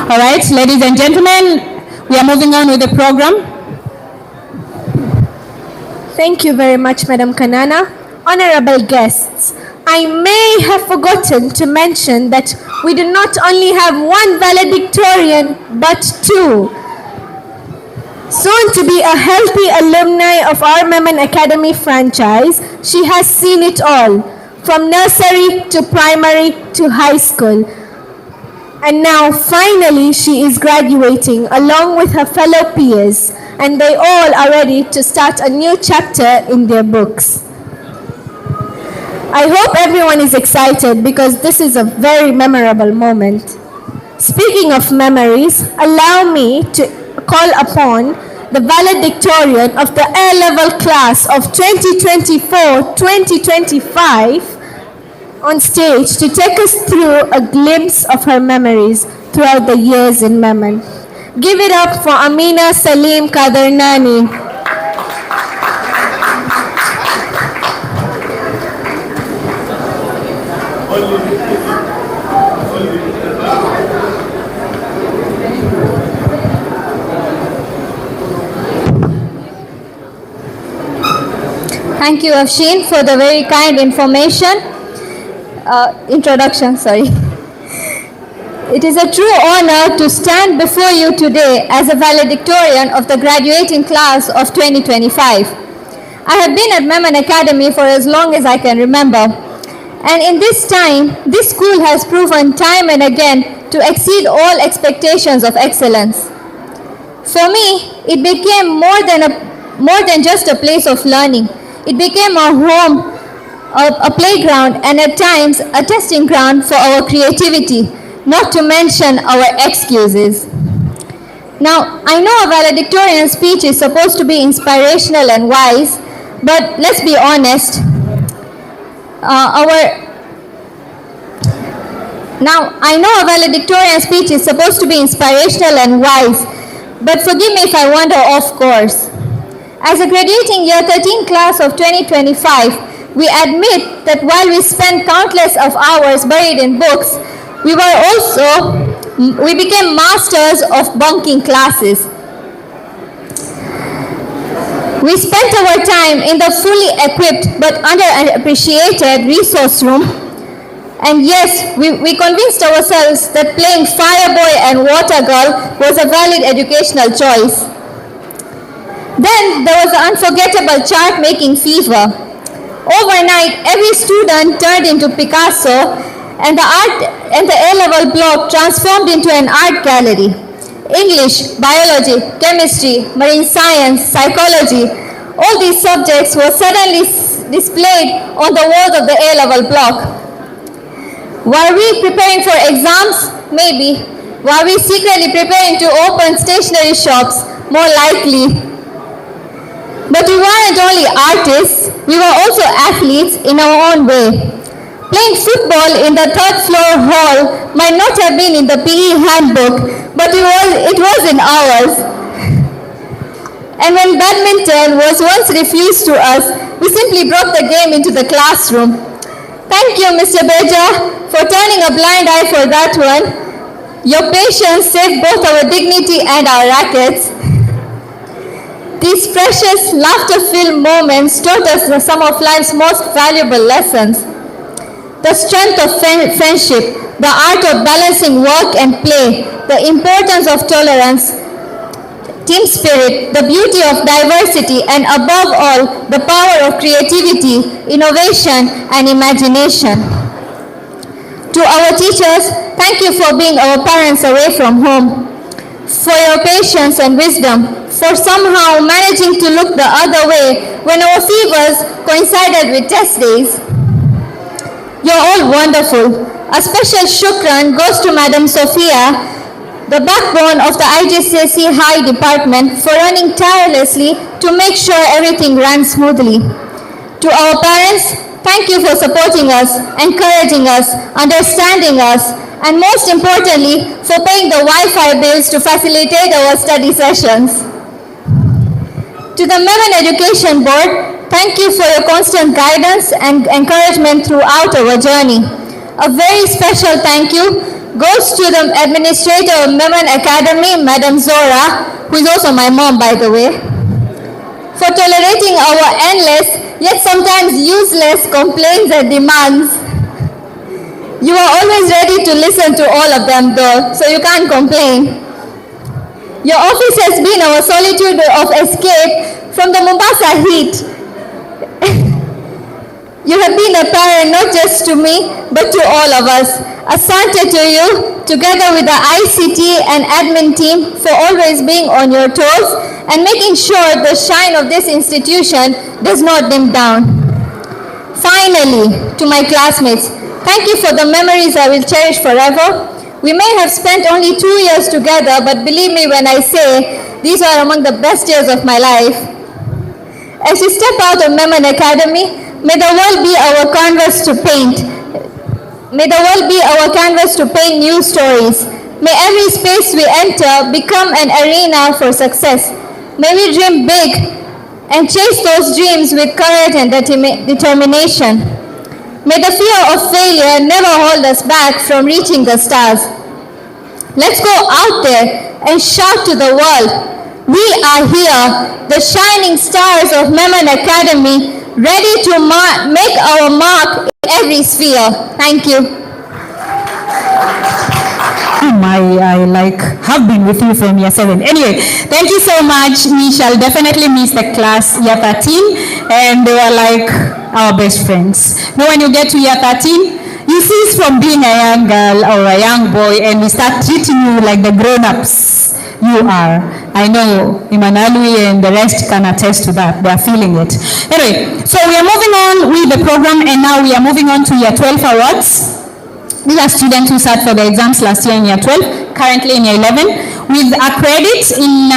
All right, ladies and gentlemen, we are moving on with the program. Thank you very much, Madam Kanana. Honorable guests, I may have forgotten to mention that we do not only have one valedictorian, but two. Soon to be a healthy alumni of our Memon Academy franchise, she has seen it all, from nursery to primary to high school. And now, finally, she is graduating along with her fellow peers, and they all are ready to start a new chapter in their books. I hope everyone is excited because this is a very memorable moment. Speaking of memories, allow me to call upon the valedictorian of the A-level class of 2024-2025 on stage to take us through a glimpse of her memories throughout the years in Memon. Give it up for Amina Salim Kadernani. Thank you, Afshin, for the very kind introduction. It is a true honor to stand before you today as a valedictorian of the graduating class of 2025. I have been at Memon Academy for as long as I can remember. And in this time, this school has proven time and again to exceed all expectations of excellence. For me, it became more than just a place of learning. It became a home, a playground, and at times a testing ground for our creativity, not to mention our excuses. Now, I know a valedictorian speech is supposed to be inspirational and wise, but let's be honest. Now, I know a valedictorian speech is supposed to be inspirational and wise, but forgive me if I wander off course. As a graduating year 13 class of 2025, we admit that while we spent countless of hours buried in books, we became masters of bunking classes. We spent our time in the fully equipped but underappreciated resource room. And yes, we convinced ourselves that playing Fireboy and Water Girl was a valid educational choice. Then there was the unforgettable chart-making fever. Overnight, every student turned into Picasso, and the A-level block transformed into an art gallery. English, biology, chemistry, marine science, psychology, all these subjects were suddenly displayed on the walls of the A-level block. Were we preparing for exams? Maybe. Were we secretly preparing to open stationery shops? More likely. But we weren't only artists, we were also athletes in our own way. Playing football in the third floor hall might not have been in the PE handbook, but it was in ours. And when badminton was once refused to us, we simply brought the game into the classroom. Thank you, Mr. Beja, for turning a blind eye for that one. Your patience saved both our dignity and our rackets. These precious, laughter-filled moments taught us some of life's most valuable lessons. The strength of friendship, the art of balancing work and play, the importance of tolerance, team spirit, the beauty of diversity, and above all, the power of creativity, innovation, and imagination. To our teachers, thank you for being our parents away from home, for your patience and wisdom, for somehow managing to look the other way when our fevers coincided with test days. You're all wonderful. A special shukran goes to Madam Sophia, the backbone of the Igcse High Department, for running tirelessly to make sure everything ran smoothly. To our parents, thank you for supporting us, encouraging us, understanding us, and most importantly, for paying the Wi-Fi bills to facilitate our study sessions. To the Memon Education Board, thank you for your constant guidance and encouragement throughout our journey. A very special thank you goes to the administrator of Memon Academy, Madam Zora, who is also my mom, by the way, for tolerating our endless, yet sometimes useless complaints and demands. You are always ready to listen to all of them though, so you can't complain. Your office has been our solitude of escape from the Mombasa heat. You have been a parent not just to me, but to all of us. Asante to you, together with the ICT and admin team, for always being on your toes and making sure the shine of this institution does not dim down. Finally, to my classmates, thank you for the memories I will cherish forever. We may have spent only 2 years together, but believe me when I say these are among the best years of my life. As we step out of Memon Academy, may the world be our canvas to paint. May the world be our canvas to paint new stories. May every space we enter become an arena for success. May we dream big and chase those dreams with courage and determination. May the fear of failure never hold us back from reaching the stars. Let's go out there and shout to the world, we are here, the shining stars of Memon Academy, ready to make our mark in every sphere. Thank you. I have been with you from year 7. Anyway, thank you so much. We shall definitely miss the class year 13, and they were like our best friends. Now when you get to year 13, you cease from being a young girl or a young boy, and we start treating you like the grown-ups you are. I know Imanalui and the rest can attest to that. They are feeling it. Anyway, so we are moving on with the program, and now we are moving on to year 12 awards. These are students who sat for the exams last year in year 12, currently in year 11, with a credit in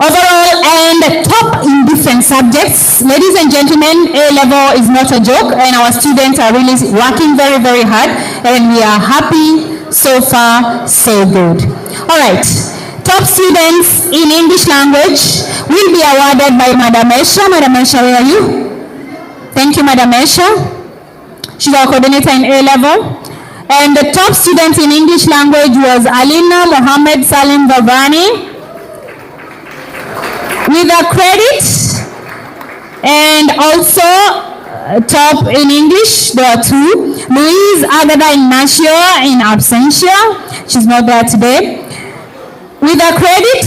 overall and top in different subjects. Ladies and gentlemen, A-level is not a joke, and our students are really working very, very hard, and we are happy. So far, so good. All right. Top students in English language will be awarded by Madam Esha. Madam Esha, where are you? Thank you, Madam Esha. She's our coordinator in A-level. And the top student in English language was Alina Mohammed Salim Bavani with a credit. And also top in English, there are two. Louise Agada Ignacio in absentia. She's not there today. With a credit.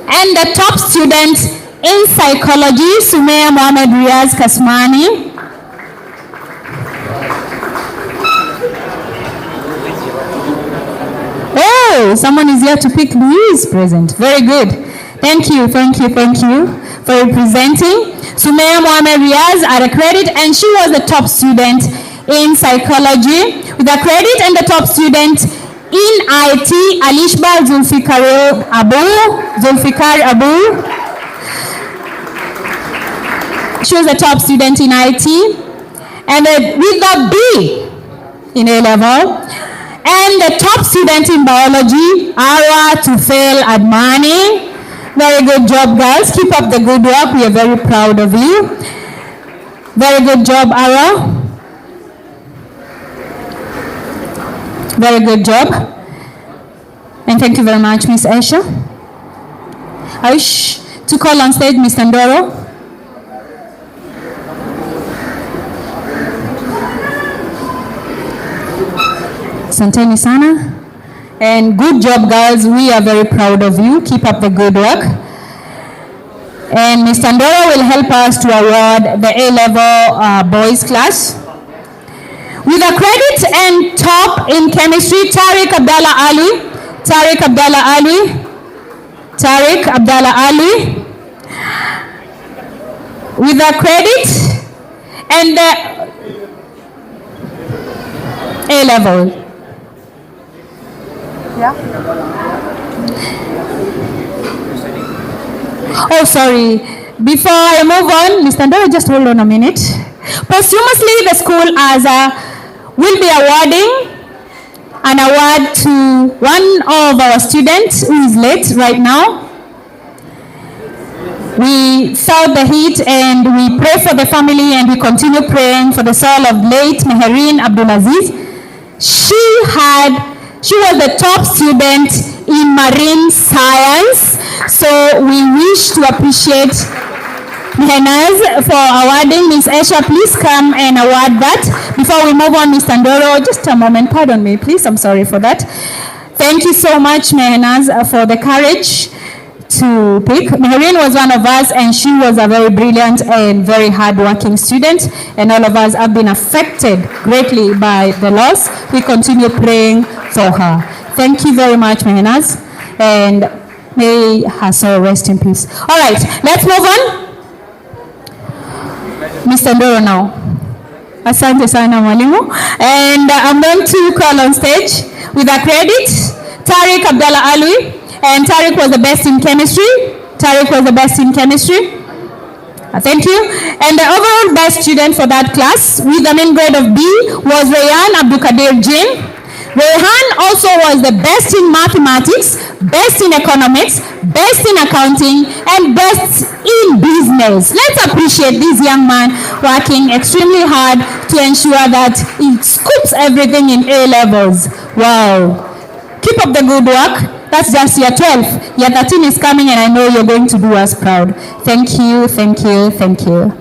And the top student in psychology, Sumaya Mohamed Riaz Kasmani. Oh, someone is here to pick Louise present. Very good. Thank you for representing. Sumaya Mohamed Riaz at a credit, and she was the top student in psychology with a credit, and the top student in IT, Alishba Zulfikar Abu. She was a top student in IT, and with a B in A-level. And the top student in biology, Ara Tufail Admani. Very good job, girls. Keep up the good work. We are very proud of you. Very good job, Ara. Very good job. And thank you very much, Miss Aisha. I wish to call on stage Mr. Ndoro. Asanteni sana. And good job, girls. We are very proud of you. Keep up the good work. And Mr. Ndoro will help us to award the A-level boys class. With a credit and top in chemistry, Tariq Abdallah Ali. Tariq Abdallah Ali. Tariq Abdallah Ali with a credit and A level. Yeah. Oh, sorry. Before I move on, Mr. Ndoro, just hold on a minute. Posthumously, the school will be awarding an award to one of our students who is late right now. We felt the heat and we pray for the family and we continue praying for the soul of late Meherine Abdulaziz. She was the top student in marine science, so we wish to appreciate Mehenaz for awarding. Ms. Esha, please come and award that. Before we move on, Mr. Ndoro, just a moment, pardon me, please, I'm sorry for that. Thank you so much, Mehenaz, for the courage to pick. Meherine was one of us and she was a very brilliant and very hardworking student, and all of us have been affected greatly by the loss. We continue praying for her. Thank you very much, Mehenaz, and may her soul rest in peace. All right, let's move on. Mr. Ndoro now. Asante sana mwalimu. And I'm going to call on stage with a credit, Tariq Abdallah Alwi. And Tariq was the best in chemistry. Tariq was the best in chemistry. Thank you. And the overall best student for that class with a mean grade of B was Rayhan Abdulkadir Jin. Rayhan also was the best in mathematics, best in economics, best in accounting, and best in business. Let's appreciate this young man working extremely hard to ensure that he scoops everything in A levels. Wow. Keep up the good work. That's just year 12. Year 13 is coming and I know you're going to do us proud. Thank you, thank you, thank you.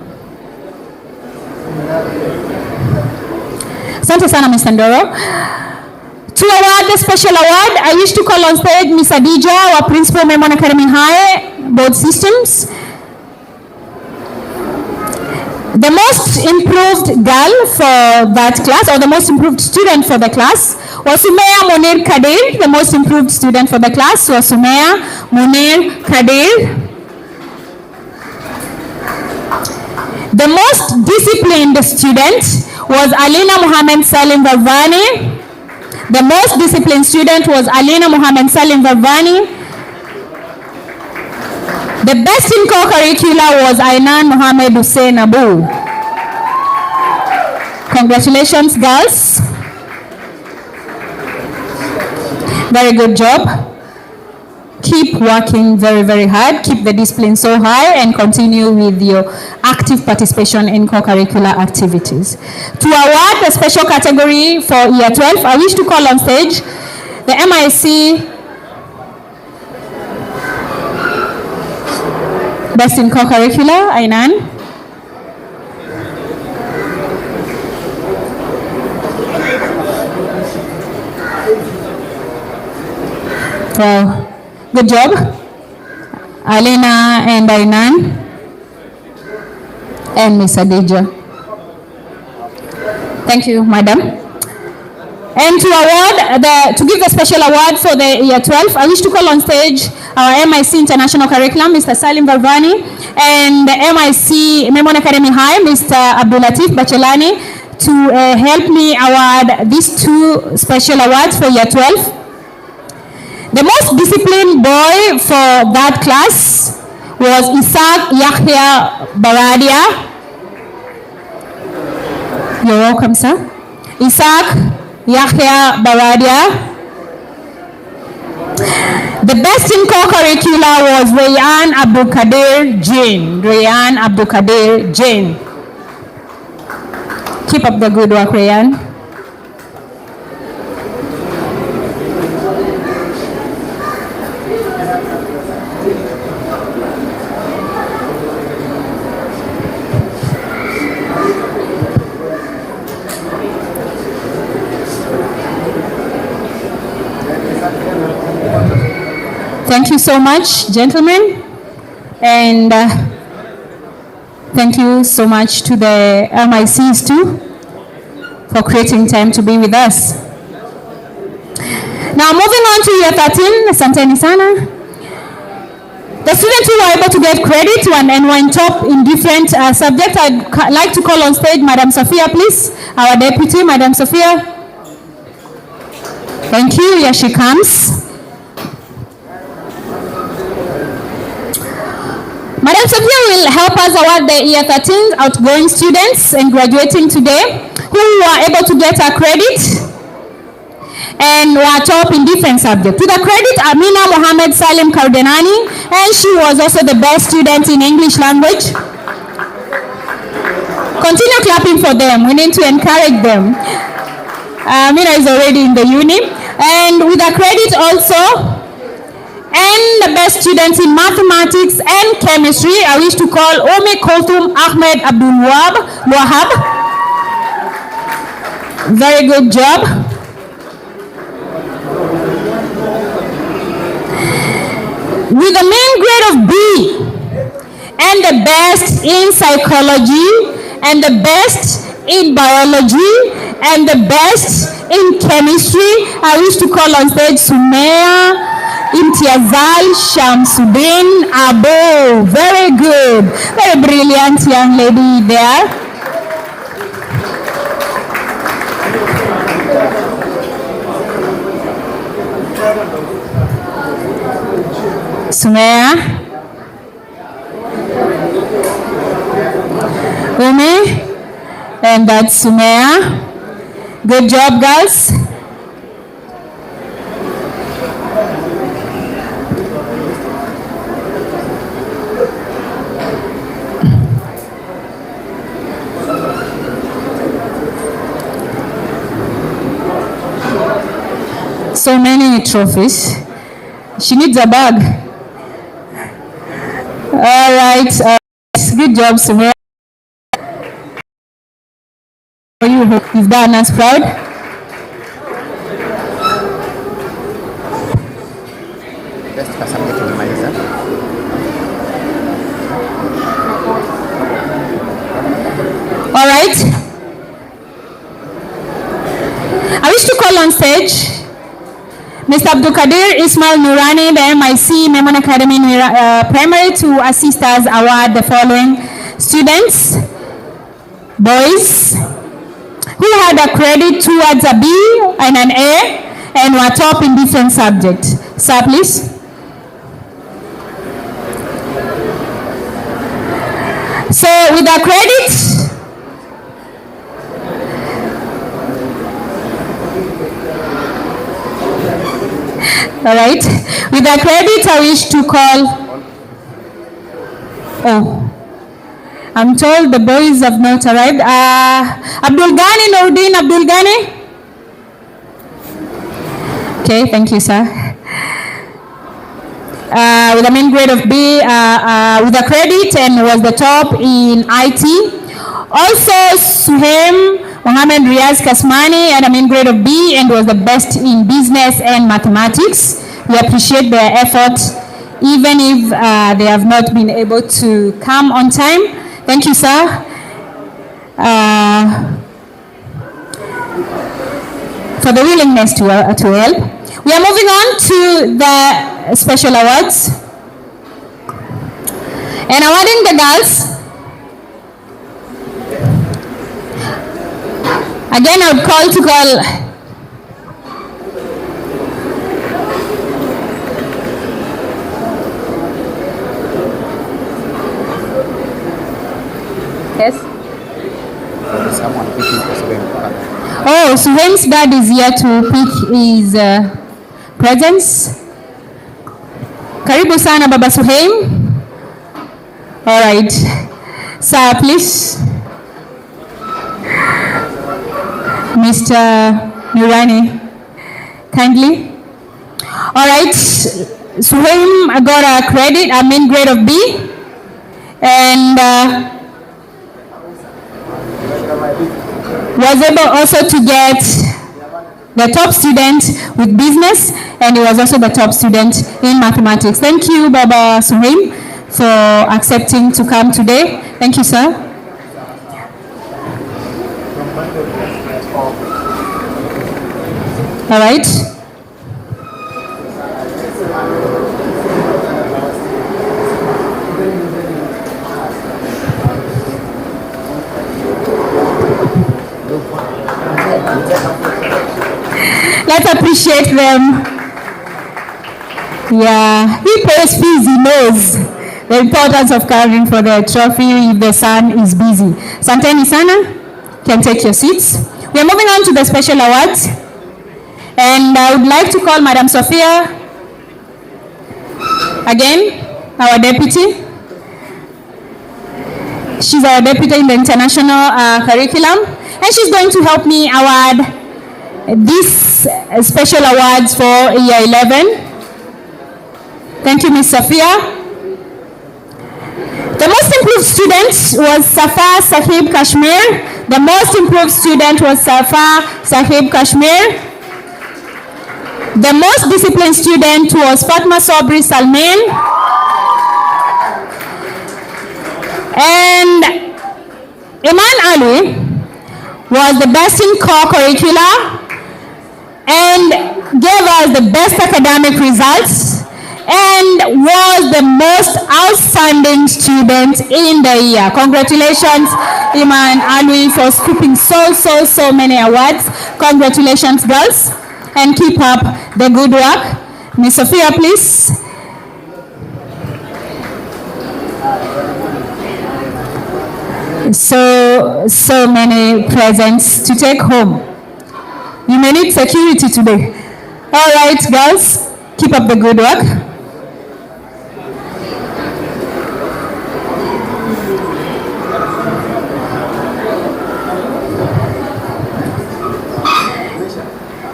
Asante sana, Mr. Ndoro. To award the special award, I wish to call on stage Ms. Adija, our principal, Memon Academy High, both systems. The most improved girl for that class, or the most improved student for the class, was Sumeya Munir Kadir. The most improved student for the class was Sumeya Munir Kadir. The most disciplined student was Alina Muhammad Salim Varvani. The most disciplined student was Alina Muhammad Salim Varvani. The best in co-curricular was Ainan Muhammad Hussein Abu. Congratulations, girls. Very good job. Keep working very, very hard. Keep the discipline so high and continue with your active participation in co-curricular activities. To award the special category for year 12, I wish to call on stage the MIC Best in Co-curricular, Ainan. Wow. Good job, Alina and Ainan, and Miss Adija. Thank you, madam. And to give the special award for the year 12, I wish to call on stage our MIC International Curriculum, Mr. Salim Varvani, and the MIC Memon Academy High, Mr. Abdulatif Bachelani, to help me award these two special awards for year 12. The most disciplined boy for that class was Isaac Yahya Baradia. You're welcome, sir. Isaac Yahya Baradia. The best in co-curricular was Rayhan Abdulkadir Jain. Rayhan Abdulkadir Jain. Keep up the good work, Rayhan. Thank you so much, gentlemen, and thank you so much to the MICs too for creating time to be with us. Now moving on to year 13, asanteni sana. The students who were able to get credit and went top in different subjects, I'd like to call on stage Madam Sophia, please. Our deputy, Madam Sophia. Thank you. Here she comes. Madam Sophia will help us award the year 13 outgoing students and graduating today who were able to get a credit and were top in different subjects. To the credit, Amina Mohammed Salim Kardenani, and she was also the best student in English language. Continue clapping for them. We need to encourage them. Amina is already in the uni. And with the credit also, and the best students in mathematics and chemistry, I wish to call Umi Kulthum Ahmed Abdul Wahab. Very good job. With the main grade of B, and the best in psychology, and the best in biology, and the best in chemistry, I wish to call on stage Sumaya Imtiazal Shamsuddin Abo. Very good. Very brilliant young lady there. Sumaya. Umi. And that's Sumaya. Good job, girls. So many trophies. She needs a bag. All right. Good job, Sumaya. You've done us proud. All right. I wish to call on stage Mr. Abdul Kadir Ismail Nurani, the MIC Memon Academy Primary, to assist us award the following students, boys, who had a credit towards a B and an A and were top in different subjects. Sir, please. So with the credit, all right. With the credit, I wish to call. Oh, I'm told the boys have not arrived. Abdul Ghani, Noordin Abdul Ghani. Okay, thank you, sir. With a main grade of B, with a credit, and was the top in IT. Also, Suhaim Mohammed Riaz Kasmani had a main grade of B and was the best in business and mathematics. We appreciate their effort, even if they have not been able to come on time. Thank you, sir. For the willingness to help. We are moving on to the special awards. And awarding the girls. Again, I would call to call. Yes? Oh, Suhaim's dad is here to pick his presents. Karibu sana Baba Suhaim. All right. Sir, please. Mr. Nurani, kindly. All right. Suhaim got a credit, a main grade of B. And was able also to get the top student with business, and he was also the top student in mathematics. Thank you, Baba Suhaim, for accepting to come today. Thank you, sir. All right. appreciate them. Yeah, he pays fees, he knows the importance of caring for the trophy if the son is busy. Santeni sana, can take your seats. We are moving on to the special awards. And I would like to call Madam Sophia, again, our deputy. She's our deputy in the international curriculum, and she's going to help me award these special awards for year 11. Thank you, Ms. Sophia. The most improved student was Safa Sahib Kashmir. The most improved student was Safa Sahib Kashmir. The most disciplined student was Fatma Sobri Salmin. And Iman Ali was the best in co-curricular and gave us the best academic results and was the most outstanding student in the year. Congratulations, Iman Ali, for scooping so many awards. Congratulations, girls, and keep up the good work. Ms. Sophia, please. So many presents to take home. You may need security today. All right, girls, keep up the good work.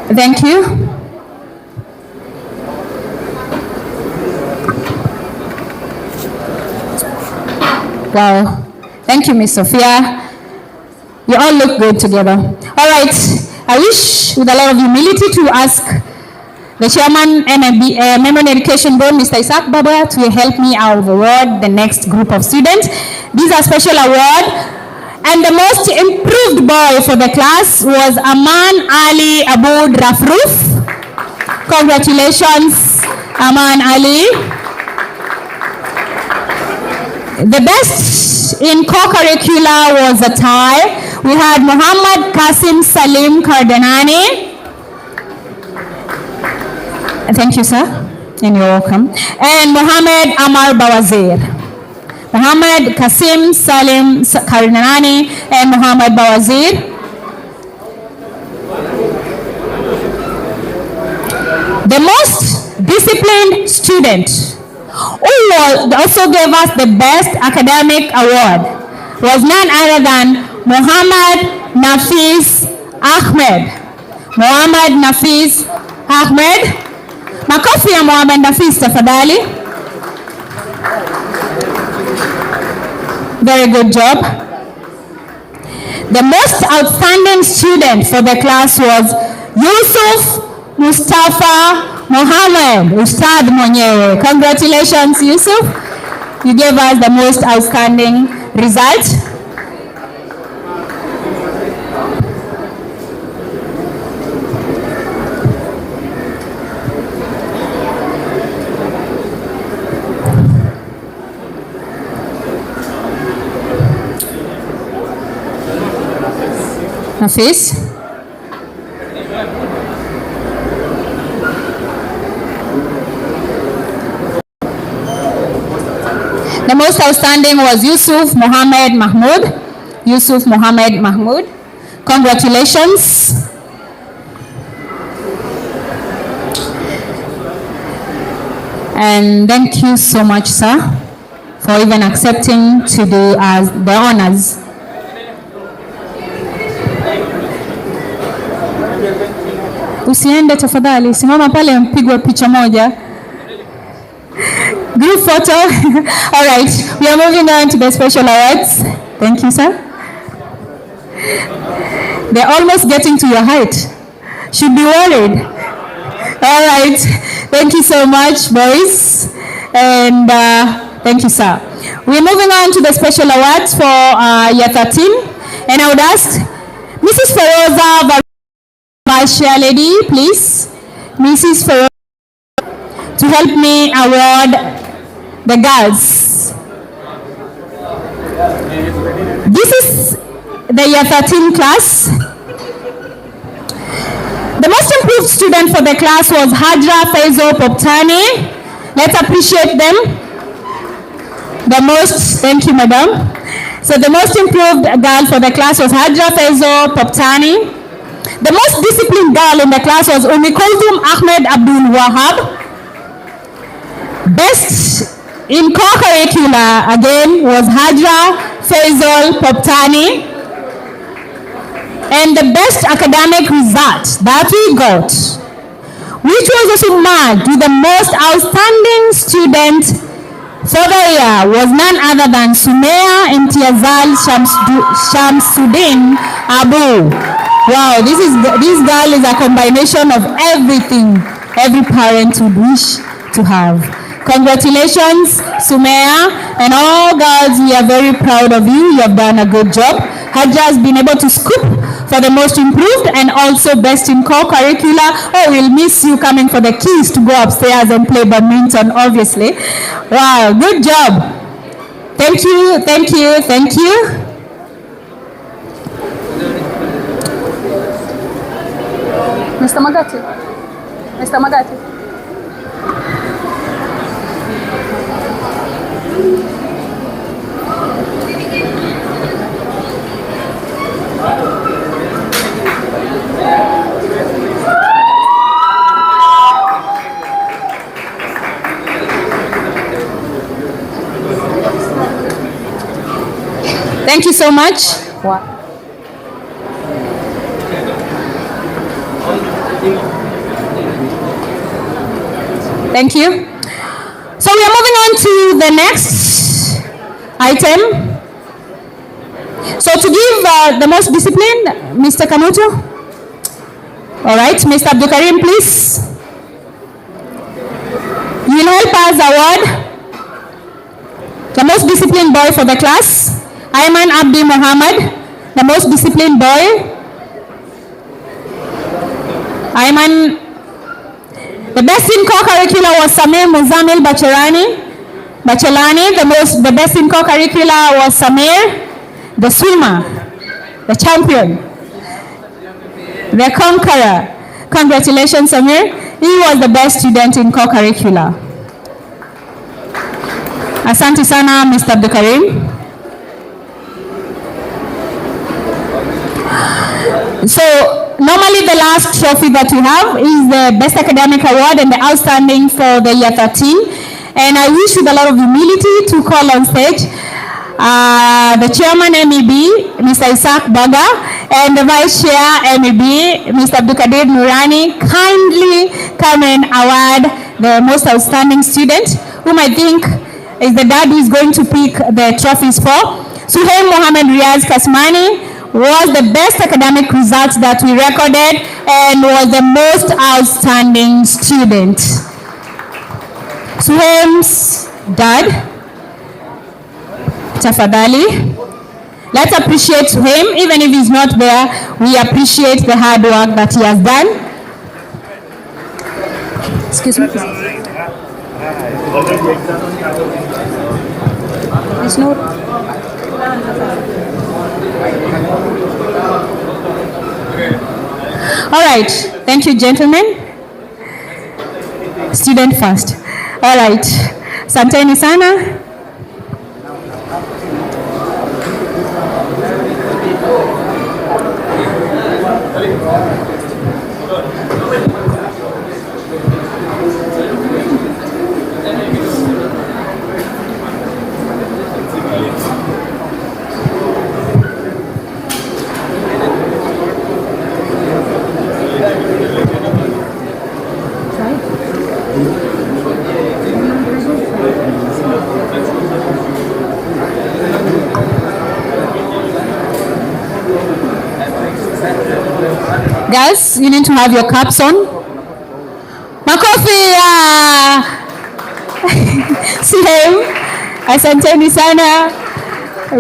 Thank you. Wow. Thank you, Ms. Sophia. You all look good together. All right. I wish, with a lot of humility, to ask the chairman and Memon Education Board, Mr. Isaac Baba, to help me award the next group of students. These are special award. And the most improved boy for the class was Aman Ali Aboud Rafruf. Congratulations, Aman Ali. The best in co-curricular was a tie. We had Muhammad Qasim Salim Kardanani. Thank you, sir, and you're welcome. And Muhammad Amar Bawazir. Muhammad Qasim Salim Kardanani and Muhammad Bawazir. The most disciplined student who also gave us the best academic award was none other than Muhammad Nafis Ahmed. Muhammad Nafis Ahmed. Makofi ya Muhammad Nafis tafadhali. Very good job. The most outstanding student for the class was Yusuf Mustafa Mohammed, Ustad mwenyewe. Congratulations, Yusuf. You gave us the most outstanding result. Nafis. The most outstanding was Yusuf Mohammed Mahmoud. Yusuf Mohammed Mahmoud. Congratulations. And thank you so much, sir, for even accepting to do as the honors. Usiende tafadhali, simama pale mpigwe picha moja. Group photo. All right, we are moving on to the special awards. Thank you, sir. They're almost getting to your height. Should be worried. All right, thank you so much, boys. And thank you, sir. We're moving on to the special awards for year 13. And I would ask Mrs. Feroza, Vice Chair Lady, please. Mrs. Feroza, to help me award the girls. This is the year 13 class. The most improved student for the class was Hajra Faizo Poptani. Let's appreciate them. Thank you, madam. So the most improved girl for the class was Hajra Faizo Poptani. The most disciplined girl in the class was Kulthum Ahmed Abdul Wahab. Best in co-curricular again was Hajra Faisal Poptani. And the best academic result that we got, which was also marked with the most outstanding student for the year, was none other than Sumaya Imtiazal Shamsuddin Abu. Wow, this girl is a combination of everything every parent would wish to have. Congratulations, Sumaya, and all girls, we are very proud of you. You have done a good job. Hajra has been able to scoop for the most improved and also best in co-curricular. Oh, we'll miss you coming for the keys to go upstairs and play badminton, obviously. Wow, good job. Thank you, thank you, thank you. Mr. Magati. Mr. Magati. Thank you so much. Thank you. So we are moving on to the next item. So to give the most disciplined, Mr. Kamuto. All right, Mr. Abdul Karim, please. You will help us award the most disciplined boy for the class. Ayman Abdi Muhammad, the most disciplined boy. Ayman. The best in co-curricular was Samir Muzamil Bachelani. The best in co-curricular was Samir, the swimmer, the champion, the conqueror. Congratulations, Samir. He was the best student in co-curricular. Asante sana, Mr. Abdul Karim. So normally the last trophy that we have is the Best Academic Award and the Outstanding for the year 13. And I wish with a lot of humility to call on stage the Chairman MEB, Mr. Isaac Baga, and the Vice Chair MEB, Mr. Abdulkadir Nurani, kindly come and award the most outstanding student, whom I think is the dad who is going to pick the trophies for. Suhaim Mohammed Riaz Kasmani was the best academic results that we recorded and was the most outstanding student. Suhaim's dad, tafadhali. Let's appreciate him, even if he's not there. We appreciate the hard work that he has done. Excuse me. It's not. All right, thank you, gentlemen. Student first. All right, asanteni sana. Guys, you need to have your caps on. Makofi! Same. Asanteni sana.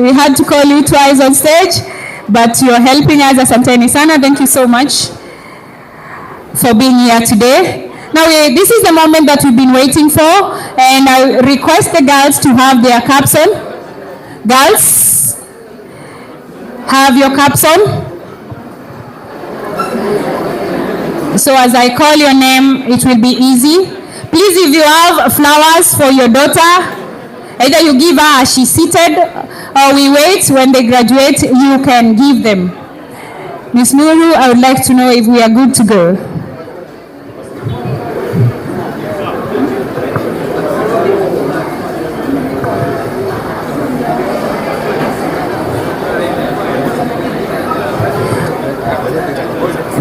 We had to call you twice on stage, but you're helping us. Asanteni sana. Thank you so much for being here today. Now, this is the moment that we've been waiting for, and I request the girls to have their caps on. Girls, have your caps on. So as I call your name, it will be easy. Please, if you have flowers for your daughter, either you give her as she's seated, or we wait when they graduate, you can give them. Miss Nuru, I would like to know if we are good to go.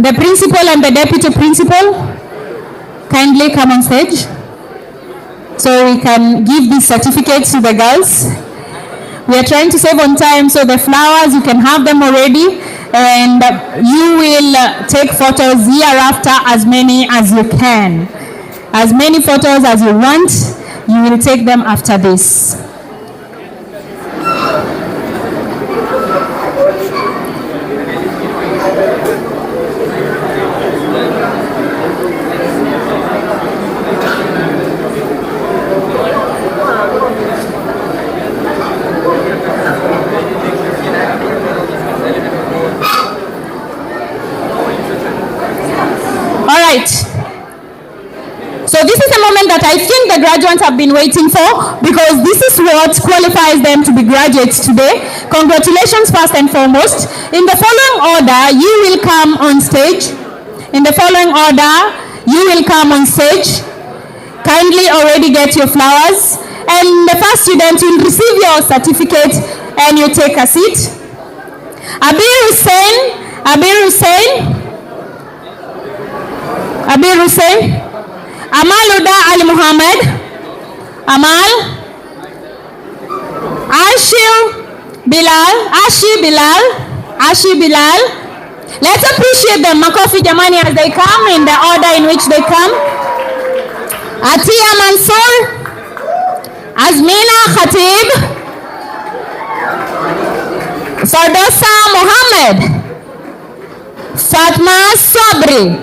The principal and the deputy principal, kindly come on stage so we can give these certificates to the girls. We are trying to save on time, so the flowers, you can have them already, and you will take photos hereafter, as many as you can. As many photos as you want, you will take them after this. So this is a moment that I think the graduates have been waiting for, because this is what qualifies them to be graduates today. Congratulations first and foremost. In the following order, you will come on stage. In the following order, you will come on stage. Kindly already get your flowers. And the first student will receive your certificate and you take a seat. Abir Hussein, Abir Hussein, Abir Hussein. Amaluda Ali Muhammad, Amal, Ashil Bilal, Ashi Bilal. Let's appreciate them, Makofi Jamani, as they come in the order in which they come. Atia Mansour, Azmina Khatib, Fardosa Muhammad, Fatma Sabri,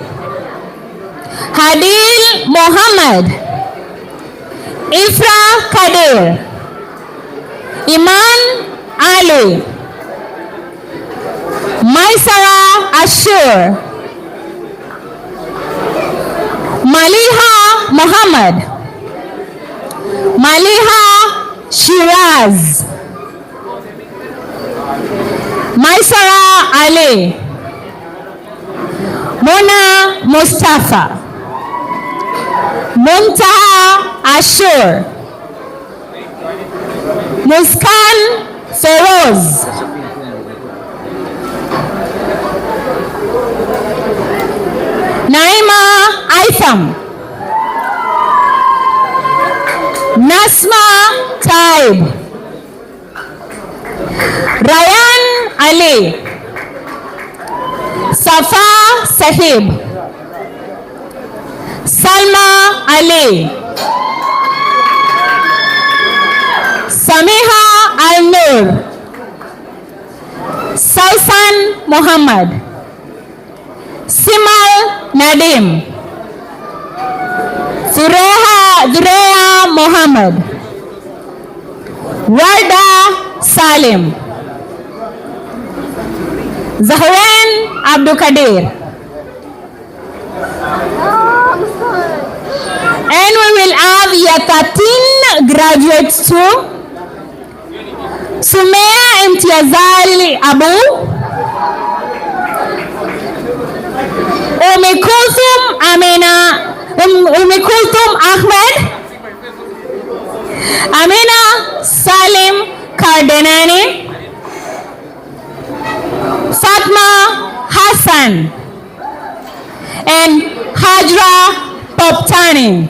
Hadil Mohammed, Ifra Kadir, Iman Ali, Maisara Ashur, Maliha Muhammad, Maliha Shiraz, Maisara Ali, Mona Mustafa, Muntaha Ashur, Muskan Feroz, Naima Aitham, Nasma Taib, Ryan Ali, Safa Sahib, Salma Ali, Samiha Al-Nur, Sausan Muhammad, Simal Nadim, Thureya Muhammad, Warda Salim, Zahran Abdul Kadir. And we will have year 13 graduates too. Sumaya Imtiazali Abu, Umi Kulthum Ahmed, Amina Salim Kardenani, Fatma Hassan, and Hajra Poptani.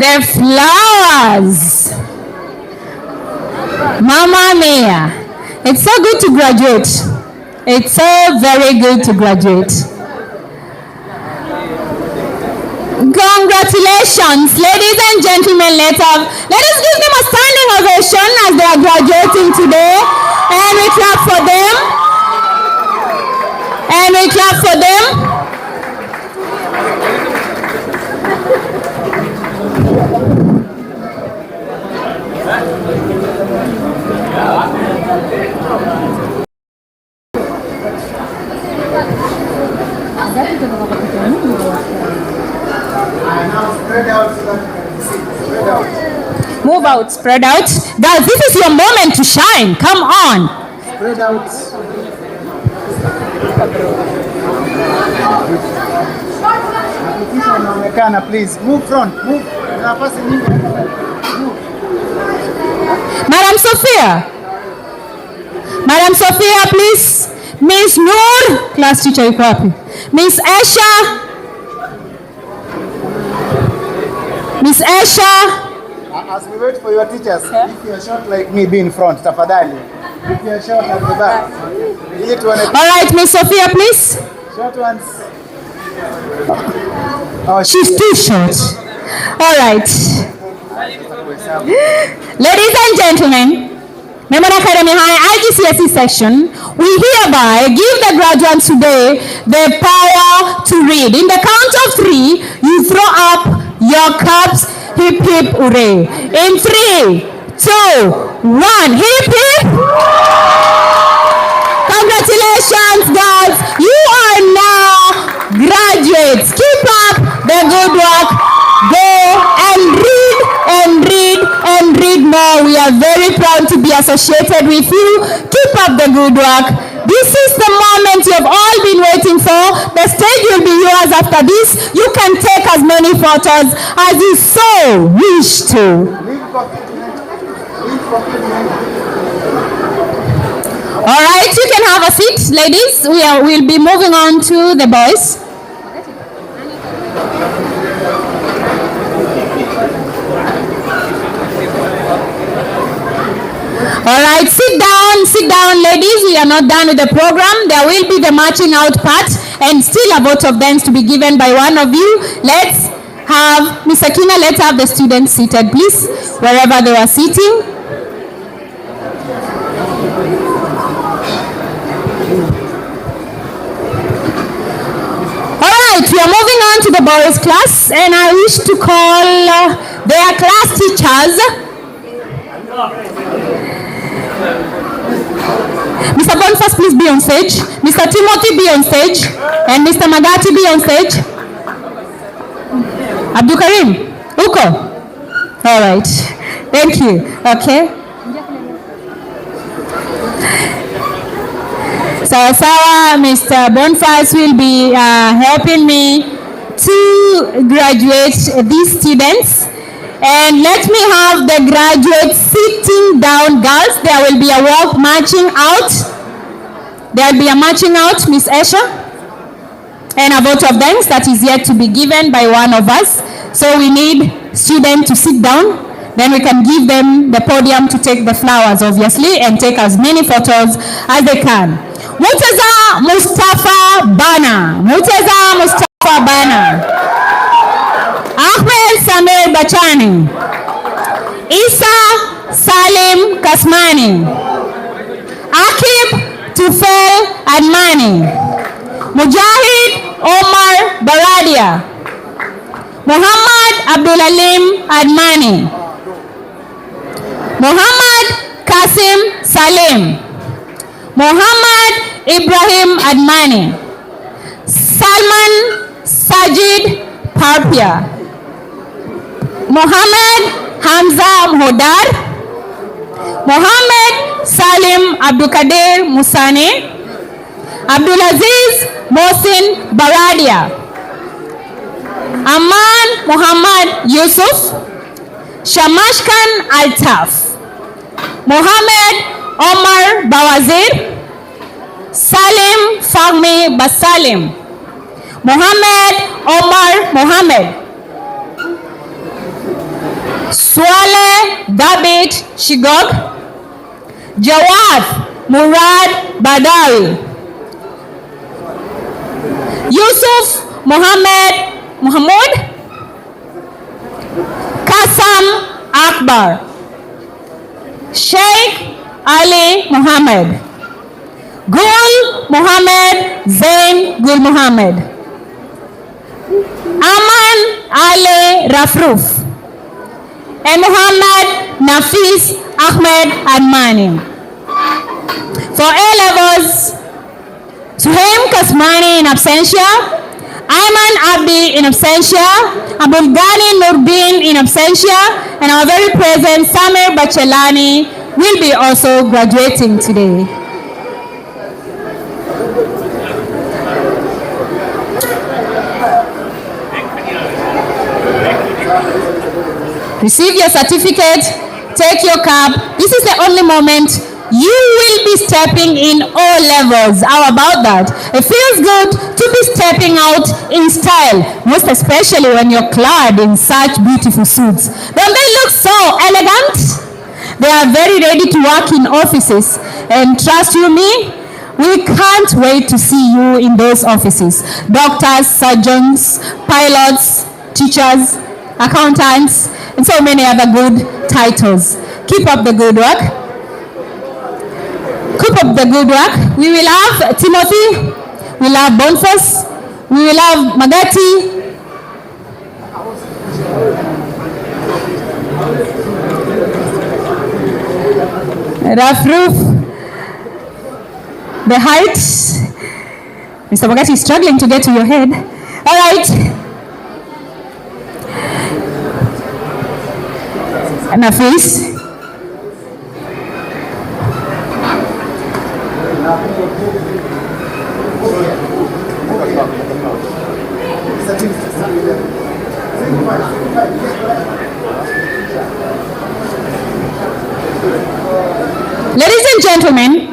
The flowers. Mama Mia. It's so good to graduate. It's so very good to graduate. Congratulations, ladies and gentlemen. Let us give them a standing ovation as they are graduating today. And we clap for them. And we clap for them. out, spread out. Guys, this is your moment to shine. Come on. Spread out. Please move front. Move. Madam Sophia. Madam Sophia, please. Miss Noor, class teacher yuko wapi? Miss Asha. Miss Asha. As we wait for your teachers, if you are short like me, be in front, tafadhali. If you are short at the back. All right, Miss Sophia, please. Short ones. Oh, she's too short. All right. Ladies and gentlemen, Memon Academy High IGCSE section, we hereby give the graduates today the power to read. In the count of 3, you throw up your cups. Hip hip hooray. In 3, 2, 1. Hip hip. Congratulations, guys. You are now graduates. Keep up the good work. Go and read and read and read more. We are very proud to be associated with you. Keep up the good work. This is the moment you have all been waiting for. The stage will be yours after this. You can take as many photos as you so wish to. All right, you can have a seat, ladies. We'll be moving on to the boys. All right, sit down, ladies. We are not done with the program. There will be the marching out part and still a vote of thanks to be given by one of you. Let's have, Miss Akina, let's have the students seated, please, wherever they are sitting. All right, we are moving on to the boys' class, and I wish to call their class teachers. Mr. Boniface, please be on stage. Mr. Timothy, be on stage. And Mr. Magati, be on stage. Abdul Karim, Uko. All right. Thank you. Okay. So, Mr. Boniface will be helping me to graduate these students. And let me have the graduates sitting down, girls. There will be a walk marching out. There will be a marching out, Miss Esha. And a vote of thanks that is yet to be given by one of us. So we need students to sit down. Then we can give them the podium to take the flowers, obviously, and take as many photos as they can. Muteza Mustafa Bana. Muteza Mustafa Bana. Ahmed Samir Bachani. Isa Salim Kasmani. Akib Tufel Admani. Mujahid Omar Baradia. Muhammad Abdulalim Admani. Muhammad Kasim Salim. Muhammad Ibrahim Admani. Salman Sajid Parpia. Muhammad Hamza Mhodar. Muhammad Salim Abdulkadir Musani. Abdulaziz Mohsin Baradia. Aman Muhammad Yusuf. Shamashkan Altaf. Muhammad Omar Bawazir. Salim Fahmi Basalim. Muhammad Omar Mohammed. Swale David Shigog. Jawad Murad Badawi. Yusuf Muhammad Muhammad. Kasam Akbar. Sheikh Ali Muhammad. Gul Muhammad Zain Gul Muhammad. Aman Ali Rafruf. And Muhammad Nafis Ahmed Admani. For A-levels, Suhaim Kasmani in absentia, Ayman Abdi in absentia, Abul Ghani Nurbin in absentia, and our very present Samir Bachelani will be also graduating today. Receive your certificate, take your cap. This is the only moment you will be stepping in all levels. How about that? It feels good to be stepping out in style, most especially when you're clad in such beautiful suits. Don't they look so elegant? They are very ready to work in offices, and trust you me, we can't wait to see you in those offices. Doctors, surgeons, pilots, teachers, accountants, and so many other good titles. Keep up the good work. Keep up the good work. We will have Timothy, we will have Boniface, we will have Magati, Rafruf, the height. Mr. Magati is struggling to get to your head. All right. Nafis. Ladies and gentlemen,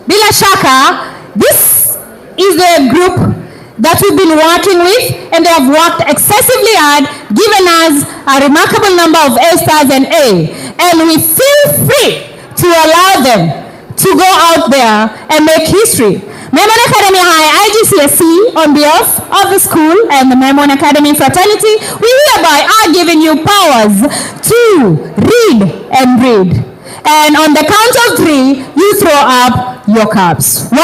bila shaka, this is the group that we've been working with, and they have worked excessively hard, given us a remarkable number of A stars and A, and we feel free to allow them to go out there and make history. Memon Academy High IGCSE, on behalf of the school and the Memon Academy fraternity, we hereby are giving you powers to read and read. And on the count of 3, you throw up your caps. 1,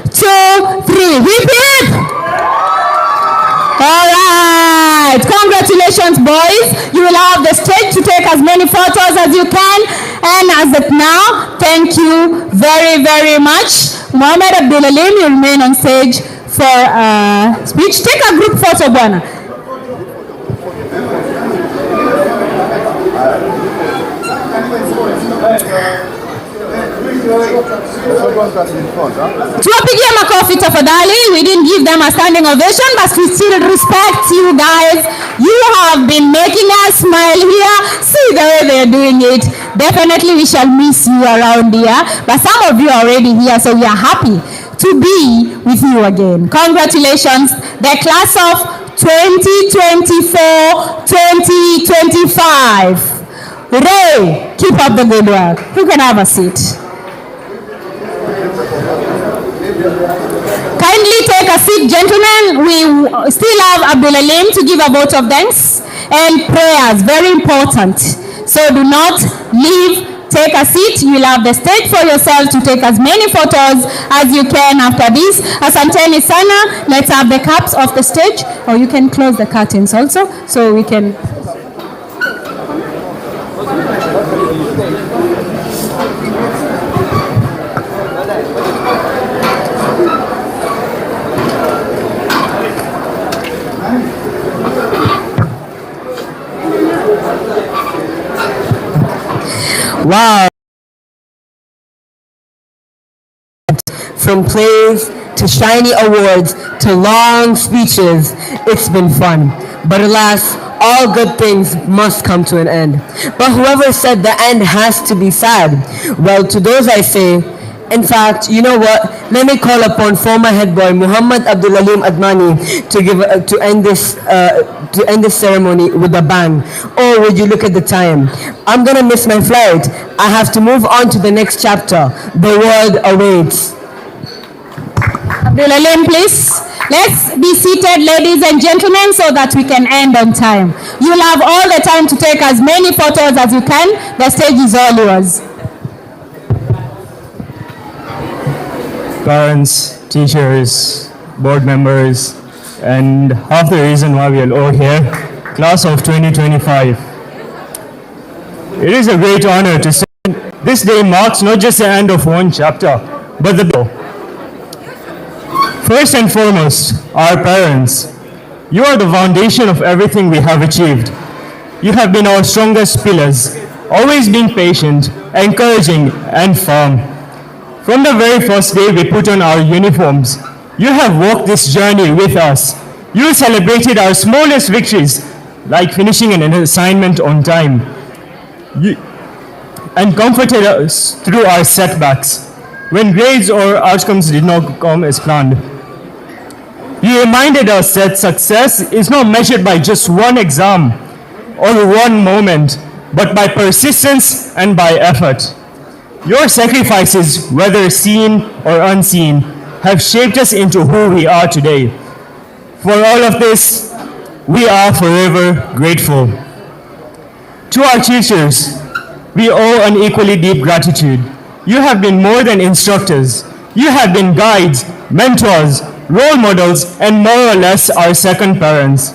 2, 3. Hip hip! All right. Congratulations, boys. You will have the stage to take as many photos as you can. And as of now, thank you very, very much. Mohammed Abdulalim, you remain on stage for speech. Take a group photo, Bwana. Tuwapigie makofi tafadhali. We didn't give them a standing ovation, but we still respect you guys. You have been making us smile here. See the way they're doing it. Definitely we shall miss you around here, but some of you are already here, so we are happy to be with you again. Congratulations, the class of 2024-2025. Hooray! Keep up the good work. You can have a seat. Kindly take a seat, gentlemen. We still have Abdulalim to give a vote of thanks and prayers. Very important. So do not leave. Take a seat. You will have the stage for yourself to take as many photos as you can after this. Asanteni sana. Let's have the caps off the stage. Or you can close the curtains also so we can... Wow. From plays to shiny awards to long speeches, it's been fun. But alas, all good things must come to an end. But whoever said the end has to be sad, well, to those I say, in fact, you know what? Let me call upon former head boy Muhammad Abdulalim Admani to end this ceremony with a bang. Oh, would you look at the time? I'm gonna miss my flight. I have to move on to the next chapter. The world awaits. Abdulalim, please. Let's be seated, ladies and gentlemen, so that we can end on time. You'll have all the time to take as many photos as you can. The stage is all yours. Parents, teachers, board members, and half the reason why we are all here, class of 2025. It is a great honor to say this day marks not just the end of one chapter, but the First and foremost, our parents, You are the foundation of everything we have achieved. You have been our strongest pillars, always being patient, encouraging, and firm. From the very first day we put on our uniforms, you have walked this journey with us. You celebrated our smallest victories, like finishing an assignment on time, and comforted us through our setbacks when grades or outcomes did not come as planned. You reminded us that success is not measured by just one exam or one moment, but by persistence and by effort. Your sacrifices, whether seen or unseen, have shaped us into who we are today. For all of this, we are forever grateful. To our teachers, we owe an equally deep gratitude. You have been more than instructors. You have been guides, mentors, role models, and more or less our second parents.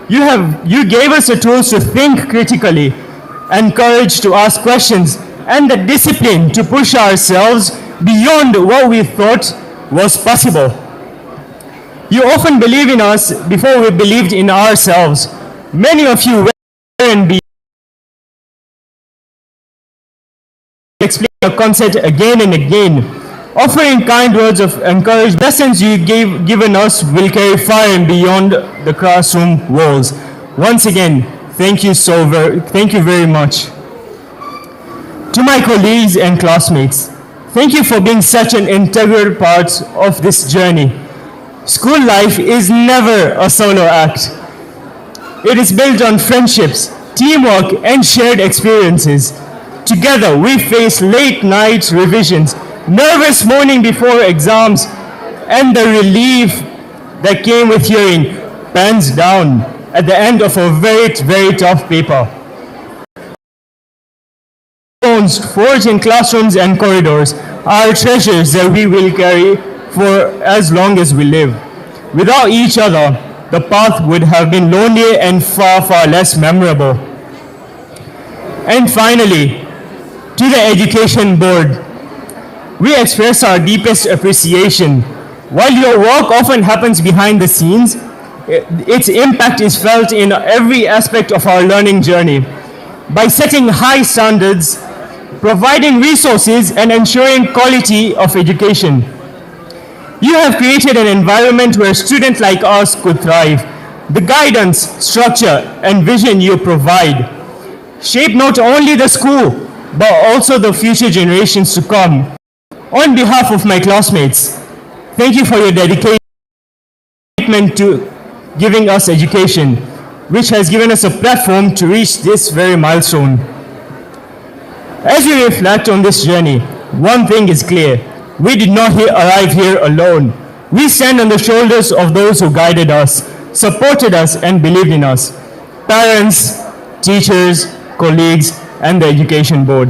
You gave us the tools to think critically, and courage to ask questions, and the discipline to push ourselves beyond what we thought was possible. You often believed in us before we believed in ourselves. Many of you were and be explain your concept again and again, offering kind words of encouragement. Lessons you given us will carry far and beyond the classroom walls. Once again, thank you very much. To my colleagues and classmates, thank you for being such an integral part of this journey. School life is never a solo act. It is built on friendships, teamwork, and shared experiences. Together, we face late night revisions, nervous morning before exams, and the relief that came with hearing pens down at the end of a very, very tough paper. Bones forged in classrooms and corridors are treasures that we will carry for as long as we live. Without each other, the path would have been lonely and far, far less memorable. And finally, to the Education Board, we express our deepest appreciation. While your work often happens behind the scenes, its impact is felt in every aspect of our learning journey. By setting high standards, providing resources, and ensuring quality of education, you have created an environment where students like us could thrive. The guidance, structure, and vision you provide shape not only the school, but also the future generations to come. On behalf of my classmates, thank you for your dedication to giving us education, which has given us a platform to reach this very milestone. As we reflect on this journey, one thing is clear. We did not arrive here alone. We stand on the shoulders of those who guided us, supported us, and believed in us. Parents, teachers, colleagues, and the Education Board.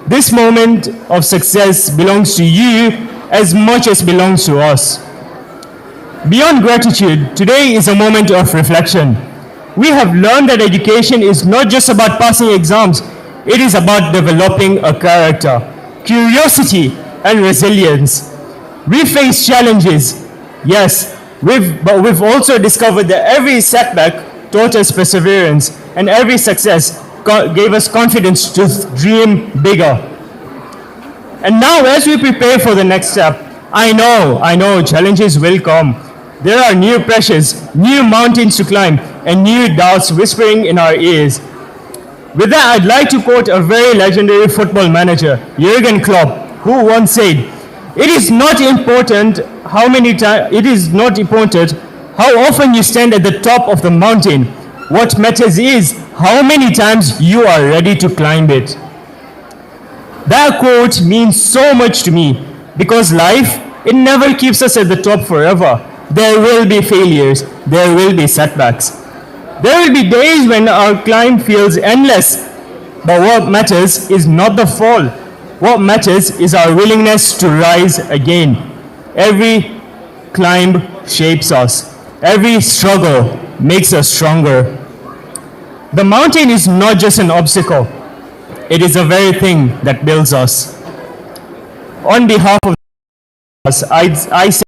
This moment of success belongs to you as much as belongs to us. Beyond gratitude, today is a moment of reflection. We have learned that education is not just about passing exams, it is about developing a character, curiosity, and resilience. We face challenges, yes, but we've also discovered that every setback taught us perseverance, and every success gave us confidence to dream bigger. And now, as we prepare for the next step, I know challenges will come. There are new pressures, new mountains to climb, and new doubts whispering in our ears. With that, I'd like to quote a very legendary football manager, Jurgen Klopp, who once said, "It is not important how often you stand at the top of the mountain. What matters is how many times you are ready to climb it." That quote means so much to me because life, it never keeps us at the top forever. There will be failures, there will be setbacks. There will be days when our climb feels endless, but what matters is not the fall. What matters is our willingness to rise again. Every climb shapes us. Every struggle makes us stronger. The mountain is not just an obstacle. It is the very thing that builds us. On behalf of us, I say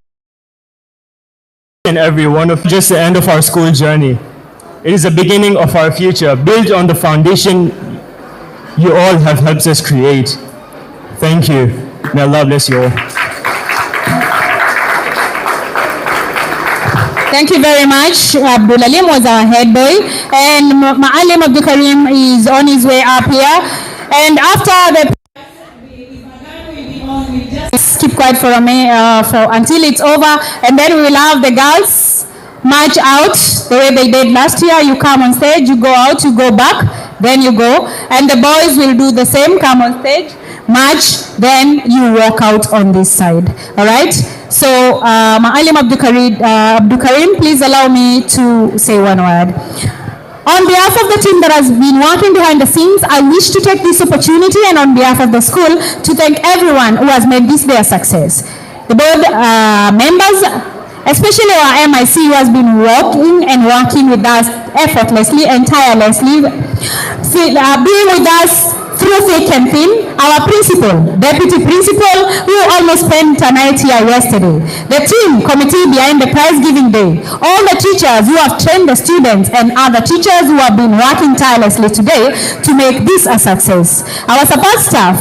and every one of just the end of our school journey. It is the beginning of our future, built on the foundation you all have helped us create. Thank you. May Allah bless you all. Thank you very much. Abdul Alim was our head boy, and Ma'alim Abdul Karim is on his way up here. And after the just keep quiet for a minute, until it's over, and then we will have the girls march out the way they did last year. You come on stage, you go out, you go back, then you go, and the boys will do the same. Come on stage, march, then you walk out on this side. All right? So, Ma'alim Abdul Karim, please allow me to say one word. On behalf of the team that has been working behind the scenes, I wish to take this opportunity and on behalf of the school to thank everyone who has made this day a success. The board members, especially our MIC, who has been working with us effortlessly and tirelessly, being with us through thick and thin. Our principal, deputy principal, who almost spent a night here yesterday. The team committee behind the prize giving day. All the teachers who have trained the students and other teachers who have been working tirelessly today to make this a success. Our support staff,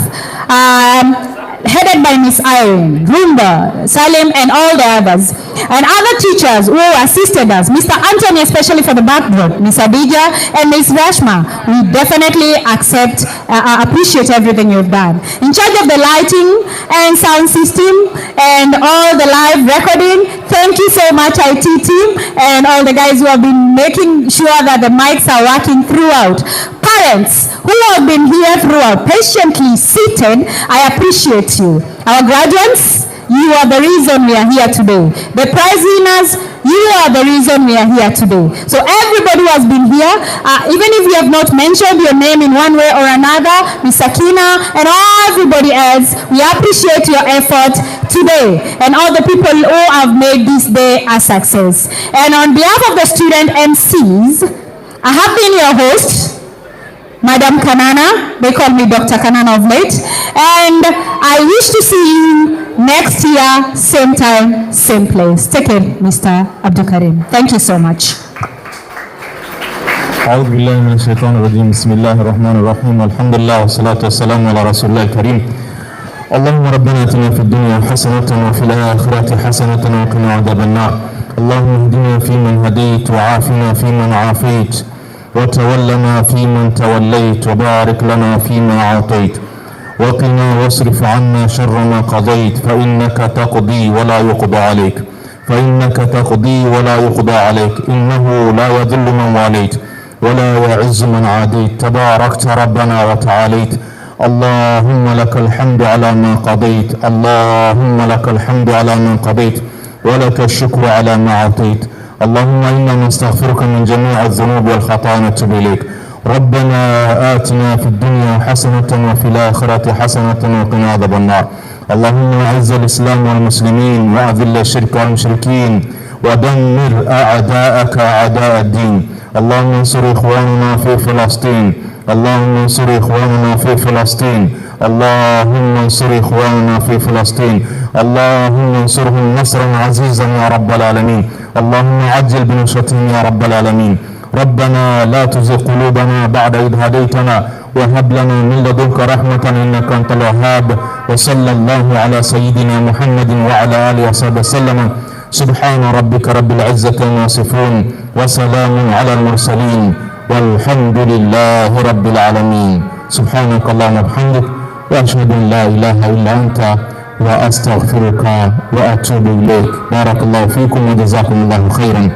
headed by Miss Irene, Rumba, Salim, and all the others. And other teachers who assisted us, Mr. Anthony, especially for the backdrop, Miss Adija, and Miss Rashma. We definitely appreciate everything you've done. In charge of the lighting and sound system and all the live recording, thank you so much, IT team, and all the guys who have been making sure that the mics are working throughout. Parents who have been here throughout, patiently seated, I appreciate you. Our graduates, you are the reason we are here today. The prize winners, you are the reason we are here today. So everybody who has been here, even if we have not mentioned your name in one way or another, Ms. Sakina and everybody else, we appreciate your effort today and all the people who have made this day a success. And on behalf of the student MCs, I have been your host, Madam Kanana. They call me Dr. Kanana of late. And I wish to see you next year, same time, same place. Take care, Mr. Abdul Karim. Thank you so much. أعوذ بالله من الشيطان الرجيم بسم الله الرحمن الرحيم والحمد لله والصلاة والسلام على رسول الله الكريم اللهم ربنا اتنا في الدنيا حسنة وفي الآخرة حسنة وقنا عذاب النار اللهم اهدنا فيمن هديت وعافنا فيمن عافيت وتولنا فيمن توليت وبارك لنا فيما أعطيت وقنا واصرف عنا شر ما قضيت فإنك تقضي ولا يقضى عليك إنه لا يذل من واليت ولا يعز من عاديت تباركت ربنا وتعاليت اللهم لك الحمد على ما قضيت ولك الشكر على ما أعطيت اللهم إنا نستغفرك من جميع الذنوب والخطايا ونتوب إليك ربنا آتنا في الدنيا حسنة وفي الآخرة حسنة وقنا عذاب النار اللهم أعز الإسلام والمسلمين وأذل الشرك والمشركين ودمر أعداءك أعداء الدين اللهم انصر إخواننا في فلسطين اللهم انصرهم نصرا عزيزا يا رب العالمين اللهم عجل بنصرتهم يا رب العالمين ربنا لا تزغ قلوبنا بعد إذ هديتنا وهب لنا من لدنك رحمة إنك أنت الوهاب وصلى الله على سيدنا محمد وعلى آله وصحبه وسلم سبحان ربك رب العزة عما يصفون وسلام على المرسلين والحمد لله رب العالمين سبحانك اللهم وبحمدك وأشهد أن لا إله إلا أنت وأستغفرك وأتوب إليك بارك الله فيكم وجزاكم الله خيرا.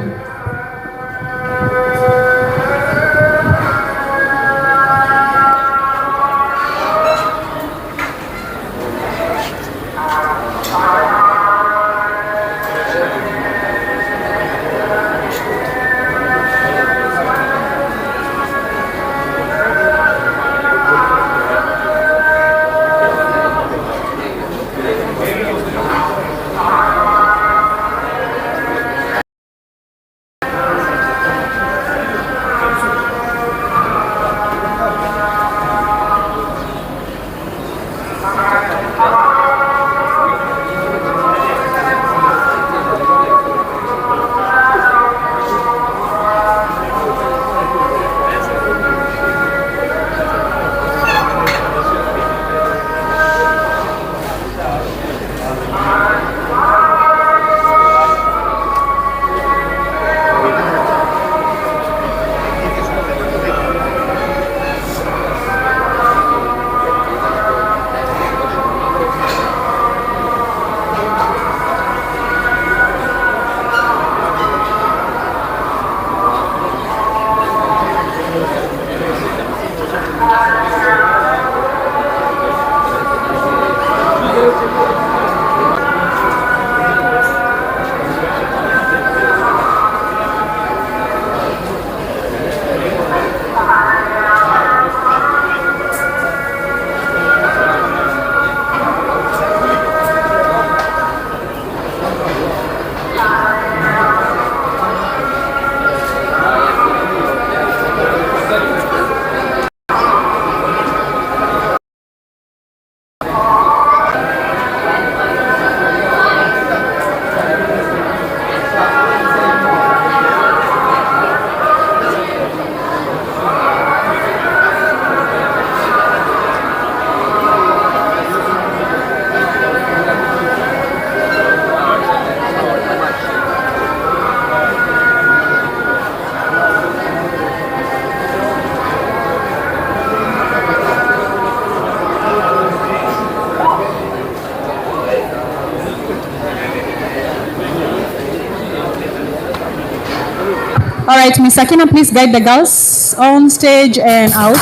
All right, Miss Sakina, please guide the girls on stage and out.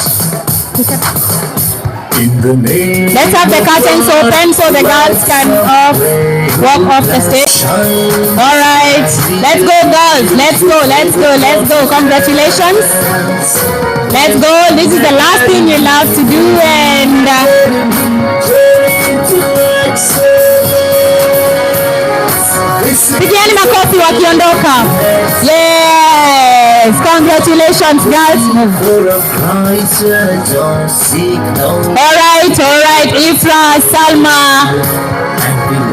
Let's have the curtains open so the girls can walk off the stage. All right, let's go, girls. Let's go, let's go, let's go. Congratulations. Let's go. This is the last thing you love to do, and pigieni makofi wakiondoka. Yes, congratulations, girls. All right, Ifra, Salma,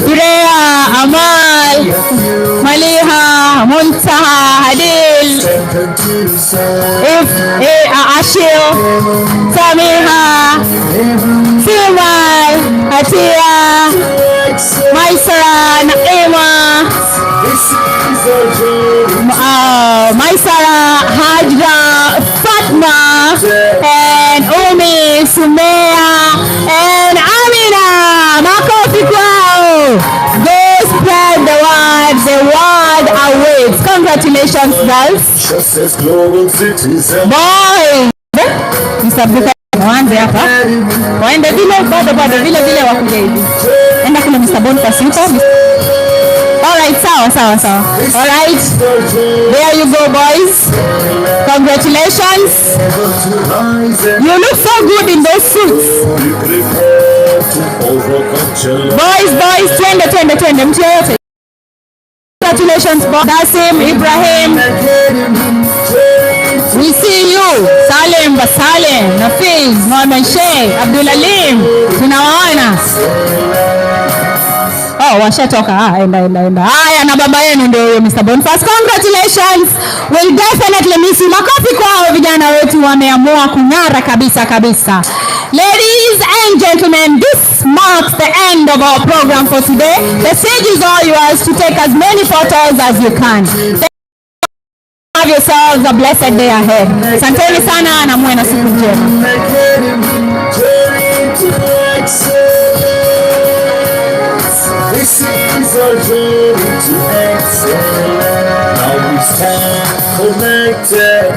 Irea, Amal, Maliha, Muntaha, Hadil, Ashil, Samiha, Silmal, Atia, Maisara, Naima, Maisara, Hajra, Fatma, and Umi, Sumaya, and Amina. Makofi kwao. Go spread the word awaits. Congratulations, girls. Boys. Waanze hapa. Waende vile bado vile wakuja hivi. Enda kule Mr. Boniface yuko. All right, sawa. All right. There you go, boys. Congratulations. You look so good in those suits. Boys, twende mtu yote. Congratulations, boss. Dasim, Ibrahim. We see you. Salim, Basalim, Nafiz, Mohamed Sheikh, Abdulalim. Tunawaona. Oh, washatoka. Enda. Haya, na baba yenu ndio huyo Mr. Boniface. Congratulations. We'll definitely miss you. Makofi kwao, vijana wetu wameamua kung'ara kabisa. Ladies and gentlemen, this marks the end of our program for today. The stage is all yours to take as many photos as you can. Have yourselves a blessed day ahead. Asanteni sana na muwe na siku njema. This is our journey to excellence. Now we stand connected.